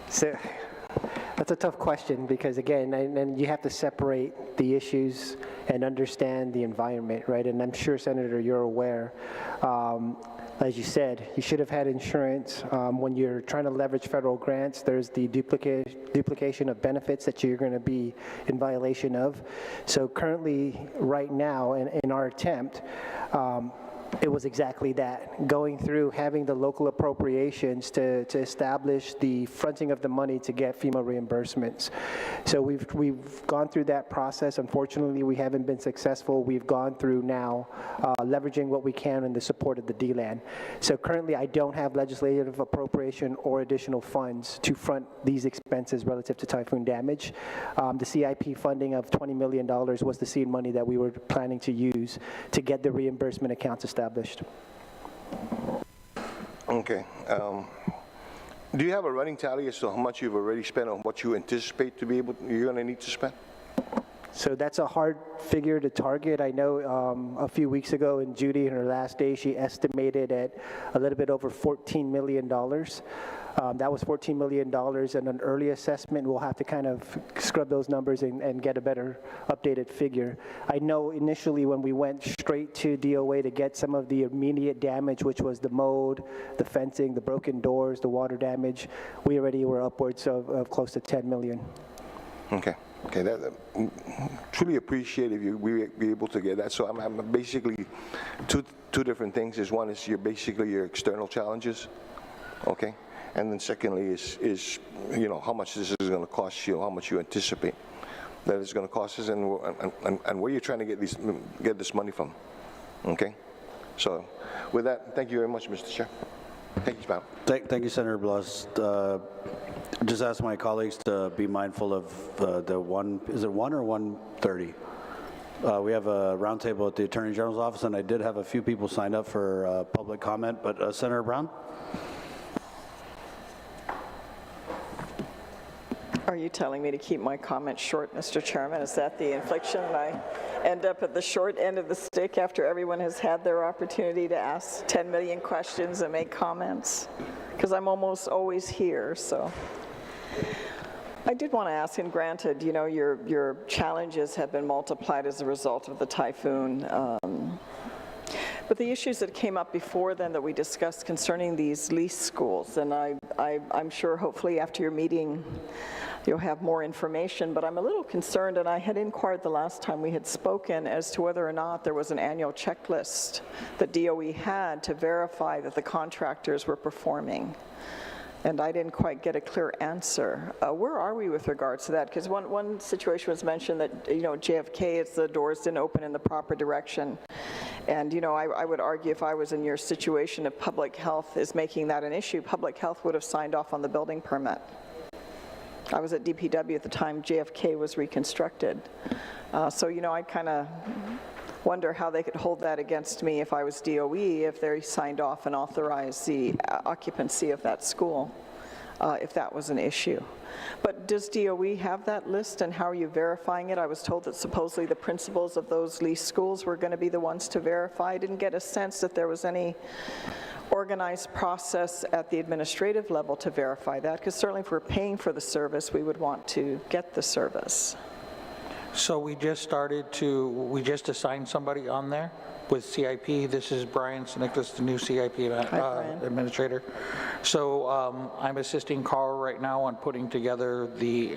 So that's a tough question because, again, and you have to separate the issues and understand the environment, right? And I'm sure, Senator, you're aware. As you said, you should have had insurance. When you're trying to leverage federal grants, there's the duplication of benefits that you're going to be in violation of. So currently, right now, in our attempt, it was exactly that, going through having the local appropriations to establish the fronting of the money to get FEMA reimbursements. So we've gone through that process. Unfortunately, we haven't been successful. We've gone through now leveraging what we can in the support of the DLAN. So currently, I don't have legislative appropriation or additional funds to front these expenses relative to typhoon damage. The CIP funding of $20 million was the seed money that we were planning to use to get the reimbursement accounts established. Okay. Do you have a running tally as to how much you've already spent on what you anticipate to be able, you're going to need to spend? So that's a hard figure to target. I know a few weeks ago, in Judy, in her last day, she estimated at a little bit over $14 million. That was $14 million in an early assessment. We'll have to kind of scrub those numbers and get a better updated figure. I know initially when we went straight to DOA to get some of the immediate damage, which was the mold, the fencing, the broken doors, the water damage, we already were upwards of close to $10 million. Okay. Okay, that truly appreciate if you be able to get that. So I'm basically two different things. Is one is basically your external challenges, okay, and then secondly is how much this is going to cost you, how much you anticipate that it's going to cost us, and where you're trying to get this money from, okay. So with that, thank you very much, Mr. Chair. Thank you, Spout. Thank you, Senator Blas. Just ask my colleagues to be mindful of the one, is it 1 or 1:30? We have a roundtable at the Attorney General's office, and I did have a few people signed up for public comment, but Senator Brown? Are you telling me to keep my comments short, Mr. Chairman? Is that the infliction that I end up at the short end of the stick after everyone has had their opportunity to ask 10 million questions and make comments? Because I'm almost always here, so. I did want to ask, and granted, your challenges have been multiplied as a result of the typhoon, but the issues that came up before then that we discussed concerning these lease schools, and I'm sure hopefully after your meeting you'll have more information, but I'm a little concerned, and I had inquired the last time we had spoken as to whether or not there was an annual checklist that DOE had to verify that the contractors were performing. And I didn't quite get a clear answer. Where are we with regards to that? Because one situation was mentioned that, JFK, the doors didn't open in the proper direction. And, I would argue if I was in your situation, if public health is making that an issue, public health would have signed off on the building permit. I was at DPW at the time JFK was reconstructed. So, I'd kind of wonder how they could hold that against me if I was DOE, if they signed off and authorized the occupancy of that school, if that was an issue. But does DOE have that list, and how are you verifying it? I was told that supposedly the principals of those leased schools were going to be the ones to verify. I didn't get a sense that there was any organized process at the administrative level to verify that, because certainly if we're paying for the service, we would want to get the service. So we just assigned somebody on there with CIP. This is Brian Snicklis, the new CIP administrator. So I'm assisting Carl right now on putting together the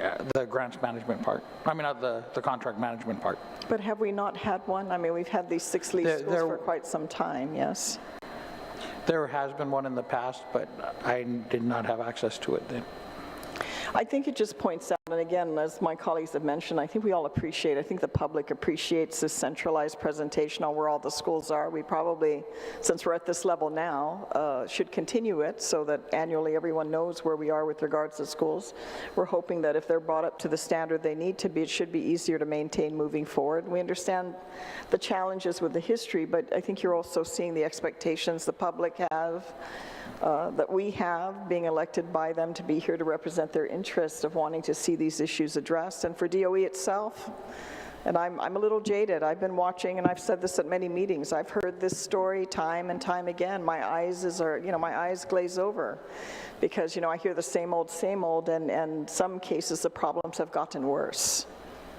grants management part. I mean, not the contract management part. But have we not had one? I mean, we've had these 6 leased schools for quite some time, yes? There has been one in the past, but I did not have access to it then. I think it just points out, and again, as my colleagues have mentioned, I think we all appreciate, I think the public appreciates this centralized presentation on where all the schools are. We probably, since we're at this level now, should continue it so that annually everyone knows where we are with regards to schools. We're hoping that if they're brought up to the standard they need to be, it should be easier to maintain moving forward. We understand the challenges with the history, but I think you're also seeing the expectations the public have, that we have, being elected by them to be here to represent their interests of wanting to see these issues addressed. And for DOE itself, and I'm a little jaded. I've been watching, and I've said this at many meetings. I've heard this story time and time again. My eyes glaze over because, I hear the same old, and some cases the problems have gotten worse.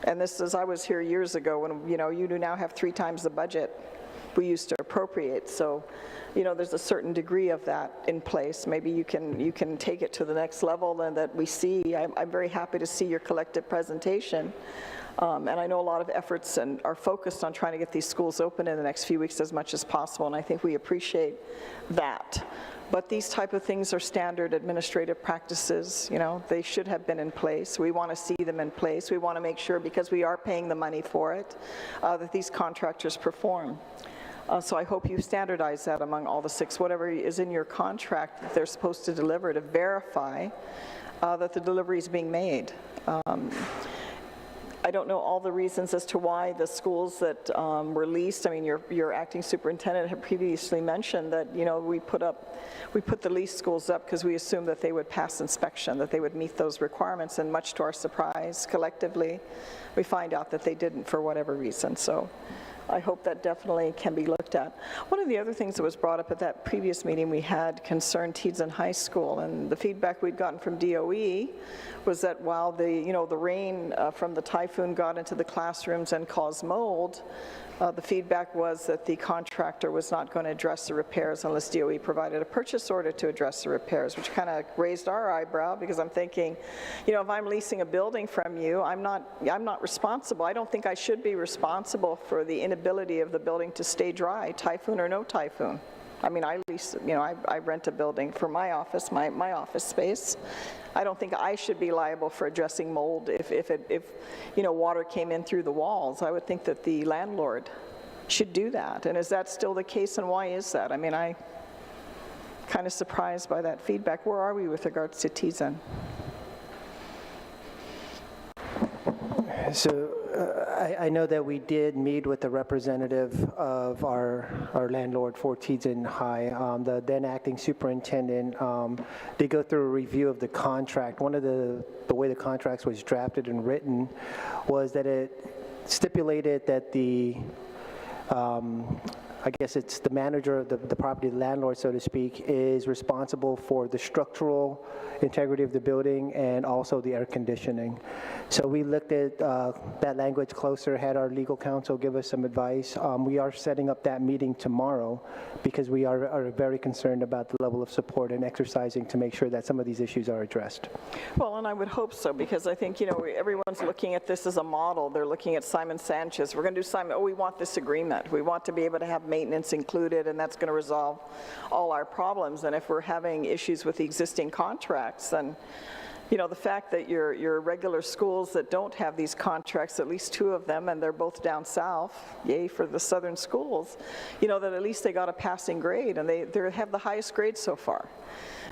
And this is, I was here years ago when, you do now have 3 times the budget we used to appropriate. So, there's a certain degree of that in place. Maybe you can take it to the next level and that we see. I'm very happy to see your collective presentation. And I know a lot of efforts are focused on trying to get these schools open in the next few weeks as much as possible, and I think we appreciate that. But these type of things are standard administrative practices. They should have been in place. We want to see them in place. We want to make sure, because we are paying the money for it, that these contractors perform. So I hope you standardize that among all the 6, whatever is in your contract that they're supposed to deliver, to verify that the delivery is being made. I don't know all the reasons as to why the schools that were leased. I mean, your acting superintendent had previously mentioned that we put the leased schools up because we assumed that they would pass inspection, that they would meet those requirements, and much to our surprise, collectively, we find out that they didn't for whatever reason. So I hope that definitely can be looked at. One of the other things that was brought up at that previous meeting we had concerned Teedson High School, and the feedback we'd gotten from DOE was that while the rain from the typhoon got into the classrooms and caused mold, the feedback was that the contractor was not going to address the repairs unless DOE provided a purchase order to address the repairs, which kind of raised our eyebrow, because I'm thinking, if I'm leasing a building from you, I'm not responsible. I don't think I should be responsible for the inability of the building to stay dry, typhoon or no typhoon. I mean, I lease, I rent a building for my office, my office space. I don't think I should be liable for addressing mold if water came in through the walls. I would think that the landlord should do that. And is that still the case, and why is that? I mean, I'm kind of surprised by that feedback. Where are we with regards to Teedson? So I know that we did meet with the representative of our landlord for Teedson High. The then acting superintendent did go through a review of the contract. One of the way the contract was drafted and written was that it stipulated that I guess it's the manager of the property, the landlord, so to speak, is responsible for the structural integrity of the building and also the air conditioning. So we looked at that language closer, had our legal counsel give us some advice. We are setting up that meeting tomorrow because we are very concerned about the level of support and exercising to make sure that some of these issues are addressed. Well, and I would hope so, because I think, everyone's looking at this as a model. They're looking at Simon Sanchez. We're going to do Simon, we want this agreement. We want to be able to have maintenance included, and that's going to resolve all our problems. And if we're having issues with the existing contracts, then the fact that your regular schools that don't have these contracts, at least 2 of them, and they're both down south, yay for the southern schools, that at least they got a passing grade, and they have the highest grade so far.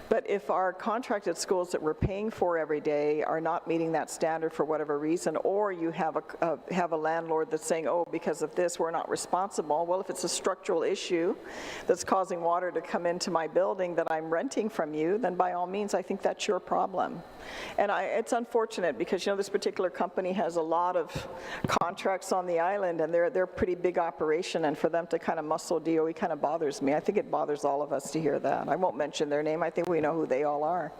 But if our contracted schools that we're paying for every day are not meeting that standard for whatever reason, or you have a landlord that's saying, oh, because of this, we're not responsible. Well, if it's a structural issue that's causing water to come into my building that I'm renting from you, then by all means, I think that's your problem. And it's unfortunate because, this particular company has a lot of contracts on the island, and they're a pretty big operation, and for them to kind of muscle DOE kind of bothers me. I think it bothers all of us to hear that. I won't mention their name. I think we know who they all are.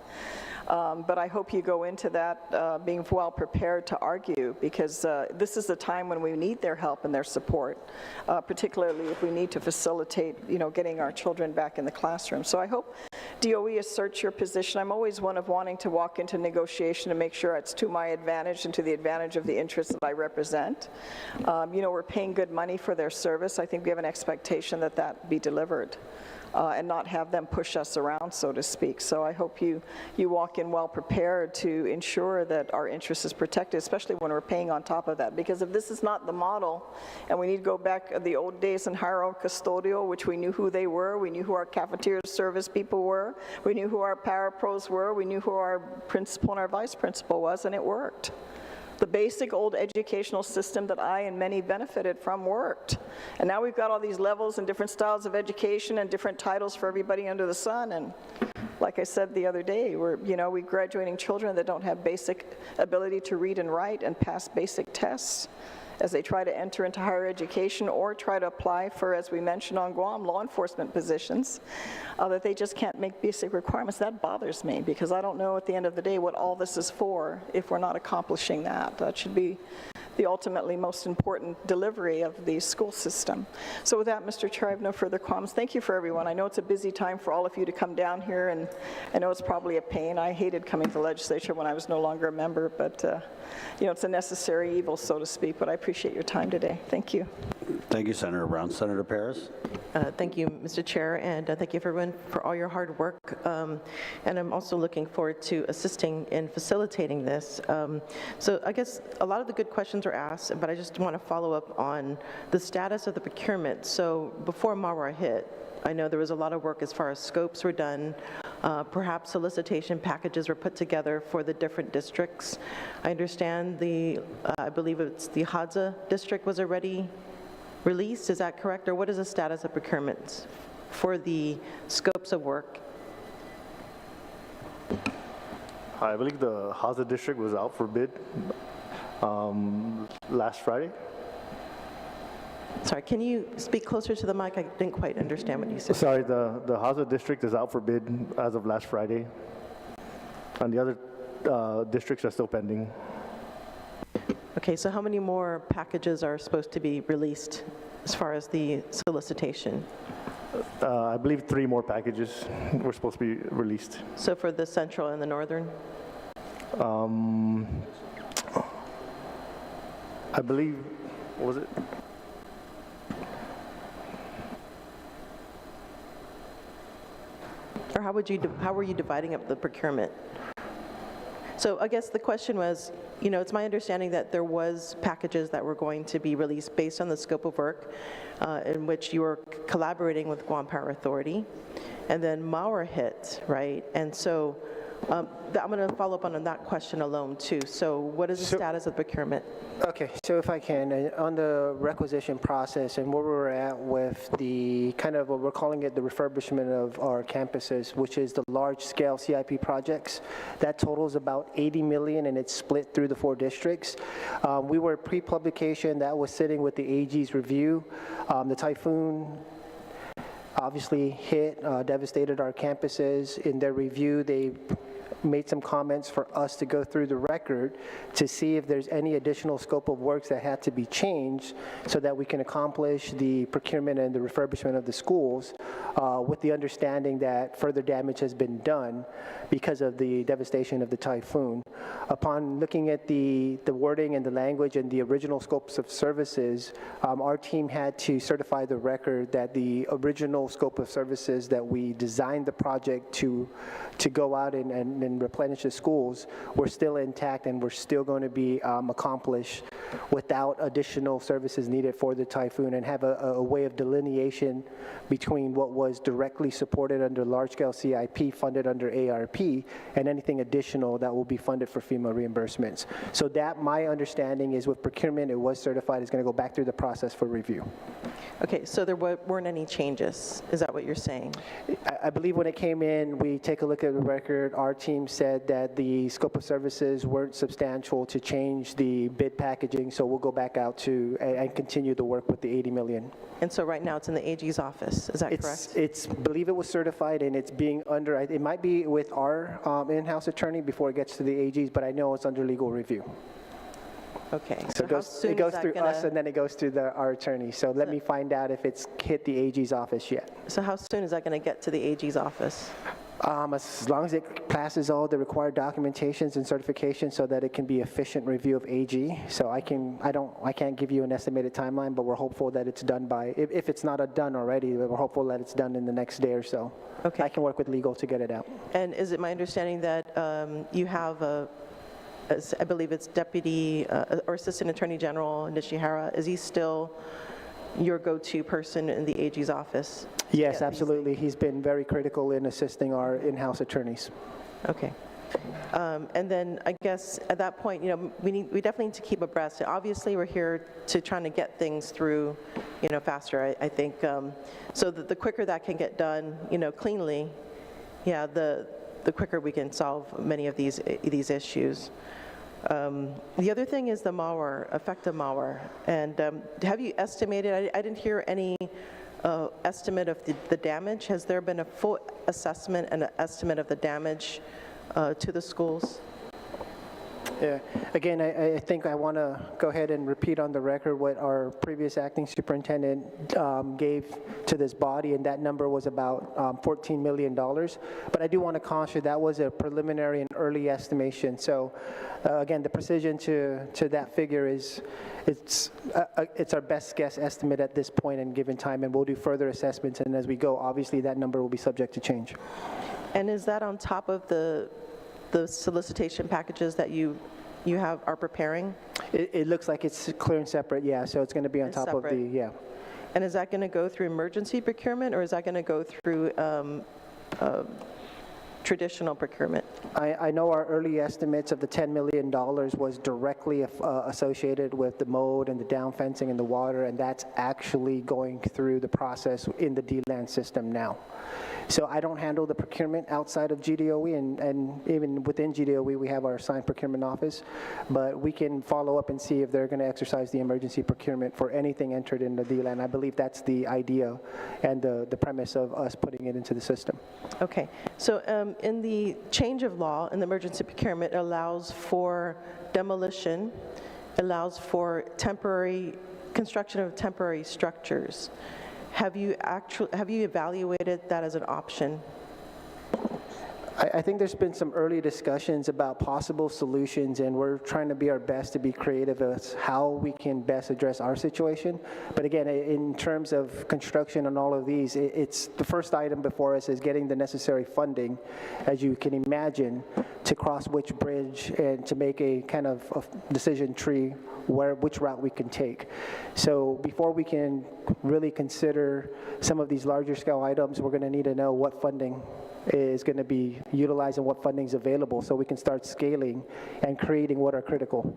But I hope you go into that being well prepared to argue, because this is the time when we need their help and their support, particularly if we need to facilitate, getting our children back in the classroom. So I hope DOE asserts your position. I'm always one of wanting to walk into negotiation to make sure it's to my advantage and to the advantage of the interests that I represent. We're paying good money for their service. I think we have an expectation that that be delivered. and not have them push us around, so to speak. So I hope you walk in well prepared to ensure that our interest is protected, especially when we're paying on top of that. Because if this is not the model, and we need to go back to the old days and hire our own custodial, which we knew who they were, we knew who our cafeteria service people were, we knew who our parapros were, we knew who our principal and our vice principal was, and it worked. The basic old educational system that I and many benefited from worked. And now we've got all these levels and different styles of education and different titles for everybody under the sun. And like I said the other day, we're graduating children that don't have basic ability to read and write and pass basic tests as they try to enter into higher education or try to apply for, as we mentioned on Guam, law enforcement positions, that they just can't make basic requirements. That bothers me because I don't know at the end of the day what all this is for if we're not accomplishing that. That should be the ultimately most important delivery of the school system. So with that, Mr. Chair, I have no further comments. Thank you for everyone. I know it's a busy time for all of you to come down here, and I know it's probably a pain. I hated coming to the legislature when I was no longer a member, but it's a necessary evil, so to speak, but I appreciate your time today. Thank you. Thank you, Senator Brown. Senator Perez? Thank you, Mr. Chair, and thank you everyone for all your hard work. And I'm also looking forward to assisting in facilitating this. So I guess a lot of the good questions were asked, but I just want to follow up on the status of the procurement. So before Mawar hit, I know there was a lot of work as far as scopes were done. Perhaps solicitation packages were put together for the different districts. I understand I believe it's the Hadza district was already released, is that correct? Or what is the status of procurements for the scopes of work? I believe the Hadza district was out for bid last Friday. Sorry, can you speak closer to the mic? I didn't quite understand what you said. Sorry, the Hadza district is out for bid as of last Friday, and the other districts are still pending. Okay, so how many more packages are supposed to be released as far as the solicitation? I believe 3 more packages were supposed to be released. So for the central and the northern? I believe, what was it? Or how were you dividing up the procurement? So I guess the question was, it's my understanding that there was packages that were going to be released based on the scope of work in which you were collaborating with Guam Power Authority, and then Mawar hit, right? And so I'm going to follow up on that question alone too. So what is the status of procurement? Okay, so if I can, on the requisition process and where we're at with the kind of what we're calling it the refurbishment of our campuses, which is the large-scale CIP projects, that totals about $80 million and it's split through the 4 districts. We were pre-publication, that was sitting with the AG's review. The typhoon obviously hit, devastated our campuses. In their review, they made some comments for us to go through the record to see if there's any additional scope of works that had to be changed so that we can accomplish the procurement and the refurbishment of the schools with the understanding that further damage has been done because of the devastation of the typhoon. Upon looking at the wording and the language and the original scopes of services, our team had to certify the record that the original scope of services that we designed the project to go out and replenish the schools were still intact and were still going to be accomplished without additional services needed for the typhoon, and have a way of delineation between what was directly supported under large-scale CIP funded under ARP and anything additional that will be funded for FEMA reimbursements. So that, my understanding is with procurement, it was certified, it's going to go back through the process for review. Okay, so there weren't any changes, is that what you're saying? I believe when it came in, we take a look at the record, our team said that the scope of services weren't substantial to change the bid packaging, so we'll go back out to and continue the work with the $80 million. And so right now it's in the AG's office, is that correct? I believe it was certified and it's being under, it might be with our in-house attorney before it gets to the AG's, but I know it's under legal review. Okay. So it goes through us and then it goes to our attorney. So let me find out if it's hit the AG's office yet. So how soon is that going to get to the AG's office? As long as it passes all the required documentations and certifications so that it can be efficient review of AG. So I can't give you an estimated timeline, but we're hopeful that it's done by, if it's not done already, we're hopeful that it's done in the next day or so. Okay. I can work with legal to get it out. And is it my understanding that you have I believe it's Deputy or Assistant Attorney General Nishihara, is he still your go-to person in the AG's office? Yes, absolutely. He's been very critical in assisting our in-house attorneys. Okay. And then I guess at that point, we definitely need to keep abreast. Obviously, we're here to trying to get things through, faster. I think so. That the quicker that can get done, cleanly, yeah, the quicker we can solve many of these issues. The other thing is the malware, effective malware. And have you estimated? I didn't hear any estimate of the damage. Has there been a full assessment and an estimate of the damage to the schools? Yeah. Again, I think I want to go ahead and repeat on the record what our previous acting superintendent gave to this body, and that number was about $14 million. But I do want to caution that was a preliminary and early estimation. So again, the precision to that figure is it's our best guess estimate at this point and given time, and we'll do further assessments. And as we go, obviously that number will be subject to change. And is that on top of the solicitation packages that you are preparing? It looks like it's clear and separate, yeah. So it's going to be on top of the, yeah. And is that going to go through emergency procurement, or is that going to go through traditional procurement? I know our early estimates of the $10 million was directly associated with the mode and the down fencing and the water, and that's actually going through the process in the DLAN system now. So I don't handle the procurement outside of GDOE, and even within GDOE, we have our assigned procurement office, but we can follow up and see if they're going to exercise the emergency procurement for anything entered in the DLAN. I believe that's the idea and the premise of us putting it into the system. Okay, so in the change of law in the emergency procurement, it allows for demolition, allows for temporary construction of temporary structures. Have you evaluated that as an option? I think there's been some early discussions about possible solutions, and we're trying to be our best to be creative as how we can best address our situation. But again, in terms of construction and all of these, it's the first item before us is getting the necessary funding, as you can imagine, to cross which bridge and to make a kind of a decision tree which route we can take. So before we can really consider some of these larger scale items, we're going to need to know what funding is going to be utilized and what funding is available so we can start scaling and creating what are critical.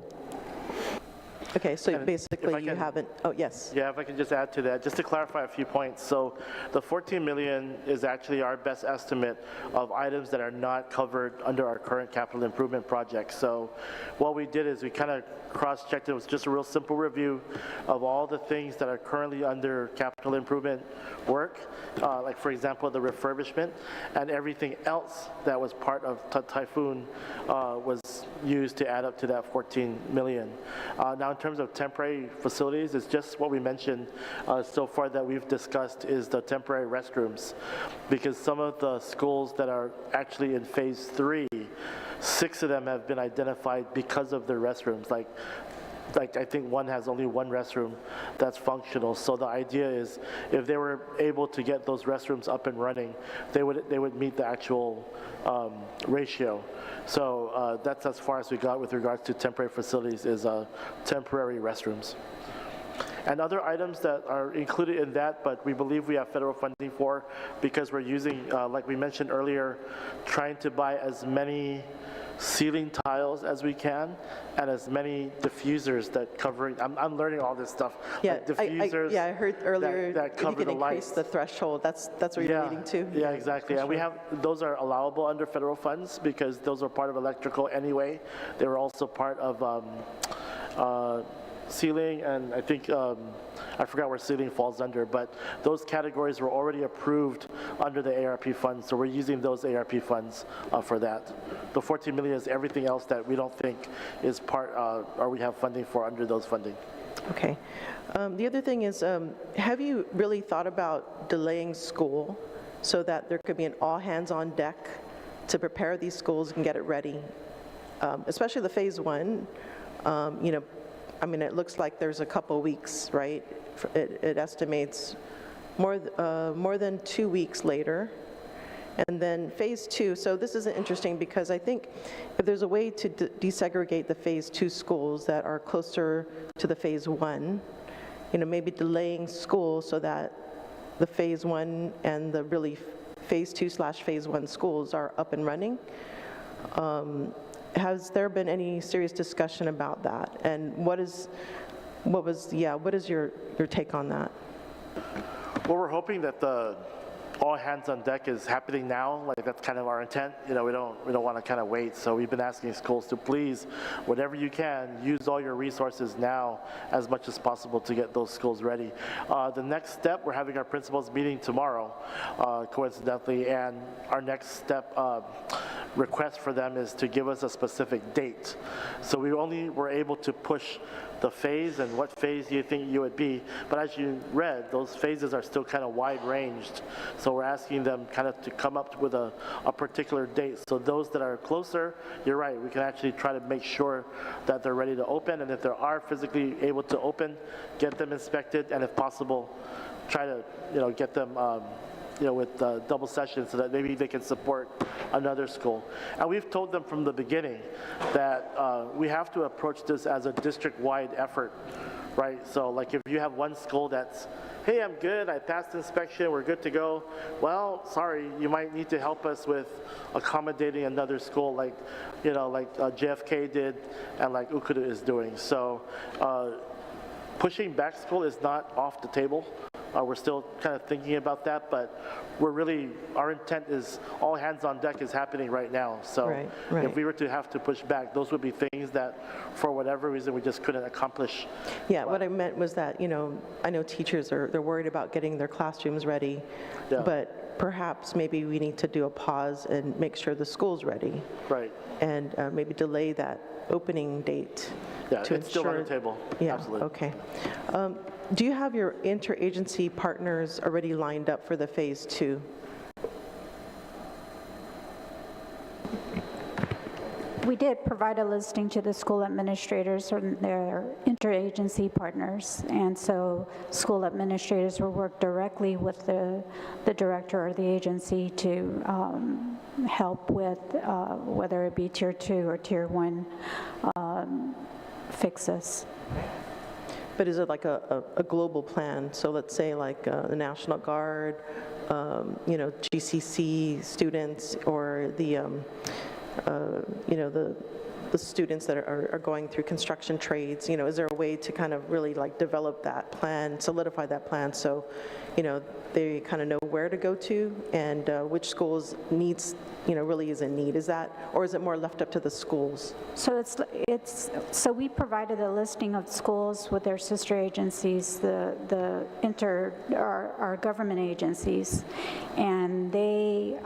Okay, so basically you haven't, oh yes. Yeah, if I can just add to that, just to clarify a few points. So the 14 million is actually our best estimate of items that are not covered under our current capital improvement project. So what we did is we kind of cross-checked. It was just a real simple review of all the things that are currently under capital improvement work, like for example the refurbishment, and everything else that was part of Typhoon was used to add up to that 14 million. Now in terms of temporary facilities, it's just what we mentioned so far that we've discussed is the temporary restrooms, because some of the schools that are actually in phase 3, 6 of them have been identified because of their restrooms. Like I think one has only one restroom that's functional. So the idea is if they were able to get those restrooms up and running, they would meet the actual ratio. So that's as far as we got with regards to temporary facilities is temporary restrooms. And other items that are included in that, but we believe we have federal funding for, because we're using, like we mentioned earlier, trying to buy as many ceiling tiles as we can and as many diffusers that covering, I'm learning all this stuff. Yeah, like diffusers I heard earlier that cover you can the increase lights. the threshold. That's what you're leading to? Yeah, exactly. And we have, those are allowable under federal funds because those are part of electrical anyway. They were also part of ceiling, and I think, I forgot where ceiling falls under, but those categories were already approved under the ARP funds, so we're using those ARP funds for that. The 14 million is everything else that we don't think is part, or we have funding for under those funding. Okay. The other thing is, have you really thought about delaying school so that there could be an all hands on deck to prepare these schools and get it ready, especially the phase one. You know, I mean, it looks like there's a couple weeks, right? It estimates more than 2 weeks later. And then phase two, so this is interesting because I think if there's a way to desegregate the phase two schools that are closer to the phase one, you know, maybe delaying school so that the phase one and the really phase two / phase one schools are up and running. Has there been any serious discussion about that? And what is your take on that? Well, we're hoping that the all hands on deck is happening now. Like, that's kind of our intent. You know, we don't want to kind of wait. So we've been asking schools to please, whatever you can, use all your resources now as much as possible to get those schools ready. The next step, we're having our principals meeting tomorrow, coincidentally, and our next step request for them is to give us a specific date. So we only were able to push the phase and what phase you think you would be, but as you read, those phases are still kind of wide ranged. So we're asking them kind of to come up with a particular date. So those that are closer, you're right, we can actually try to make sure that they're ready to open, and if they are physically able to open, get them inspected, and if possible, try to, you know, get them you know, with double sessions so that maybe they can support another school. And we've told them from the beginning that we have to approach this as a district-wide effort, right? So like if you have one school that's, hey, I'm good, I passed inspection, we're good to go. Well, sorry, you might need to help us with accommodating another school like, you know, like JFK did and like Ukudu is doing. So pushing back school is not off the table. We're still kind of thinking about that, but we're really, our intent is all hands on deck is happening right now. So right. If we were to have to push back, those would be things that for whatever reason we just couldn't accomplish. Yeah, what I meant was that, you know, I know teachers they're worried about getting their classrooms ready, but perhaps maybe we need to do a pause and make sure the school's ready. Right. And maybe delay that opening date. Yeah, to it's still on the table. Yeah, absolutely. Okay. Do you have your interagency partners already lined up for the phase two? We did provide a listing to the school administrators and their interagency partners, and so school administrators will work directly with the director or the agency to help with whether it be tier 2 or tier 1 fixes. But is it like a global plan? So let's say like the National Guard, you know, GCC students, or the, you know, the students that are going through construction trades. You know, is there a way to kind of really like develop that plan, solidify that plan, so, you know, they kind of know where to go to and which schools needs, you know, really is in need? Is that, or is it more left up to the schools? So so we provided a listing of schools with their sister agencies, our government agencies, and they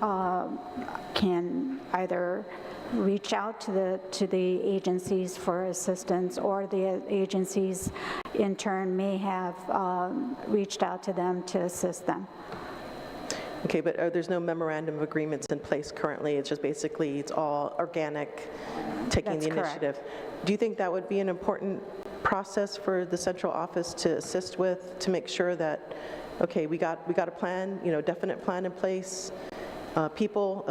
can either reach out to the agencies for assistance, or the agencies in turn may have reached out to them to assist them. Okay, but there's no memorandum of agreements in place currently. It's just basically, it's all organic, taking That's the initiative. correct. Do you think that would be an important process for the central office to assist with, to make sure that, okay, we got a plan, you know, definite plan in place, people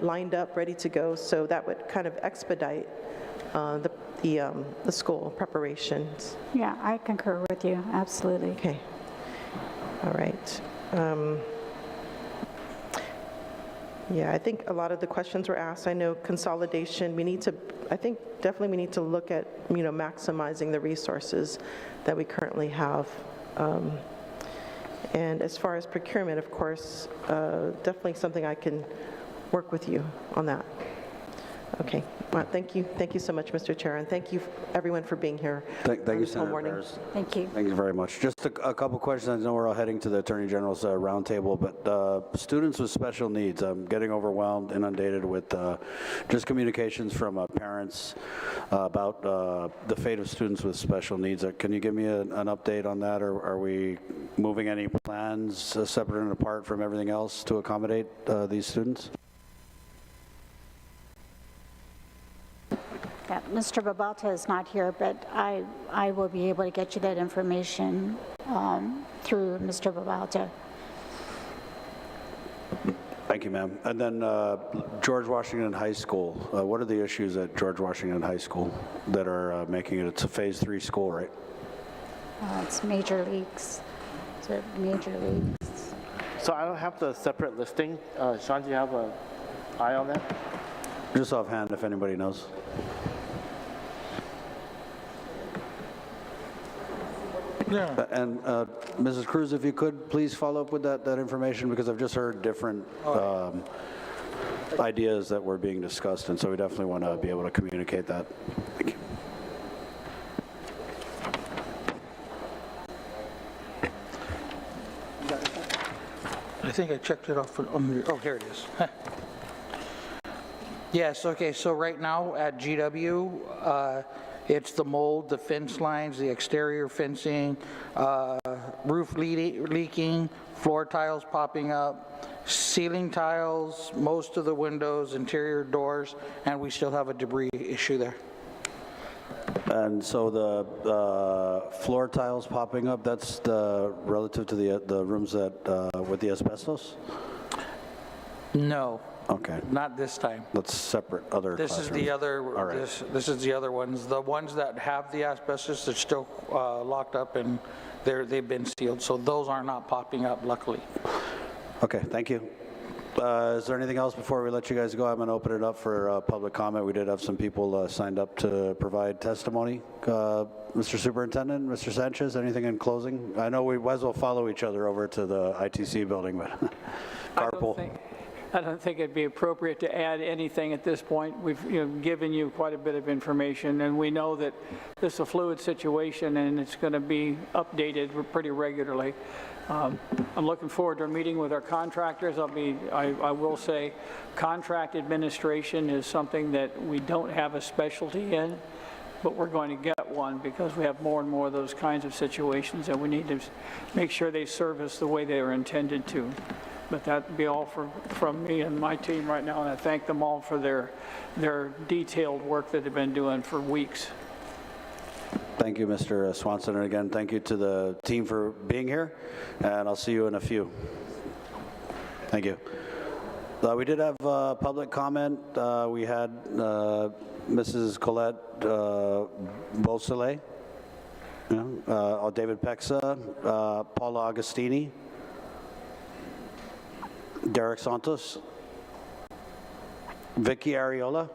lined up, ready to go, so that would kind of expedite the school preparations? Yeah, I concur with you, absolutely. Okay, all right. Yeah, I think a lot of the questions were asked. I know consolidation, we need to, I think definitely we need to look at, you know, maximizing the resources that we currently have. And as far as procurement, of course, definitely something I can work with you on that. Okay. Well, thank you so much, Mr. Chair, and thank you everyone for being here. Thank you, this whole Senator morning. Torres. Thank you. Thank you very much. Just a couple questions. I know we're all heading to the Attorney General's roundtable, but students with special needs, I'm getting overwhelmed, inundated with just communications from parents about the fate of students with special needs. Can you give me an update on that, or are we moving any plans separate and apart from everything else to accommodate these students? Yeah, Mr. Babalta is not here, but I will be able to get you that information through Mr. Babalta. Thank you, ma'am. And then George Washington High School, what are the issues at George Washington High School that are making it, it's a phase 3 school, right? It's major leagues. It's major leagues. So I don't have the separate listing. Sean, do you have an eye on that? Just offhand, if anybody knows. Yeah. And Mrs. Cruz, if you could please follow up with that information, because I've just heard different ideas that were being discussed, and so we definitely want to be able to communicate that. Thank you. I think I checked it off on your, oh, here it is. Yes, okay, so right now at GW, it's the mold, the fence lines, the exterior fencing, roof leaking, floor tiles popping up, ceiling tiles, most of the windows, interior doors, and we still have a debris issue there. And so the floor tiles popping up, that's relative to the rooms that with the asbestos? No. Okay. Not this time. That's separate other This classrooms. is the other, All right. this is the other ones. The ones that have the asbestos are still locked up and they've been sealed, so those are not popping up, luckily. Okay, thank you. Is there anything else before we let you guys go? I'm going to open it up for public comment. We did have some people signed up to provide testimony. Mr. Superintendent, Mr. Sanchez, anything in closing? I know we might as well follow each other over to the ITC building, but carpool. I don't think it'd be appropriate to add anything at this point. We've given you quite a bit of information, and we know that this is a fluid situation and it's going to be updated pretty regularly. I'm looking forward to a meeting with our contractors. I will say contract administration is something that we don't have a specialty in, but we're going to get one because we have more and more of those kinds of situations, and we need to make sure they service the way they are intended to. But that would be all from me and my team right now, and I thank them all for their detailed work that they've been doing for weeks. Thank you, Mr. Swanson, and again, thank you to the team for being here, and I'll see you in a few. Thank you. We did have public comment. We had Mrs. Colette Beausoleil, David Pexa, Paula Agostini, Derek Santos, Vicky Ariola,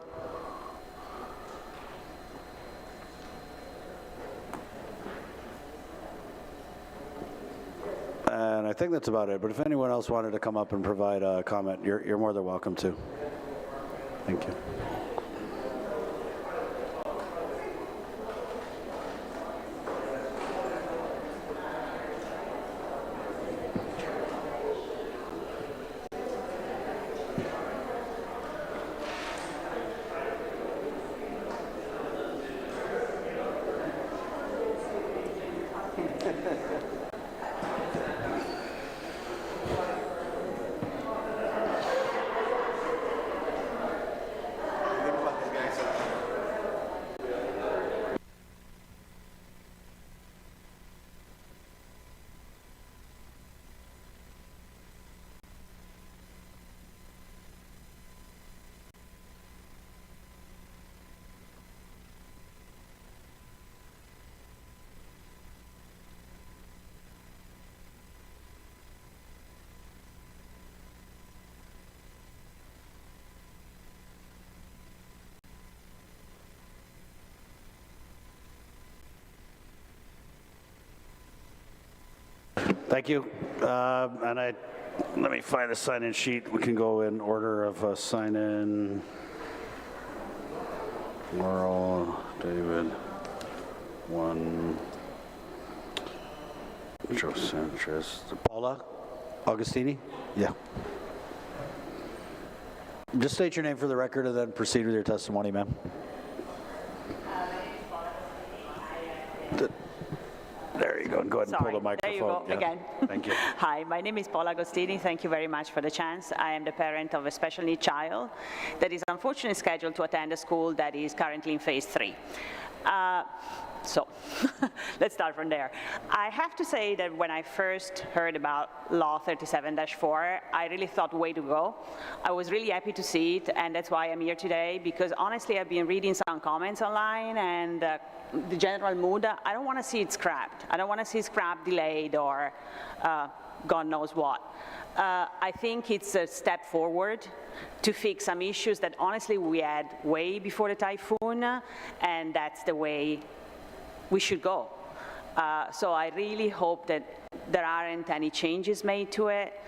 and I think that's about it. But if anyone else wanted to come up and provide a comment, you're more than welcome to. Thank you. Thank you. And let me find the sign-in sheet. We can go in order of sign-in. Laurel, David, 1, Joe Sanchez, Paula Augustini? Yeah. Just state your name for the record and then proceed with your testimony, ma'am. There you go. And go ahead and pull the microphone. There you go, Yeah. again. Thank you. Hi, my name is Paula Agostini. Thank you very much for the chance. I am the parent of a special needs child that is unfortunately scheduled to attend a school that is currently in phase 3. So let's start from there. I have to say that when I first heard about Law 37-4, I really thought, way to go. I was really happy to see it, and that's why I'm here today, because honestly, I've been reading some comments online, and the general mood, I don't want to see it scrapped. I don't want to see it scrapped, delayed, or God knows what. I think it's a step forward to fix some issues that honestly we had way before the typhoon, and that's the way we should go. So I really hope that there aren't any changes made to it.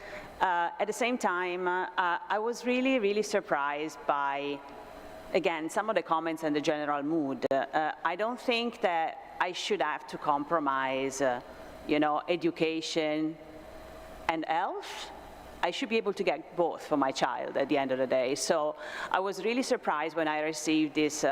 At the same time, I was really, really surprised by, again, some of the comments and the general mood. I don't think that I should have to compromise, education and health. I should be able to get both for my child at the end of the day. So I was really surprised when I received this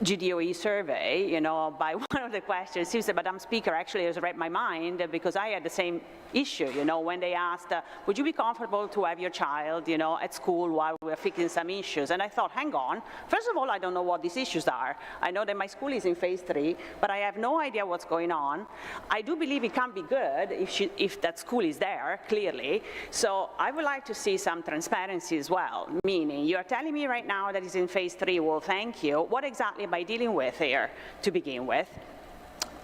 GDOE survey, by one of the questions. She said, Madam Speaker, actually has read my mind, because I had the same issue, when they asked, would you be comfortable to have your child, at school while we're fixing some issues? And I thought, hang on, first of all, I don't know what these issues are. I know that my school is in phase 3, but I have no idea what's going on. I do believe it can be good if that school is there, clearly. So I would like to see some transparency as well, meaning you're telling me right now that it's in phase 3, well, thank you. What exactly am I dealing with here to begin with?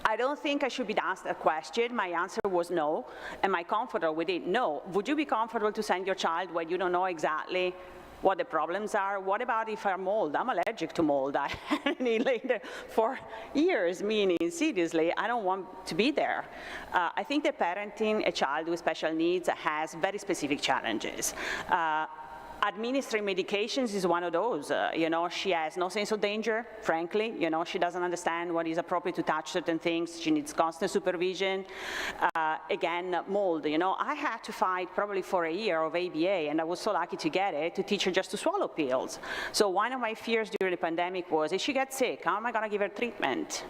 I don't think I should be asked a question. My answer was no. Am I comfortable with it? No. Would you be comfortable to send your child when you don't know exactly what the problems are? What about if I'm mold? I'm allergic to mold. I had it later for years, meaning seriously, I don't want to be there. I think that parenting a child with special needs has very specific challenges. Administering medications is one of those. She has no sense of danger, frankly. She doesn't understand what is appropriate to touch certain things. She needs constant supervision. Again, mold. I had to fight probably for a year of ABA, and I was so lucky to get it, to teach her just to swallow pills. So one of my fears during the pandemic was, if she gets sick, how am I going to give her treatment?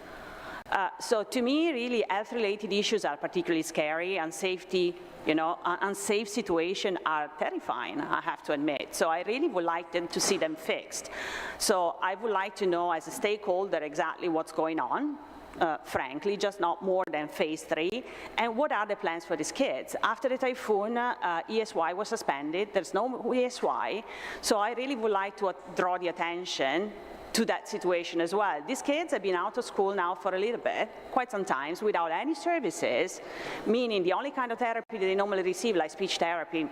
So to me, really, health-related issues are particularly scary, and safety, unsafe situations are terrifying, I have to admit. So I really would like them to see them fixed. So I would like to know, as a stakeholder, exactly what's going on, frankly, just not more than phase 3, and what are the plans for these kids? After the typhoon, ESY was suspended, there's no ESY, so I really would like to draw the attention to that situation as well. These kids have been out of school now for a little bit, quite some times, without any services, meaning the only kind of therapy that they normally receive, like speech therapy,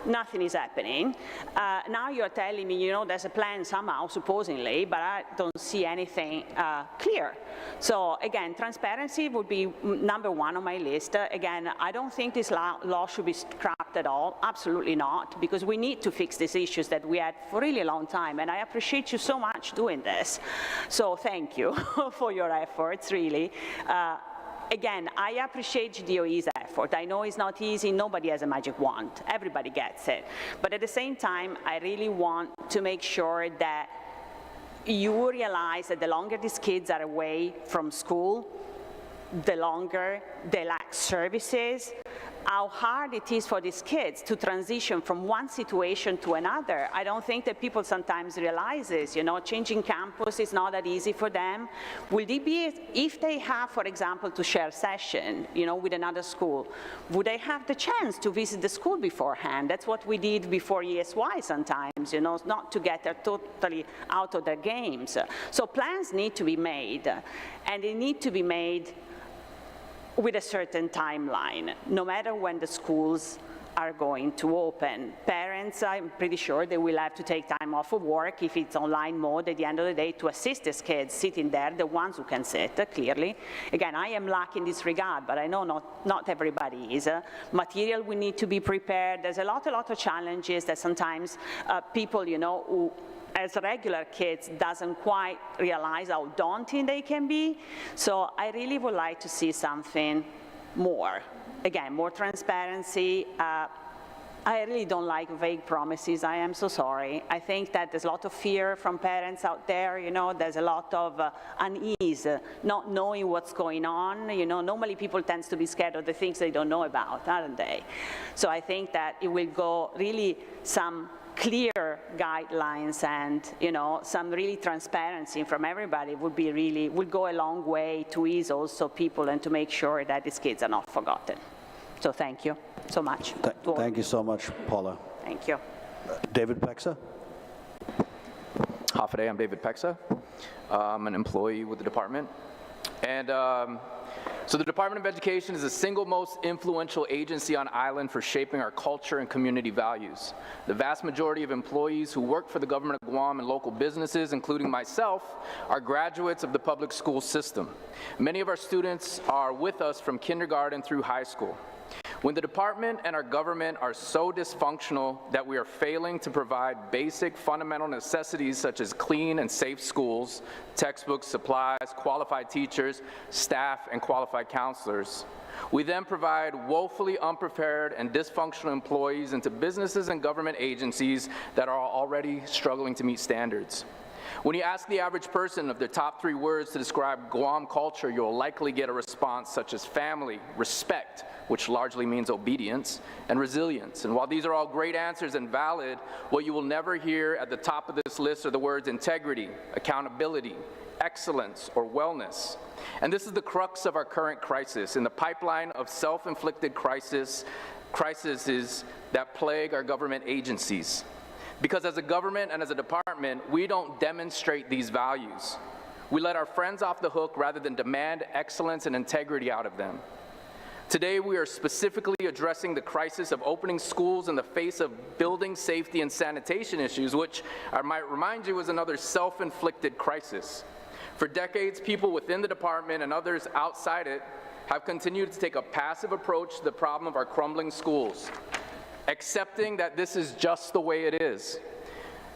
nothing is happening. Now you're telling me, there's a plan somehow, supposedly, but I don't see anything clear. So again, transparency would be number 1 on my list. Again, I don't think this law should be scrapped at all, absolutely not, because we need to fix these issues that we had for a really long time, and I appreciate you so much doing this. So thank you for your efforts, really. Again, I appreciate GDOE's effort. I know it's not easy. Nobody has a magic wand. Everybody gets it. But at the same time, I really want to make sure that you realize that the longer these kids are away from school, the longer they lack services, how hard it is for these kids to transition from one situation to another. I don't think that people sometimes realize this, changing campus is not that easy for them. Will they be, if they have, for example, to share session, with another school, would they have the chance to visit the school beforehand? That's what we did before ESY sometimes, not to get them totally out of their games. So plans need to be made, and they need to be made with a certain timeline, no matter when the schools are going to open. Parents, I'm pretty sure they will have to take time off of work if it's online mode at the end of the day to assist these kids sitting there, the ones who can sit, clearly. Again, I am lucky in this regard, but I know not everybody is. Material, we need to be prepared. There's a lot of challenges that sometimes people, who as regular kids doesn't quite realize how daunting they can be. So I really would like to see something more. Again, more transparency. I really don't like vague promises. I am so sorry. I think that there's a lot of fear from parents out there. You know, there's a lot of unease, not knowing what's going on. You know, normally people tend to be scared of the things they don't know about, aren't they? So I think that it will go really some clear guidelines and, you know, some really transparency from everybody would go a long way to ease also people and to make sure that these kids are not forgotten. So thank you so much. Thank you so much, Paula. Thank you. David Pexa? Hafaday, I'm David Pexa. I'm an employee with the department. And so the Department of Education is the single most influential agency on island for shaping our culture and community values. The vast majority of employees who work for the government of Guam and local businesses, including myself, are graduates of the public school system. Many of our students are with us from kindergarten through high school. When the department and our government are so dysfunctional that we are failing to provide basic fundamental necessities such as clean and safe schools, textbooks, supplies, qualified teachers, staff, and qualified counselors, we then provide woefully unprepared and dysfunctional employees into businesses and government agencies that are already struggling to meet standards. When you ask the average person of their top 3 words to describe Guam culture, you'll likely get a response such as family, respect, which largely means obedience, and resilience. And while these are all great answers and valid, what you will never hear at the top of this list are the words integrity, accountability, excellence, or wellness. And this is the crux of our current crisis, in the pipeline of self-inflicted crises that plague our government agencies. Because as a government and as a department, we don't demonstrate these values. We let our friends off the hook rather than demand excellence and integrity out of them. Today, we are specifically addressing the crisis of opening schools in the face of building safety and sanitation issues, which I might remind you is another self-inflicted crisis. For decades, people within the department and others outside it have continued to take a passive approach to the problem of our crumbling schools, accepting that this is just the way it is.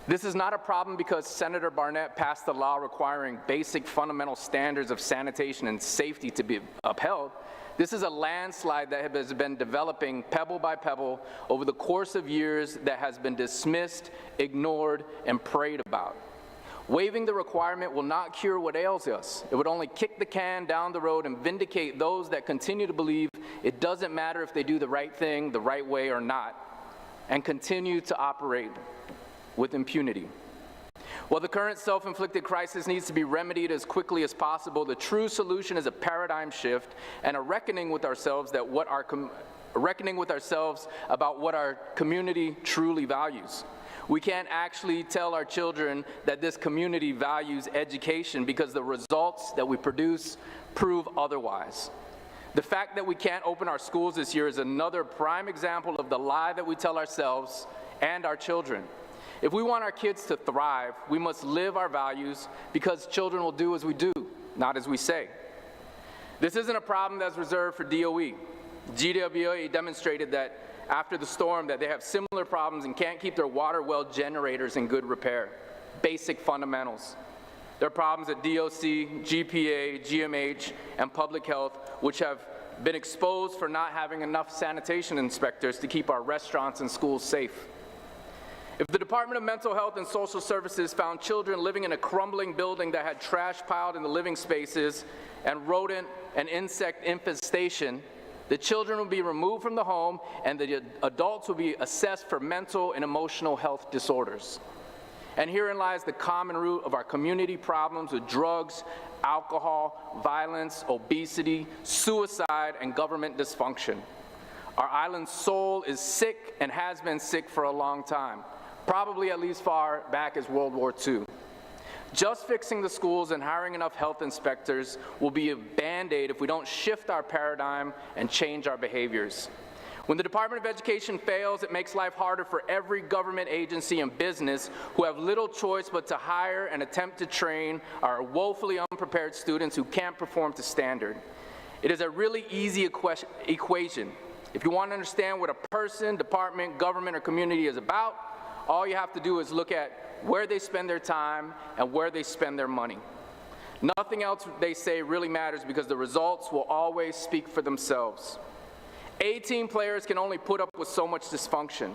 This is not a problem because Senator Barnett passed a law requiring basic fundamental standards of sanitation and safety to be upheld. This is a landslide that has been developing pebble by pebble over the course of years that has been dismissed, ignored, and prayed about. Waiving the requirement will not cure what ails us. It would only kick the can down the road and vindicate those that continue to believe it doesn't matter if they do the right thing the right way or not, and continue to operate with impunity. While the current self-inflicted crisis needs to be remedied as quickly as possible, the true solution is a paradigm shift and a reckoning with ourselves about what our community truly values. We can't actually tell our children that this community values education because the results that we produce prove otherwise. The fact that we can't open our schools this year is another prime example of the lie that we tell ourselves and our children. If we want our kids to thrive, we must live our values because children will do as we do, not as we say. This isn't a problem that's reserved for DOE. GWA demonstrated that after the storm that they have similar problems and can't keep their water well generators in good repair. Basic fundamentals. There are problems at DOC, GPA, GMH, and Public Health, which have been exposed for not having enough sanitation inspectors to keep our restaurants and schools safe. If the Department of Mental Health and Social Services found children living in a crumbling building that had trash piled in the living spaces and rodent and insect infestation, the children will be removed from the home and the adults will be assessed for mental and emotional health disorders. And herein lies the common root of our community problems with drugs, alcohol, violence, obesity, suicide, and government dysfunction. Our island's soul is sick and has been sick for a long time, probably at least far back as World War II. Just fixing the schools and hiring enough health inspectors will be a Band-Aid if we don't shift our paradigm and change our behaviors. When the Department of Education fails, it makes life harder for every government agency and business who have little choice but to hire and attempt to train our woefully unprepared students who can't perform to standard. It is a really easy equation. If you want to understand what a person, department, government, or community is about, all you have to do is look at where they spend their time, and where they spend their money. Nothing else they say really matters because the results will always speak for themselves. A-team players can only put up with so much dysfunction.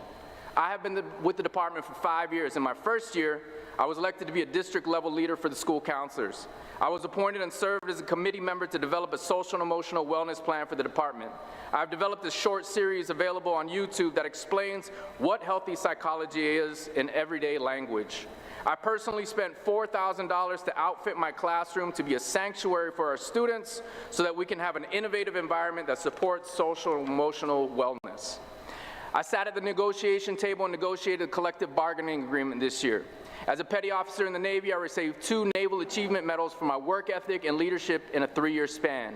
I have been with the department for 5 years. In my first year, I was elected to be a district-level leader for the school counselors. I was appointed and served as a committee member to develop a social and emotional wellness plan for the department. I've developed a short series available on YouTube that explains what healthy psychology is in everyday language. I personally spent $4,000 to outfit my classroom to be a sanctuary for our students so that we can have an innovative environment that supports social and emotional wellness. I sat at the negotiation table and negotiated a collective bargaining agreement this year. As a petty officer in the Navy, I received 2 Naval Achievement Medals for my work ethic and leadership in a 3-year span.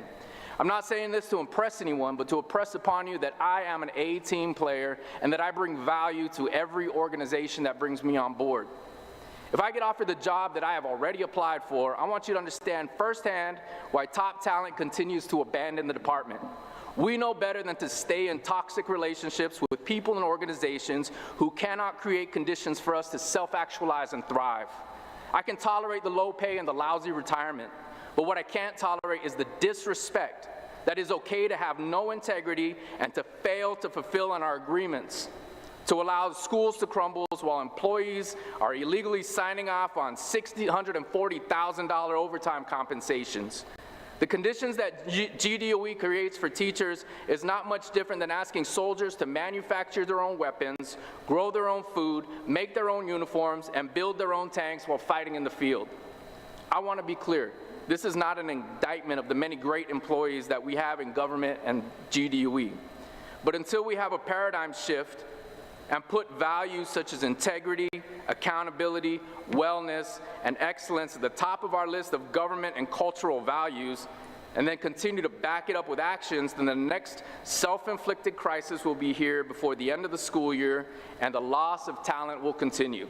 I'm not saying this to impress anyone, but to impress upon you that I am an A-team player and that I bring value to every organization that brings me on board. If I get offered the job that I have already applied for, I want you to understand firsthand why top talent continues to abandon the department. We know better than to stay in toxic relationships with people and organizations who cannot create conditions for us to self-actualize and thrive. I can tolerate the low pay and the lousy retirement, but what I can't tolerate is the disrespect that is okay to have no integrity and to fail to fulfill on our agreements, to allow schools to crumble while employees are illegally signing off on $140,000 overtime compensations. The conditions that GDOE creates for teachers is not much different than asking soldiers to manufacture their own weapons, grow their own food, make their own uniforms, and build their own tanks while fighting in the field. I want to be clear. This is not an indictment of the many great employees that we have in government and GDOE. But until we have a paradigm shift and put values such as integrity, accountability, wellness, and excellence at the top of our list of government and cultural values, and then continue to back it up with actions, then the next self-inflicted crisis will be here before the end of the school year, and the loss of talent will continue.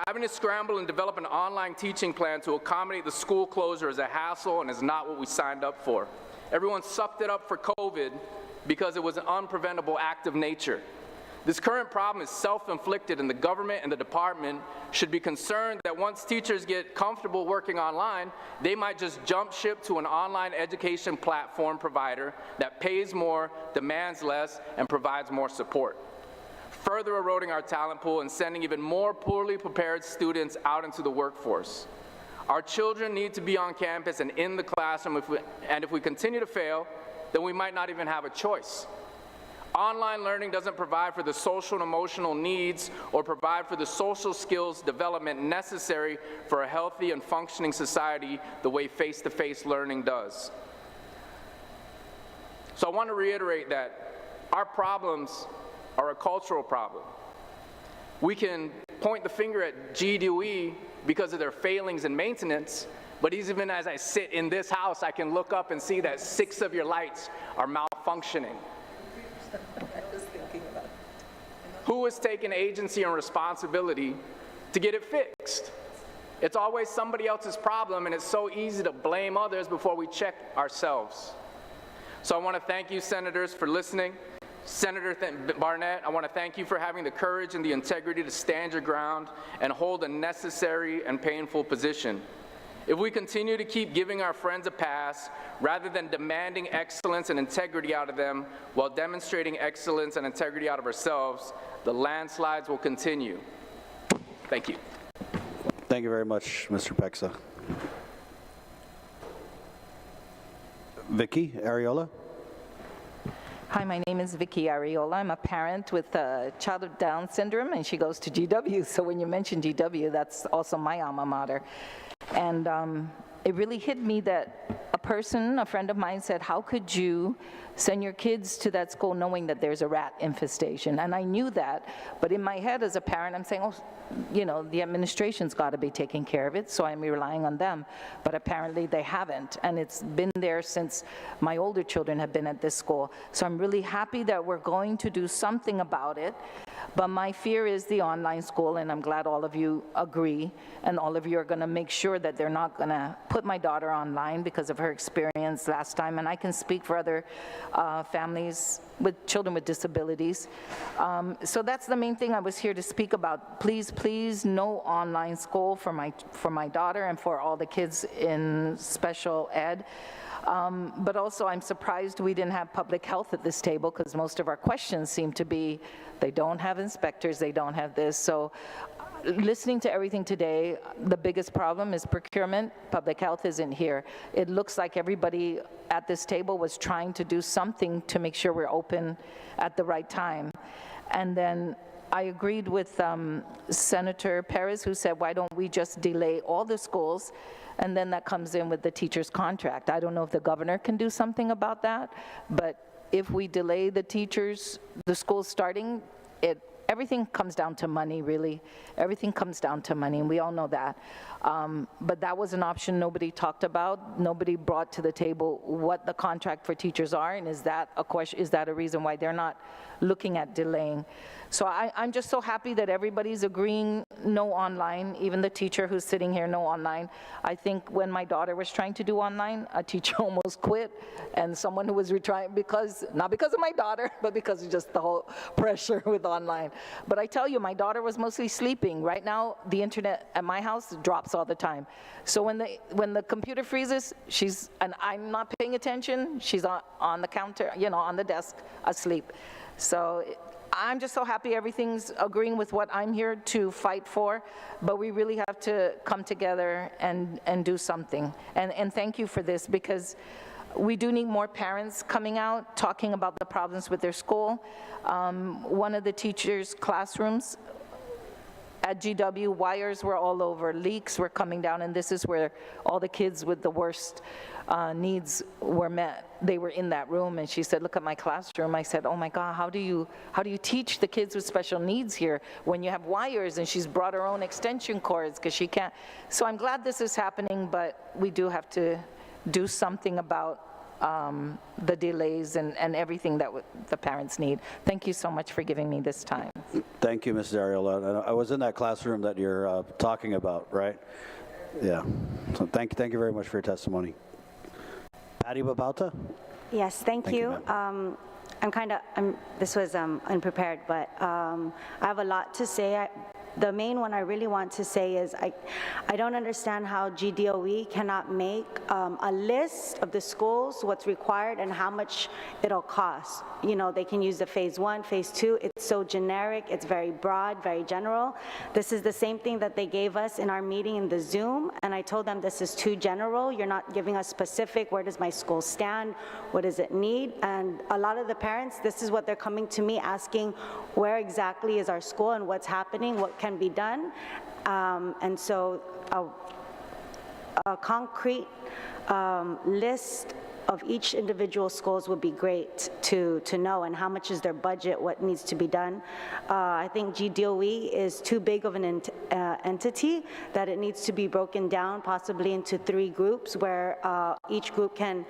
Having to scramble and develop an online teaching plan to accommodate the school closure is a hassle and is not what we signed up for. Everyone sucked it up for COVID because it was an unpreventable act of nature. This current problem is self-inflicted, and the government and the department should be concerned that once teachers get comfortable working online, they might just jump ship to an online education platform provider that pays more, demands less, and provides more support, further eroding our talent pool and sending even more poorly prepared students out into the workforce. Our children need to be on campus and in the classroom, and if we continue to fail, then we might not even have a choice. Online learning doesn't provide for the social and emotional needs or provide for the social skills development necessary for a healthy and functioning society the way face-to-face learning does. So I want to reiterate that our problems are a cultural problem. We can point the finger at GDOE because of their failings in maintenance, but even as I sit in this house, I can look up and see that 6 of your lights are malfunctioning. Who has taken agency and responsibility to get it fixed? It's always somebody else's problem, and it's so easy to blame others before we check ourselves. So I want to thank you, senators, for listening. Senator Barnett, I want to thank you for having the courage and the integrity to stand your ground and hold a necessary and painful position. If we continue to keep giving our friends a pass, rather than demanding excellence and integrity out of them while demonstrating excellence and integrity out of ourselves, the landslides will continue. Thank you. Thank you very much, Mr. Pexa. Vicky Ariola. Hi, my name is Vicky Ariola. I'm a parent with a child with Down syndrome, and she goes to GW. So when you mention GW, that's also my alma mater. And it really hit me that a friend of mine said, how could you send your kids to that school knowing that there's a rat infestation? And I knew that, but in my head as a parent, I'm saying, oh, you know, the administration's got to be taking care of it, so I'm relying on them. But apparently they haven't, and it's been there since my older children have been at this school. So I'm really happy that we're going to do something about it. But my fear is the online school, and I'm glad all of you agree, and all of you are going to make sure that they're not going to put my daughter online because of her experience last time, and I can speak for other families with children with disabilities. So that's the main thing I was here to speak about. Please, please, no online school for my daughter and for all the kids in special ed. But also, I'm surprised we didn't have public health at this table, because most of our questions seem to be, they don't have inspectors, they don't have this. So listening to everything today, the biggest problem is procurement. Public health isn't here. It looks like everybody at this table was trying to do something to make sure we're open at the right time. And then I agreed with Senator Perez, who said, why don't we just delay all the schools? And then that comes in with the teacher's contract. I don't know if the governor can do something about that, but if we delay the schools starting, everything comes down to money, really. Everything comes down to money, and we all know that. But that was an option nobody talked about. Nobody brought to the table what the contract for teachers are, and is that a question? Is that a reason why they're not looking at delaying? So I'm just so happy that everybody's agreeing no online, even the teacher who's sitting here, no online. I think when my daughter was trying to do online, a teacher almost quit, and someone who was retrying, not because of my daughter, but because of just the whole pressure with online. But I tell you, my daughter was mostly sleeping. Right now, the internet at my house drops all the time. So when the computer freezes, and I'm not paying attention, she's on the counter, on the desk, asleep. So I'm just so happy everything's agreeing with what I'm here to fight for, but we really have to come together and do something. And thank you for this, because we do need more parents coming out, talking about the problems with their school. One of the teachers' classrooms at GW, wires were all over, leaks were coming down, and this is where all the kids with the worst needs were met. They were in that room, and she said, look at my classroom. I said, oh my God, how do you teach the kids with special needs here when you have wires? And she's brought her own extension cords because she can't. So I'm glad this is happening, but we do have to do something about the delays and everything that the parents need. Thank you so much for giving me this time. Thank you, Mrs. Ariola. I was in that classroom that you're talking about, right? Yeah. So thank you very much for your testimony. Patty Babauta? Yes, thank you. This was unprepared, but I have a lot to say. The main one I really want to say is I don't understand how GDOE cannot make a list of the schools, what's required, and how much it'll cost. They can use the phase 1, phase 2. It's so generic, it's very broad, very general. This is the same thing that they gave us in our meeting in the Zoom, and I told them this is too general. You're not giving us specific, where does my school stand, what does it need? And a lot of the parents, this is what they're coming to me asking, where exactly is our school and what's happening, what can be done. And so a concrete list of each individual schools would be great to know, and how much is their budget, what needs to be done. I think GDOE is too big of an entity, that it needs to be broken down possibly into 3 groups, where each group can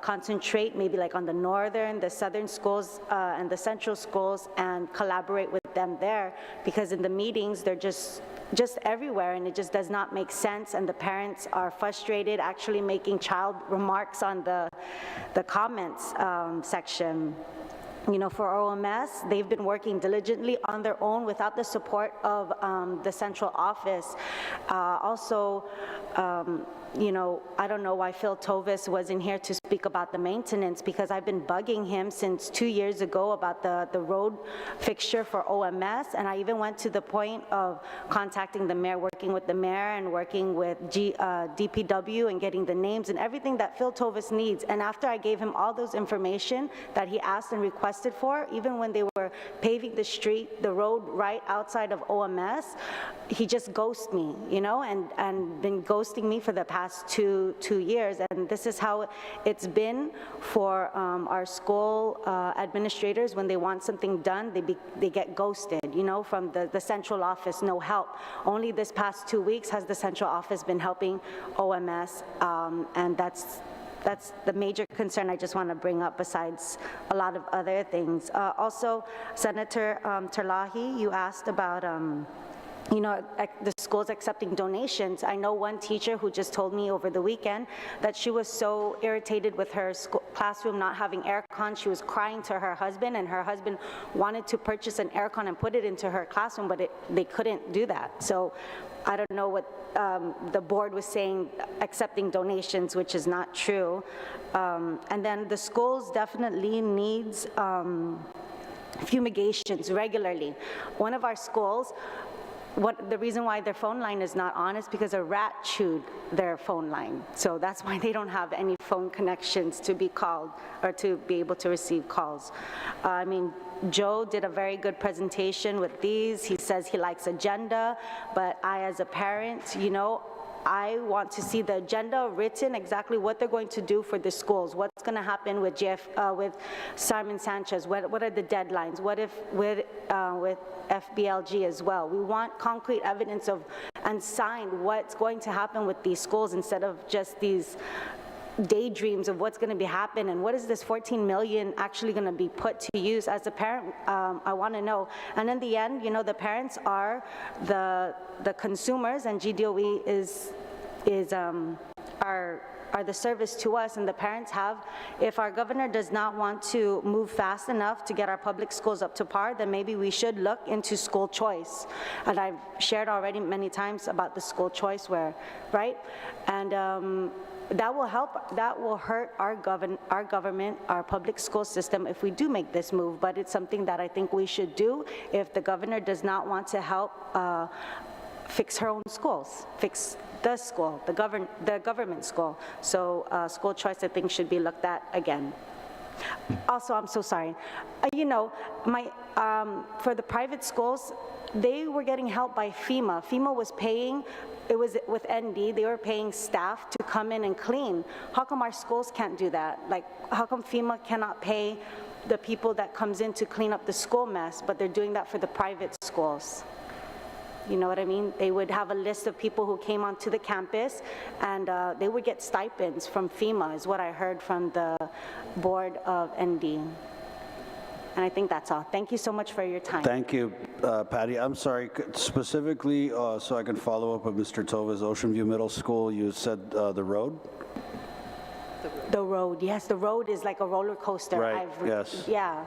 concentrate maybe like on the northern, the southern schools, and the central schools, and collaborate with them there, because in the meetings they're just everywhere, and it just does not make sense, and the parents are frustrated, actually making child remarks on the comments section. For OMS, they've been working diligently on their own without the support of the central office. I don't know why Phil Tovis wasn't here to speak about the maintenance, because I've been bugging him since 2 years ago about the road fixture for OMS, and I even went to the point of contacting the mayor, working with the mayor and working with DPW and getting the names and everything that Phil Tovis needs. And after I gave him all those information that he asked and requested for, even when they were paving the road right outside of OMS, he just ghosted me, and been ghosting me for the past two years. And this is how it's been for our school administrators. When they want something done, they get ghosted, from the central office, no help. Only this past 2 weeks has the central office been helping OMS, and that's the major concern I just want to bring up, besides a lot of other things. Also, Senator Terlahi, you asked about you know, the school's accepting donations. I know one teacher who just told me over the weekend that she was so irritated with her classroom not having aircon. She was crying to her husband, and her husband wanted to purchase an aircon and put it into her classroom, but they couldn't do that. So I don't know what the board was saying, accepting donations, which is not true. And then the schools definitely needs fumigations regularly. One of our schools, the reason why their phone line is not on is because a rat chewed their phone line. So that's why they don't have any phone connections to be called or to be able to receive calls. I mean, Joe did a very good presentation with these. He says he likes agenda, but I, as a parent, you know, I want to see the agenda written, exactly what they're going to do for the schools, what's going to happen with with Simon Sanchez, what are the deadlines, what if with FBLG as well. We want concrete evidence of and signed what's going to happen with these schools instead of just these daydreams of what's going to be happening and what is this 14 million actually going to be put to use. As a parent, I want to know. And in the end, you know, the parents are the consumers, and GDOE are the service to us, and the parents have. If our governor does not want to move fast enough to get our public schools up to par, then maybe we should look into school choice. And I've shared already many times about the school choice right? And that will help, that will hurt our government, our public school system if we do make this move, but it's something that I think we should do if the governor does not want to help fix her own schools, fix the school, the government school. So school choice, I think, should be looked at again. Also, I'm so sorry. You know, for the private schools, they were getting help by FEMA. FEMA was paying, it was with ND, they were paying staff to come in and clean. How come our schools can't do that? Like, how come FEMA cannot pay the people that comes in to clean up the school mess, but they're doing that for the private schools? You know what I mean? They would have a list of people who came onto the campus, and they would get stipends from FEMA, is what I heard from the board of ND. And I think that's all. Thank you so much for your time. Thank you, Patty. I'm sorry, specifically, so I can follow up with Mr. Tova's Ocean View Middle School, you said the road? The road, yes. The road is like a roller coaster. Right, yes. Yeah.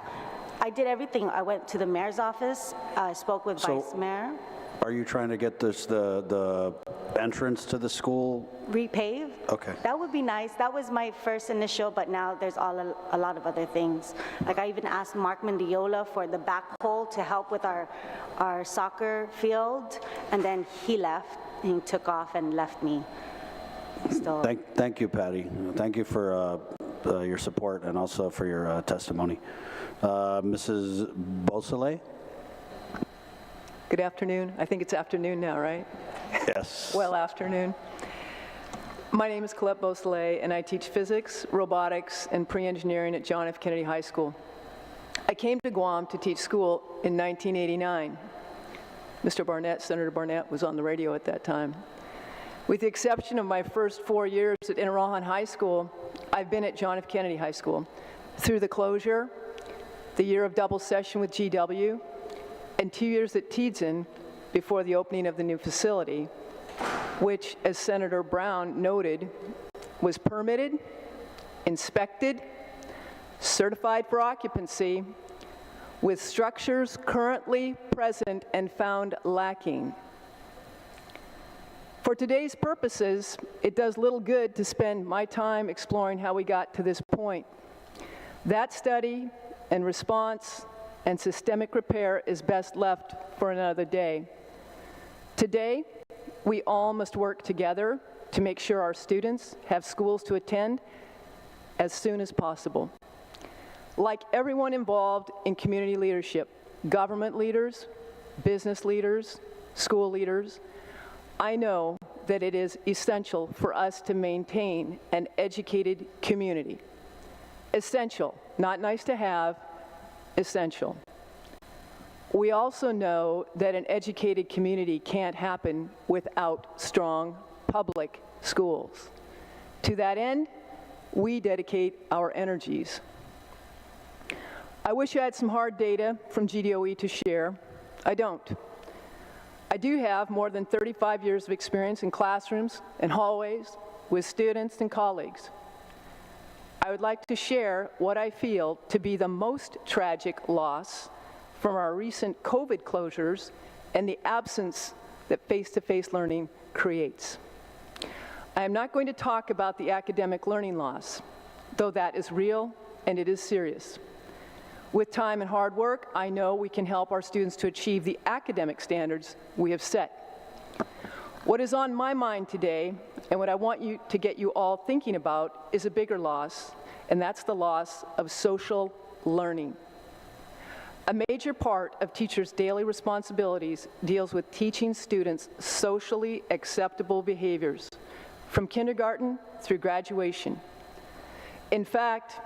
I did everything. I went to the mayor's office. I spoke with Vice Mayor. Are you trying to get this, the entrance to the school? Repave? Okay. That would be nice. That was my first initial, but now there's a lot of other things. Like, I even asked Mark Mendiola for the backhoe to help with our soccer field, and then he left. He took off and left me. Still. Thank you, Patty. Thank you for your support and also for your testimony. Mrs. Beausoleil? Good afternoon. I think it's afternoon now, right? Yes. Well, afternoon. My name is Colette Beausoleil, and I teach physics, robotics, and pre-engineering at John F. Kennedy High School. I came to Guam to teach school in 1989. Mr. Barnett, Senator Barnett, was on the radio at that time. With the exception of my first 4 years at Inarajan High School, I've been at John F. Kennedy High School through the closure, the year of double session with GW, and 2 years at Tiedzen before the opening of the new facility, which, as Senator Brown noted, was permitted, inspected, certified for occupancy, with structures currently present and found lacking. For today's purposes, it does little good to spend my time exploring how we got to this point. That study and response and systemic repair is best left for another day. Today, we all must work together to make sure our students have schools to attend as soon as possible. Like everyone involved in community leadership, government leaders, business leaders, school leaders, I know that it is essential for us to maintain an educated community. Essential, not nice to have, essential. We also know that an educated community can't happen without strong public schools. To that end, we dedicate our energies. I wish I had some hard data from GDOE to share. I don't. I do have more than 35 years of experience in classrooms and hallways with students and colleagues. I would like to share what I feel to be the most tragic loss from our recent COVID closures and the absence that face-to-face learning creates. I am not going to talk about the academic learning loss, though that is real and it is serious. With time and hard work, I know we can help our students to achieve the academic standards we have set. What is on my mind today, and what I want you to get you all thinking about, is a bigger loss, and that's the loss of social learning. A major part of teachers' daily responsibilities deals with teaching students socially acceptable behaviors, from kindergarten through graduation. In fact,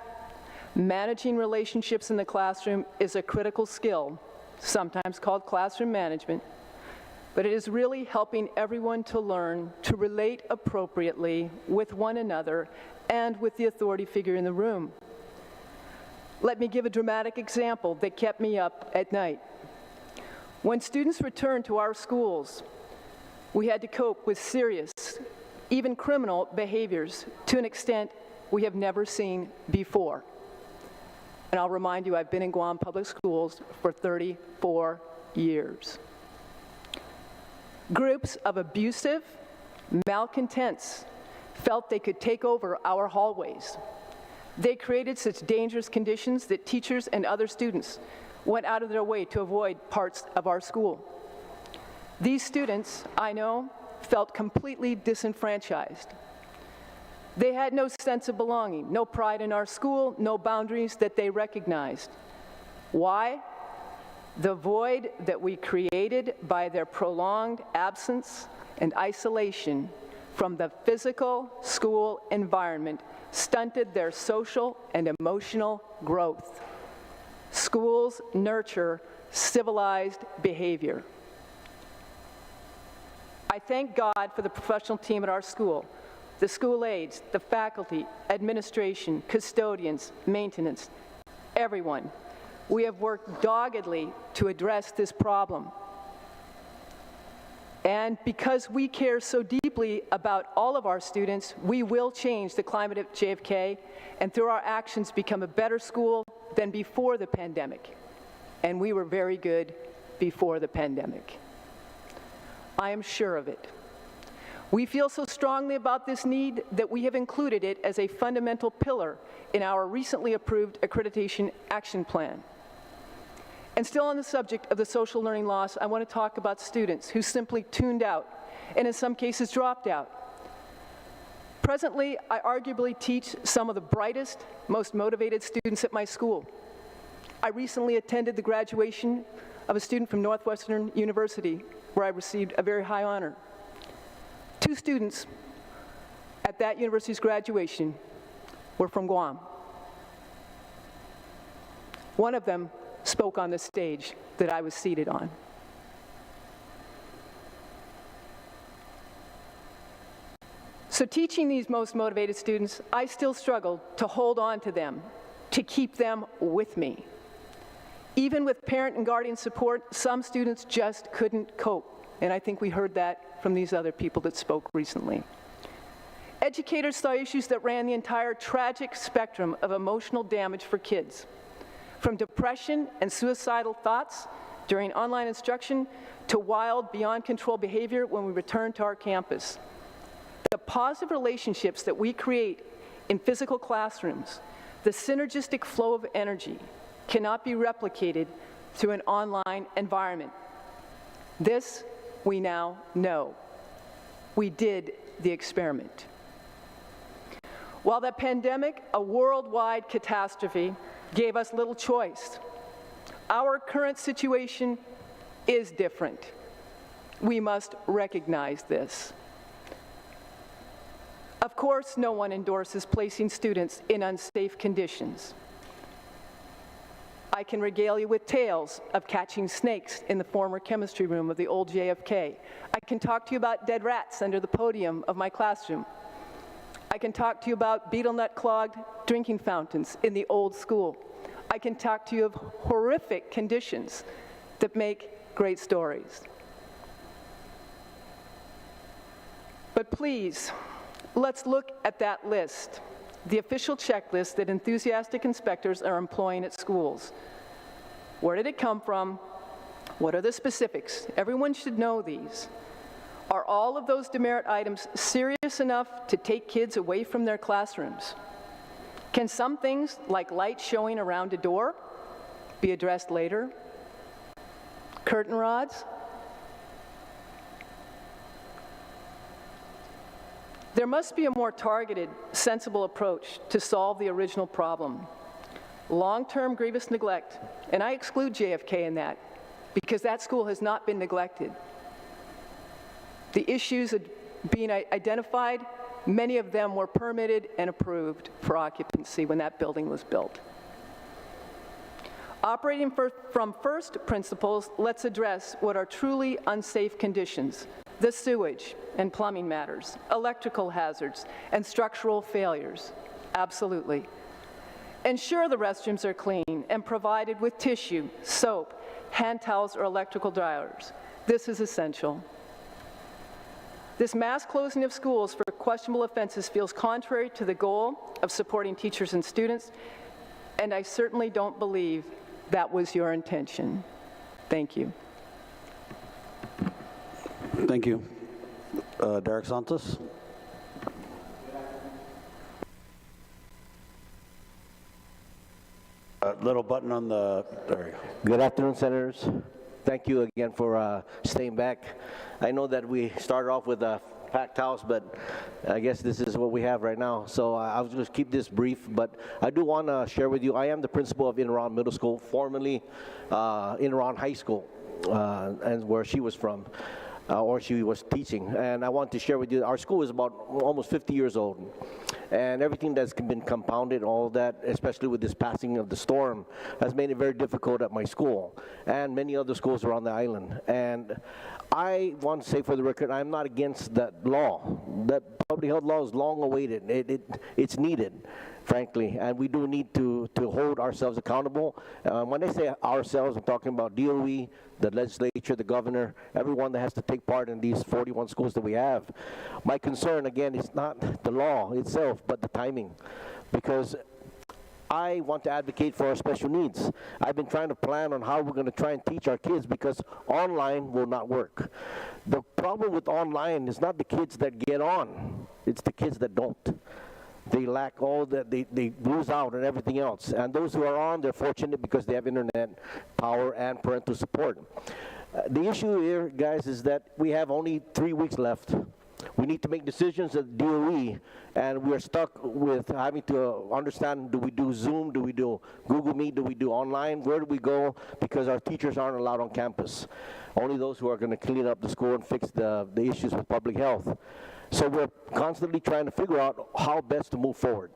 managing relationships in the classroom is a critical skill, sometimes called classroom management, but it is really helping everyone to learn to relate appropriately with one another and with the authority figure in the room. Let me give a dramatic example that kept me up at night. When students returned to our schools, we had to cope with serious, even criminal behaviors to an extent we have never seen before. And I'll remind you, I've been in Guam public schools for 34 years. Groups of abusive malcontents felt they could take over our hallways. They created such dangerous conditions that teachers and other students went out of their way to avoid parts of our school. These students, I know, felt completely disenfranchised. They had no sense of belonging, no pride in our school, no boundaries that they recognized. Why? The void that we created by their prolonged absence and isolation from the physical school environment stunted their social and emotional growth. Schools nurture civilized behavior. I thank God for the professional team at our school, the school aides, the faculty, administration, custodians, maintenance, everyone. We have worked doggedly to address this problem. And because we care so deeply about all of our students, we will change the climate at JFK and through our actions become a better school than before the pandemic. And we were very good before the pandemic. I am sure of it. We feel so strongly about this need that we have included it as a fundamental pillar in our recently approved accreditation action plan. And still on the subject of the social learning loss, I want to talk about students who simply tuned out and in some cases dropped out. Presently, I arguably teach some of the brightest, most motivated students at my school. I recently attended the graduation of a student from Northwestern University, where I received a very high honor. 2 students at that university's graduation were from Guam. One of them spoke on the stage that I was seated on. So teaching these most motivated students, I still struggled to hold on to them, to keep them with me. Even with parent and guardian support, some students just couldn't cope, and I think we heard that from these other people that spoke recently. Educators saw issues that ran the entire tragic spectrum of emotional damage for kids, from depression and suicidal thoughts during online instruction to wild, beyond control behavior when we return to our campus. The positive relationships that we create in physical classrooms, the synergistic flow of energy, cannot be replicated through an online environment. This we now know. We did the experiment. While the pandemic, a worldwide catastrophe, gave us little choice, our current situation is different. We must recognize this. Of course, no one endorses placing students in unsafe conditions. I can regale you with tales of catching snakes in the former chemistry room of the old JFK. I can talk to you about dead rats under the podium of my classroom. I can talk to you about beetle nut clogged drinking fountains in the old school. I can talk to you of horrific conditions that make great stories. But please, let's look at that list, the official checklist that enthusiastic inspectors are employing at schools. Where did it come from? What are the specifics? Everyone should know these. Are all of those demerit items serious enough to take kids away from their classrooms? Can some things, like light showing around a door, be addressed later? Curtain rods? There must be a more targeted, sensible approach to solve the original problem. Long-term grievous neglect, and I exclude JFK in that, because that school has not been neglected. The issues being identified, many of them were permitted and approved for occupancy when that building was built. Operating from first principles, let's address what are truly unsafe conditions: the sewage and plumbing matters, electrical hazards, and structural failures. Absolutely. Ensure the restrooms are clean and provided with tissue, soap, hand towels, or electrical dryers. This is essential. This mass closing of schools for questionable offenses feels contrary to the goal of supporting teachers and students, and I certainly don't believe that was your intention. Thank you. Thank you. Derek Santos. Little button on the, there you go. Good afternoon, Senators. Thank you again for staying back. I know that we started off with a packed house, but I guess this is what we have right now. So I was going to keep this brief, but I do want to share with you, I am the principal of Inaran Middle School, formerly Inaran High School, and where she was from. Or she was teaching, and I want to share with you, our school is about almost 50 years old, and everything that's been compounded, all that, especially with this passing of the storm, has made it very difficult at my school, and many other schools around the island. And I want to say for the record, I'm not against that law. That public health law is long awaited. It's needed, frankly, and we do need to hold ourselves accountable. When I say ourselves, I'm talking about DOE, the legislature, the governor, everyone that has to take part in these 41 schools that we have. My concern, again, is not the law itself, but the timing, because I want to advocate for our special needs. I've been trying to plan on how we're going to try and teach our kids, because online will not work. The problem with online is not the kids that get on, it's the kids that don't. They lack all that, they lose out on everything else. And those who are on, they're fortunate because they have internet power and parental support. The issue here, guys, is that we have only 3 weeks left. We need to make decisions at DOE, and we're stuck with having to understand, do we do Zoom, do we do Google Meet, do we do online, where do we go, because our teachers aren't allowed on campus. Only those who are going to clean up the school and fix the issues with public health. So we're constantly trying to figure out how best to move forward.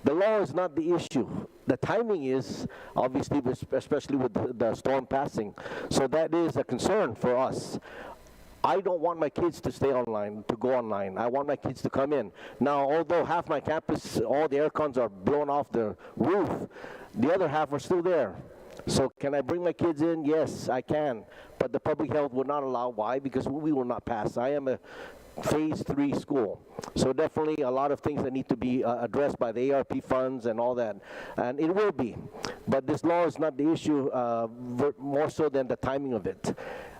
The law is not the issue. The timing is, obviously, especially with the storm passing. So that is a concern for us. I don't want my kids to stay online, to go online. I want my kids to come in. Now, although half my campus, all the air cons are blown off the roof, the other half are still there. So can I bring my kids in? Yes, I can. But the public health will not allow. Why? Because we will not pass. I am a phase 3 school. So definitely a lot of things that need to be addressed by the ARP funds and all that. And it will be. But this law is not the issue, more so than the timing of it.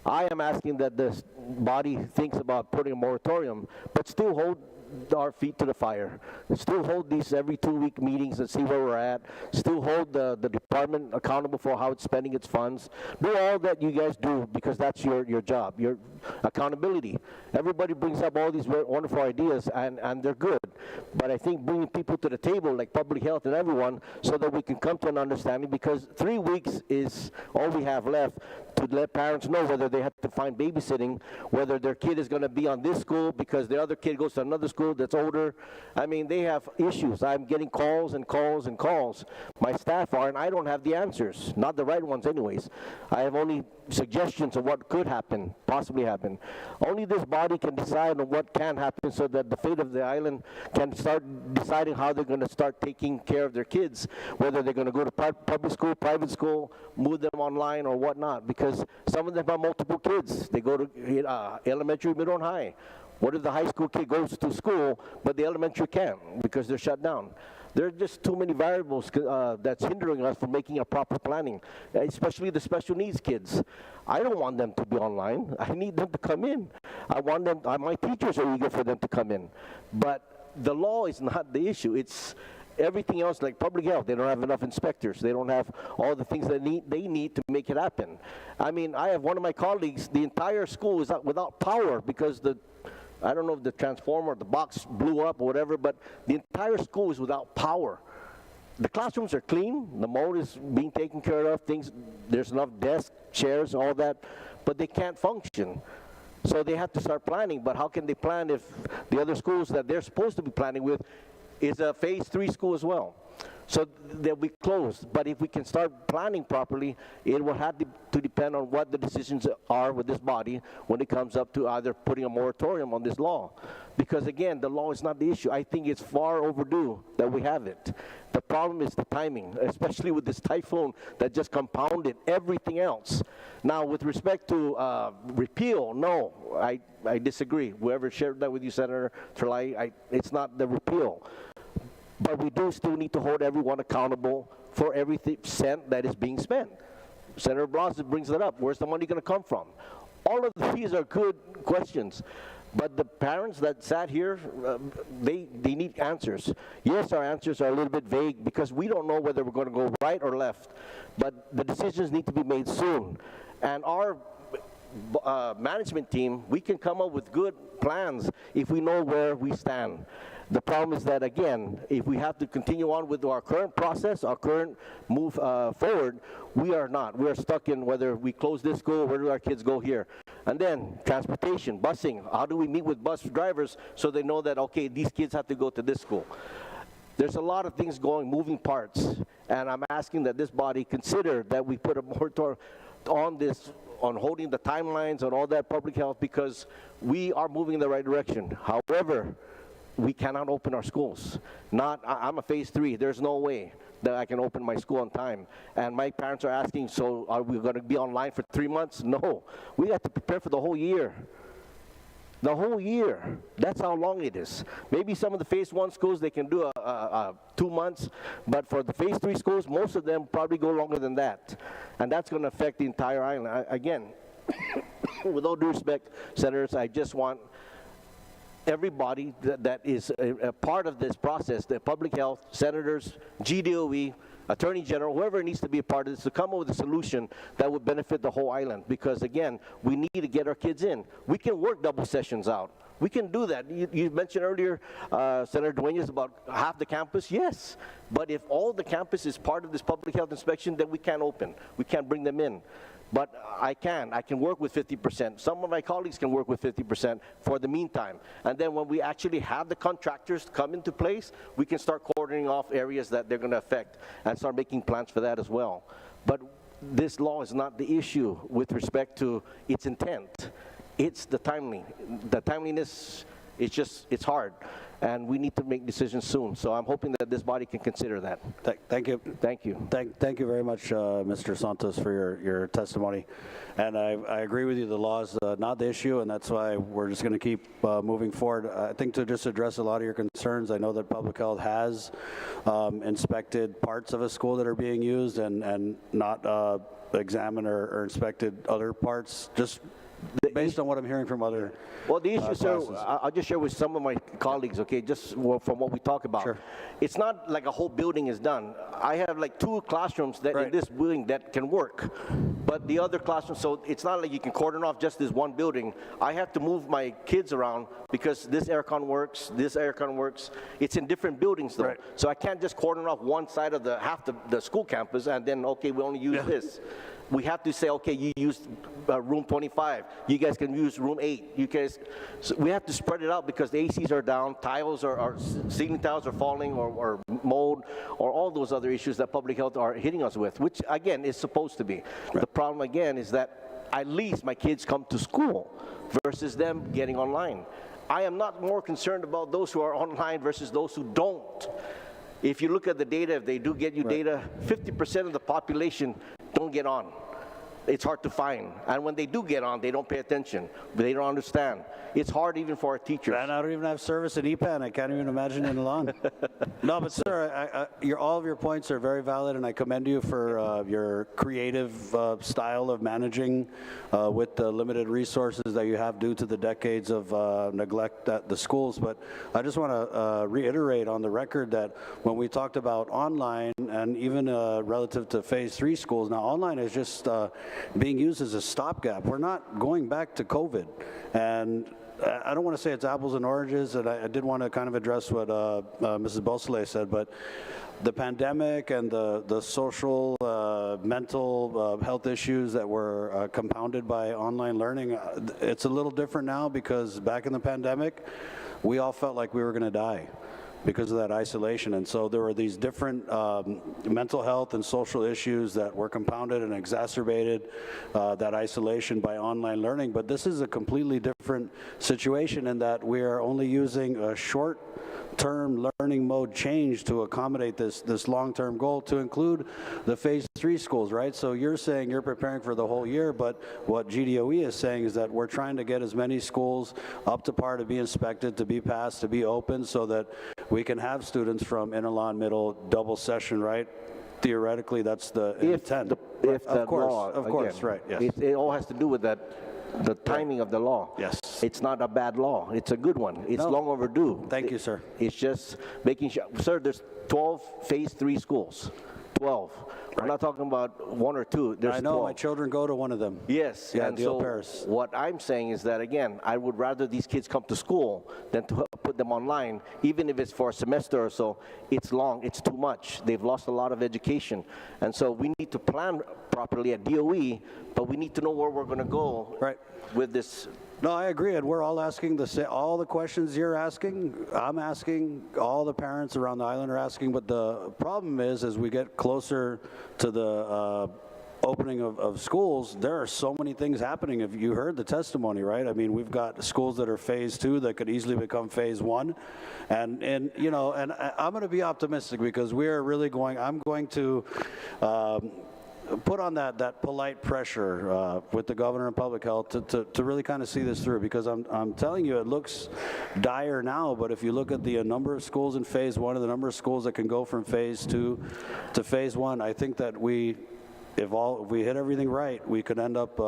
I am asking that this body thinks about putting a moratorium, but still hold our feet to the fire. Still hold these every 2-week meetings and see where we're at. Still hold the department accountable for how it's spending its funds. Do all that you guys do, because that's your job, your accountability. Everybody brings up all these wonderful ideas, and they're good. But I think bringing people to the table, like public health and everyone, so that we can come to an understanding, because 3 weeks is all we have left to let parents know whether they have to find babysitting, whether their kid is going to be on this school because the other kid goes to another school that's older. I mean, they have issues. I'm getting calls and calls and calls. My staff are, and I don't have the answers, not the right ones anyways. I have only suggestions of what could happen, possibly happen. Only this body can decide on what can happen, so that the fate of the island can start deciding how they're going to start taking care of their kids, whether they're going to go to public school, private school, move them online or whatnot, because some of them have multiple kids. They go to elementary, middle, and high. What if the high school kid goes to school, but the elementary can't because they're shut down? There are just too many variables that's hindering us from making a proper planning, especially the special needs kids. I don't want them to be online. I need them to come in. I want them, my teachers are eager for them to come in. But the law is not the issue. It's everything else, like public health. They don't have enough inspectors. They don't have all the things that they need to make it happen. I mean, I have one of my colleagues, the entire school is without power because I don't know if the transformer, the box blew up or whatever, but the entire school is without power. The classrooms are clean, the mold is being taken care of, there's enough desks, chairs, all that, but they can't function. So they have to start planning, but how can they plan if the other schools that they're supposed to be planning with is a phase 3 school as well? So they'll be closed. But if we can start planning properly, it will have to depend on what the decisions are with this body when it comes up to either putting a moratorium on this law. Because again, the law is not the issue. I think it's far overdue that we have it. The problem is the timing, especially with this typhoon that just compounded everything else. Now, with respect to repeal, no, I disagree. Whoever shared that with you, Senator Trelay, it's not the repeal. But we do still need to hold everyone accountable for every cent that is being spent. Senator Blas brings that up. Where's the money going to come from? All of these are good questions. But the parents that sat here, they need answers. Yes, our answers are a little bit vague because we don't know whether we're going to go right or left. But the decisions need to be made soon. And our management team, we can come up with good plans if we know where we stand. The problem is that, again, if we have to continue on with our current process, our current move forward, we are not. We are stuck in whether we close this school, where do our kids go here? And then transportation, busing. How do we meet with bus drivers so they know that, okay, these kids have to go to this school? There's a lot of things moving parts, and I'm asking that this body consider that we put a moratorium on this, on holding the timelines, on all that public health, because we are moving in the right direction. However, we cannot open our schools. I'm a phase 3. There's no way that I can open my school on time. And my parents are asking, so are we going to be online for 3 months? No. We have to prepare for the whole year. The whole year. That's how long it is. Maybe some of the phase 1 schools, they can do 2 months. But for the phase 3 schools, most of them probably go longer than that. And that's going to affect the entire island. Again, with all due respect, Senators, I just want everybody that is a part of this process, the public health, senators, GDOE, Attorney General, whoever needs to be a part of this, to come up with a solution that would benefit the whole island. Because again, we need to get our kids in. We can work double sessions out. We can do that. You mentioned earlier, Senator Dueñas, about half the campus. Yes, but if all the campus is part of this public health inspection, then we can't open. We can't bring them in. But I can work with 50%. Some of my colleagues can work with 50% for the meantime. And then when we actually have the contractors come into place, we can start cordoning off areas that they're going to affect and start making plans for that as well. But this law is not the issue with respect to its intent. It's the timeliness, it's hard. And we need to make decisions soon. So I'm hoping that this body can consider that. Thank you. Thank you. Thank you very much, Mr. Santos, for your testimony. And I agree with you, the law is not the issue, and that's why we're just going to keep moving forward. I think to just address a lot of your concerns, I know that Public Health has inspected parts of a school that are being used and not examined or inspected other parts, just based on what I'm hearing from other Well, the issue, sir, classes. I'll just share with some of my colleagues, okay, just from what we talk about. Sure. It's not like a whole building is done. I have like 2 classrooms that in this building that can work, but the other classrooms, so it's not like you can cordon off just this one building. I have to move my kids around because this aircon works, this aircon works. It's in different buildings though. So I can't just cordon off one side of half the school campus and then, okay, we only use this. We have to say, okay, you use room 25. You guys can use room 8. You guys, so we have to spread it out because the ACs are down, ceiling tiles are falling, or mold, or all those other issues that public health are hitting us with, which again is supposed to be. The problem again is that at least my kids come to school versus them getting online. I am not more concerned about those who are online versus those who don't. If you look at the data, if they do get you data, 50% of the population don't get on. it's hard to find. And when they do get on, they don't pay attention. They don't understand. It's hard even for our teachers. And I don't even have service in EPAN. I can't even imagine in Milan. No, but sir, all of your points are very valid, and I commend you for your creative style of managing with the limited resources that you have due to the decades of neglect at the schools. But I just want to reiterate on the record that when we talked about online and even relative to phase 3 schools, now online is just being used as a stopgap. We're not going back to COVID. And I don't want to say it's apples and oranges, and I did want to kind of address what Mrs. Beausoleil said, but the pandemic and the social, mental health issues that were compounded by online learning, it's a little different now because back in the pandemic, we all felt like we were going to die because of that isolation. And so there were these different mental health and social issues that were compounded and exacerbated that isolation by online learning. But this is a completely different situation in that we are only using a short-term learning mode change to accommodate this long-term goal to include the phase 3 schools, right? So you're saying you're preparing for the whole year, but what GDOE is saying is that we're trying to get as many schools up to par to be inspected, to be passed, to be open so that we can have students from Interlawn Middle double session, right? Theoretically, that's the intent. Of course, right, yes. It all has to do with that, the timing of the law. Yes. It's not a bad law. It's a good one. It's long overdue. Thank you, sir. It's just making sure. Sir, there's 12 phase 3 schools. 12. We're not talking about 1 or 2. There's I know 12. My children go to one of them. Yes. Yeah, and Deal so Paris. what I'm saying is that, again, I would rather these kids come to school than to put them online, even if it's for a semester or so. It's long. It's too much. They've lost a lot of education. And so we need to plan properly at DOE, but we need to know where we're going to go with this. No, I agree, and we're all asking all the questions you're asking, I'm asking, all the parents around the island are asking, but the problem is, as we get closer to the opening of schools, there are so many things happening. If you heard the testimony, right? I mean, we've got schools that are phase 2 that could easily become phase 1, and you know, and I'm going to be optimistic because we are really going. I'm going to. Put on that polite pressure with the governor and public health to really kind of see this through, because I'm telling you, it looks dire now, but if you look at the number of schools in phase 1 and the number of schools that can go from phase 2 to phase 1, I think that if we hit everything right, we could end up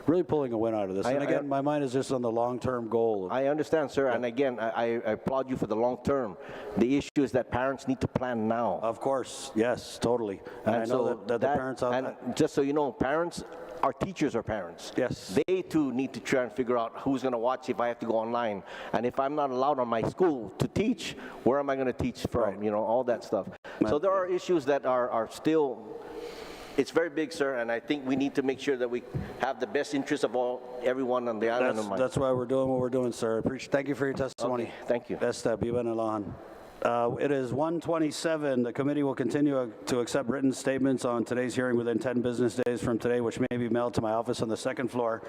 really pulling a win out of this. And again, my mind is just on the long-term goal. I understand, sir, and again, I applaud you for the long term. The issue is that parents need to plan now. Of course, yes, totally. And I know that the parents out and just so you know, parents, our teachers are parents. Yes. They too need to try and figure out who's going to watch if I have to go online. And if I'm not allowed on my school to teach, where am I going to teach from? Right. You know, all that stuff. So there are issues that are still. It's very big, sir, and I think we need to make sure that we have the best interest of everyone on the island. That's why we're doing what we're doing, sir. Thank you for your testimony. Okay, thank you. It is 1:27. The committee will continue to accept written statements on today's hearing within 10 business days from today, which may be mailed to my office on the second floor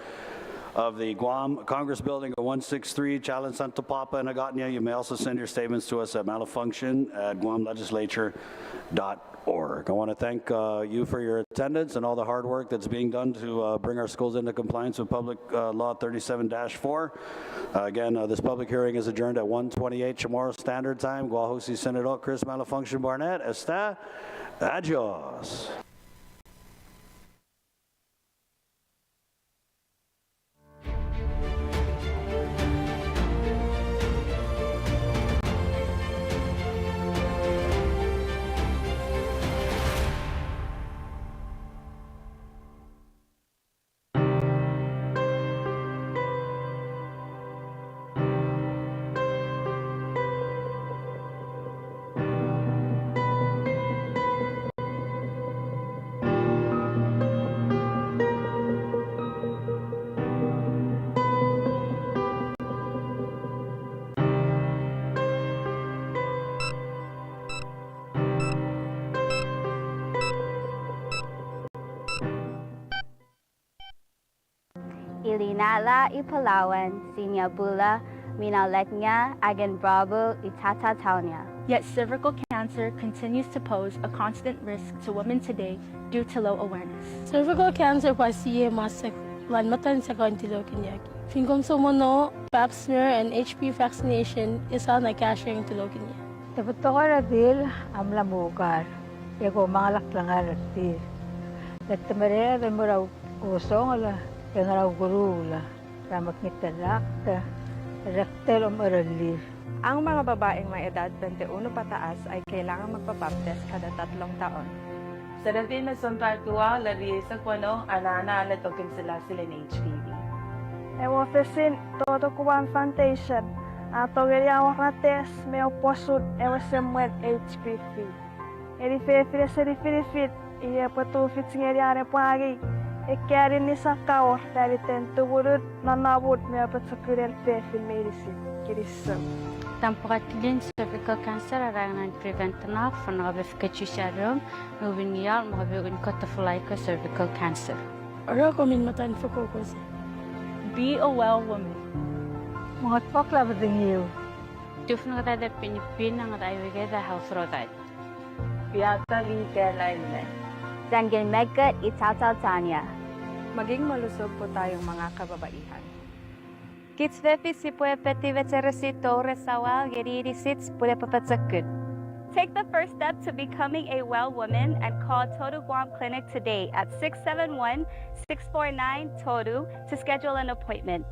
of the Guam Congress Building at 163 Chalan Santo Papa and Agatnia. You may also send your statements to us at malfunction@guamlegislature.org. I want to thank you for your attendance and all the hard work that's being done to bring our schools into compliance with Public Law 37-4. Again, this public hearing is adjourned at 1:28 Chamorro Standard Time. Guahosi Senador Chris Malfunction Barnett. Está. Adios. Ilinala Ipalawan, Sinyabula, Minaleknya, Agen Bravo, Itata Taunya. Yet cervical cancer continues to pose a constant risk to women today due to low awareness. Cervical cancer pasiye masek lan matan sa kantilok niya. Fingom somono, pap smear and HPV vaccination isa na kashing tilok niya. Dapat ko radil amla mugar. Yago mga laklangar radil. Nagtamarera rin mo raw usong ala, yung raw gurula. Ramak nitalak ka, rektel o maralir. Ang mga babaeng may edad 21 pataas ay kailangan magpa-pap test kada 3 taon. Sa datin na suntartua, lari sa kwano, anana natokon sila ng HPV. Ewa fesin, todo kuwan foundation. Ato geriawak na test, may oposud, ewa semuet HPV. Eri fefire seri firifit, iya patufit singeriare pagi. Ekyarin ni sakawar dari tentu burut nanabut may patsakurel fefil medicine. Kirisam. Tampatilin cervical cancer arangan prevent na fanabef kachusarum, nuviniyal mahabigun kotafulaika cervical cancer. Ara ko min matan fokokos. Be a well woman. Mga pakla ba dingiyo? Tufna kada pinipin ang raiwige da health rodat. Piyata li Caroline. Dangin Megat Itataw Tanya. Maging malusog po tayong mga kababaihan. Kitsvefi si puepeti veteresi Torres sawal geriri sits puepapatsakut. Take the first step to becoming a well woman and call Todu Guam Clinic today at 671-649-TODU to schedule an appointment.